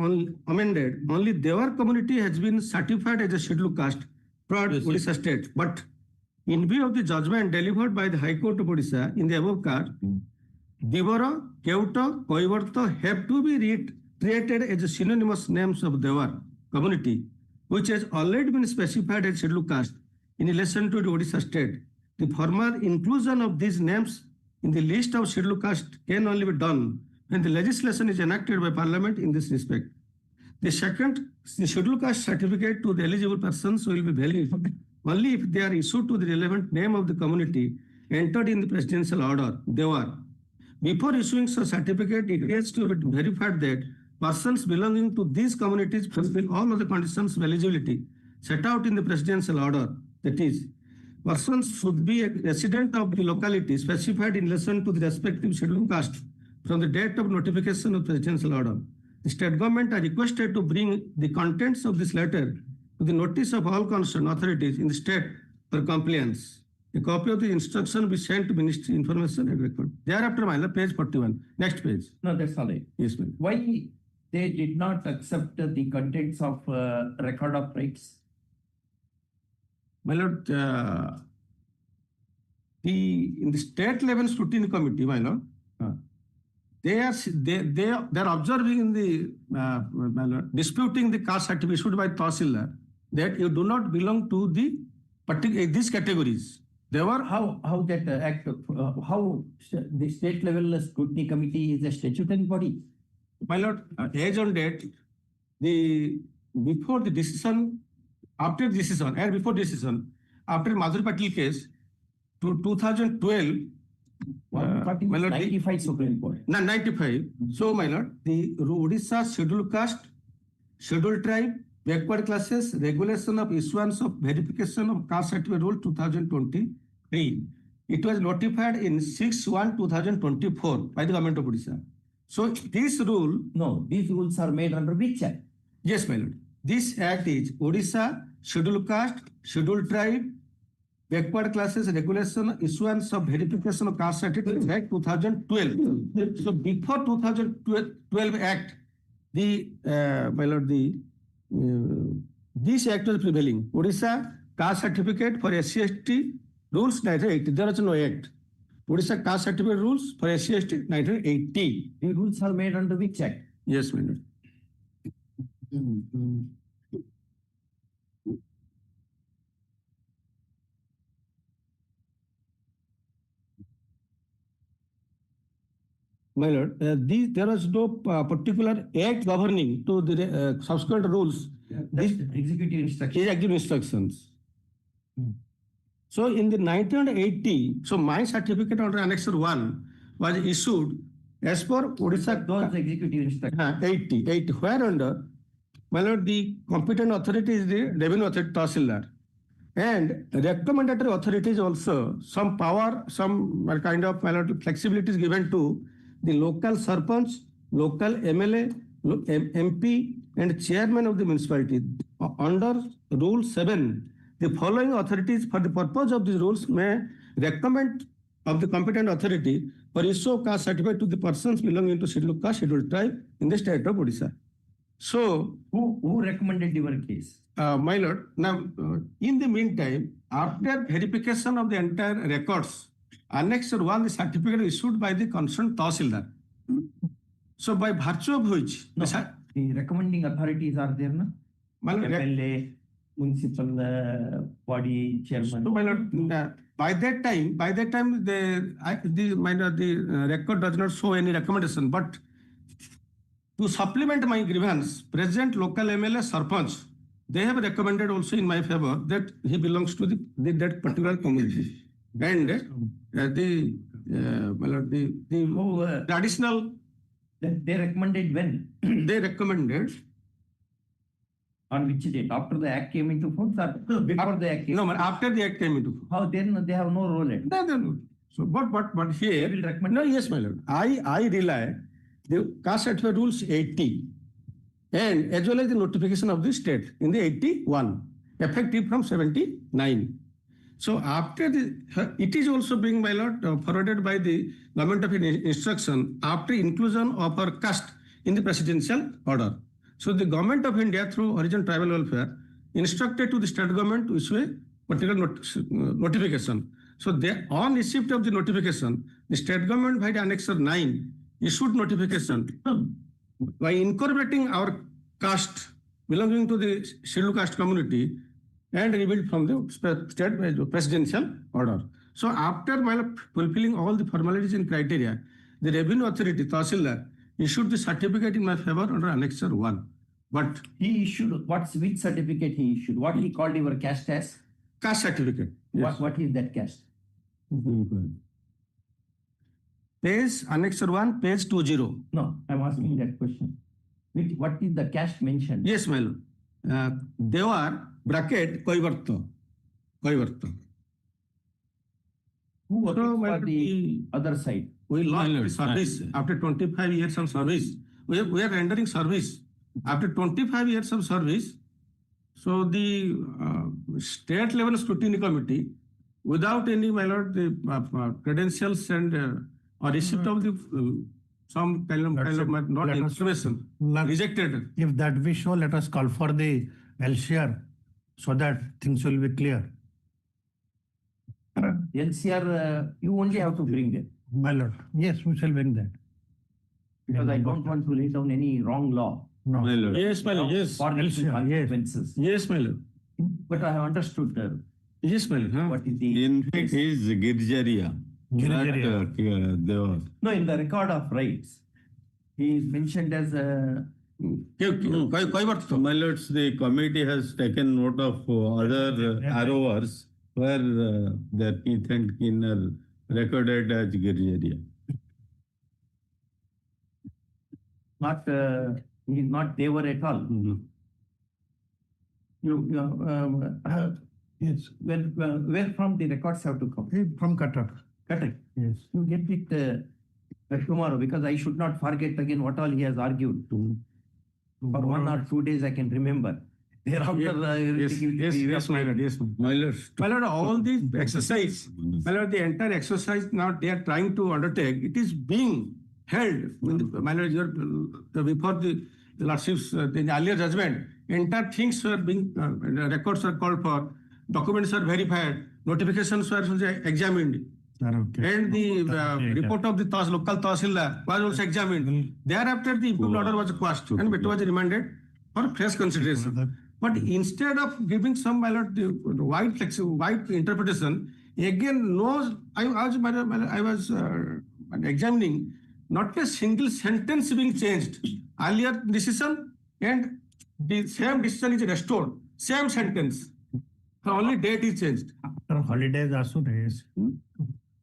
only Devar community has been certified as a scheduled caste for Orissa state. But in view of the judgment delivered by the High Court of Orissa in the above case, Divaro, Keuto, Koivarto have to be treated as a synonymous names of Devar community, which has already been specified as scheduled caste in relation to the Orissa state. The former inclusion of these names in the list of scheduled caste can only be done when the legislation is enacted by Parliament in this respect. The second, the scheduled caste certificate to the eligible persons will be valid only if they are issued to the relevant name of the community entered in the presidential order, Devar. Before issuing such certificate, it has to be verified that persons belonging to these communities fulfill all of the conditions of eligibility set out in the presidential order. That is, persons should be a resident of the locality specified in relation to the respective scheduled caste from the date of notification of presidential order. The state government are requested to bring the contents of this letter to the notice of all concerned authorities in the state for compliance. A copy of the instruction will be sent to Ministry of Information and Record. Thereafter, my lord, page 41. Next page. No, that's all right. Yes, ma'am. Why they did not accept the contents of record of rights? My lord, in the state level scrutiny committee, my lord, they are observing in the my lord, disputing the caste certificate issued by Tahsildar that you do not belong to the particular these categories. They were how that act how the state level scrutiny committee is a statutory body. My lord, as on date, before the decision, after decision, and before decision, after Madhuri Patil case, to 2012, my lord, 95 Supreme Court. 95. So, my lord, the Odisha scheduled caste, scheduled tribe, backward classes, regulation of issuance of verification of caste certificate rule 2023. It was notified in 6/1/2024 by the government of Odisha. So this rule, No, these rules are made under which act? yes, my lord. This act is Odisha Scheduled Caste, Scheduled Tribe, Backward Classes Regulation, Issuance of Verification of Caste Certificate Act 2012. So before 2012 Act, my lord, this act was prevailing. Odisha Caste Certificate for SC/ST rules 1980. There is no act. Odisha Caste Certificate rules for SC/ST 1980. The rules are made under which act? Yes, my lord. My lord, there was no particular act governing to the subsequent rules. This executive instruction. Executive instructions. So in the 1980, so my certificate under Annexure 1 was issued as per Odisha. Those executive instructions. 80, where under, my lord, the competent authority is the revenue authority, Tahsildar. And recommendatory authorities also, some power, some kind of, my lord, flexibility is given to the local sarpanch, local MLA, MP, and chairman of the municipality. Under Rule 7, the following authorities for the purpose of these rules may recommend of the competent authority for issue of caste certificate to the persons belonging to scheduled caste, scheduled tribe in the state of Odisha. So, who recommended your case? My lord, now in the meantime, after verification of the entire records, Annexure 1, the certificate issued by the concerned Tahsildar. So by virtue of which, the recommending authorities are there, no? MLA, municipal body chairman. So, my lord, by that time, the record does not show any recommendation. But to supplement my grievance, present local MLA Sarpanch, they have recommended also in my favor that he belongs to that particular community. And the traditional. They recommended when? They recommended. On which date? After the act came into force or before the act came? No, after the act came into force. How then they have no role in it? No. So, but here, will recommend. No, yes, my lord. I rely the caste certificate rules 80 and as well as the notification of the state in the 81, effective from 79. So after it is also being, my lord, forwarded by the government of instruction after inclusion of our caste in the presidential order. So the government of India through Origin Tribal Welfare instructed to the state government to issue a particular notification. So on receipt of the notification, the state government by the Annexure 9 issued notification by incorporating our caste belonging to the scheduled caste community and revealed from the state presidential order. So after fulfilling all the formalities and criteria, the revenue authority, Tahsildar, issued the certificate in my favor under Annexure 1. But he issued, which certificate he issued? What he called your caste as? Caste certificate. Yes. What is that caste? Page Annexure 1, page 20. No, I'm asking that question. What is the caste mentioned? Yes, my lord. Devar bracket Koivarta. Who works for the other side? We lost service after 25 years of service. We are rendering service. After 25 years of service, so the state level scrutiny committee, without any, my lord, the credentials and or receipt of the some kind of not information, rejected. If that we show, let us call for the LCR so that things will be clear. LCR, you only have to bring it. My lord, yes, we shall bring that. Because I don't want to lay down any wrong law. No. My lord. Yes, my lord. Yes. For consequences. Yes, my lord. But I have understood yes, my lord. What is the... In fact, he is Girjaria. Devar. No, in the record of rights, he is mentioned as a... My lords, the committee has taken note of other arrowers where their kith and kin are recorded as Girjaria. He is not Devar at all. Yes. Where from the records have to come? From Qatar. Correct. Yes. You get it tomorrow, because I should not forget again what all he has argued. For 1 or 2 days I can remember. Thereafter, Yes, my lord, yes. My lord, My lord, all these exercise, my lord, the entire exercise now they are trying to undertake, it is being held. My lord, before the lordships, the earlier judgment, entire things were being, records are called for, documents are verified, notifications were examined. And the report of the local Tahsildar was also examined. Thereafter, the improved order was quashed and it was remanded for fresh consideration. But instead of giving some, my lord, the wide interpretation, again, no, I was examining, not a single sentence being changed. Earlier decision and the same decision is restored. Same sentence. The only date is changed. After holidays also there is.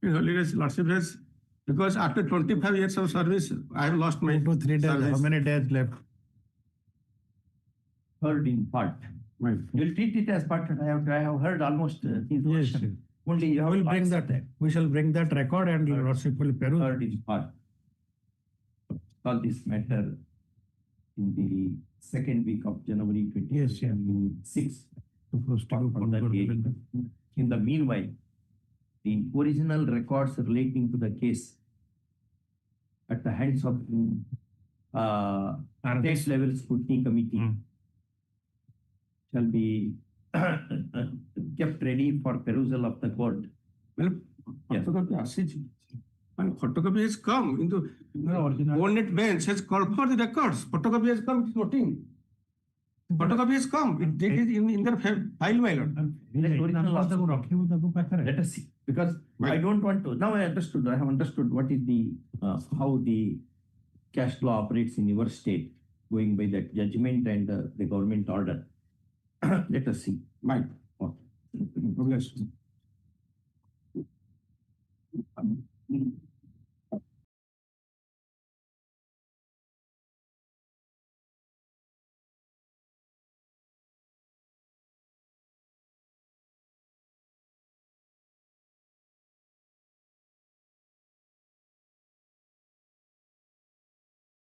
Holidays, lordship has, because after 25 years of service, I have lost my 2 to 3 days. service. How many days left? Heard in part. You'll treat it as part. I have heard almost his Yes. version. Only you I have will bring answered that. We shall bring that record and lordship will peruse. Heard in part. All this matter in the second week of January 2026. In the meanwhile, the original records relating to the case at the hands of state level scrutiny committee shall be kept ready for perusal of the court. Well, Yes. photocopy has come into coordinate bench has called for the records. Photocopy has come, it's noting. Photocopy has come. It is in their file, my lord. Let us see, because I don't want to. Now I understood. I have understood what is the how the cash law operates in your state, going by that judgment and the government order. Let us see. Right. Okay.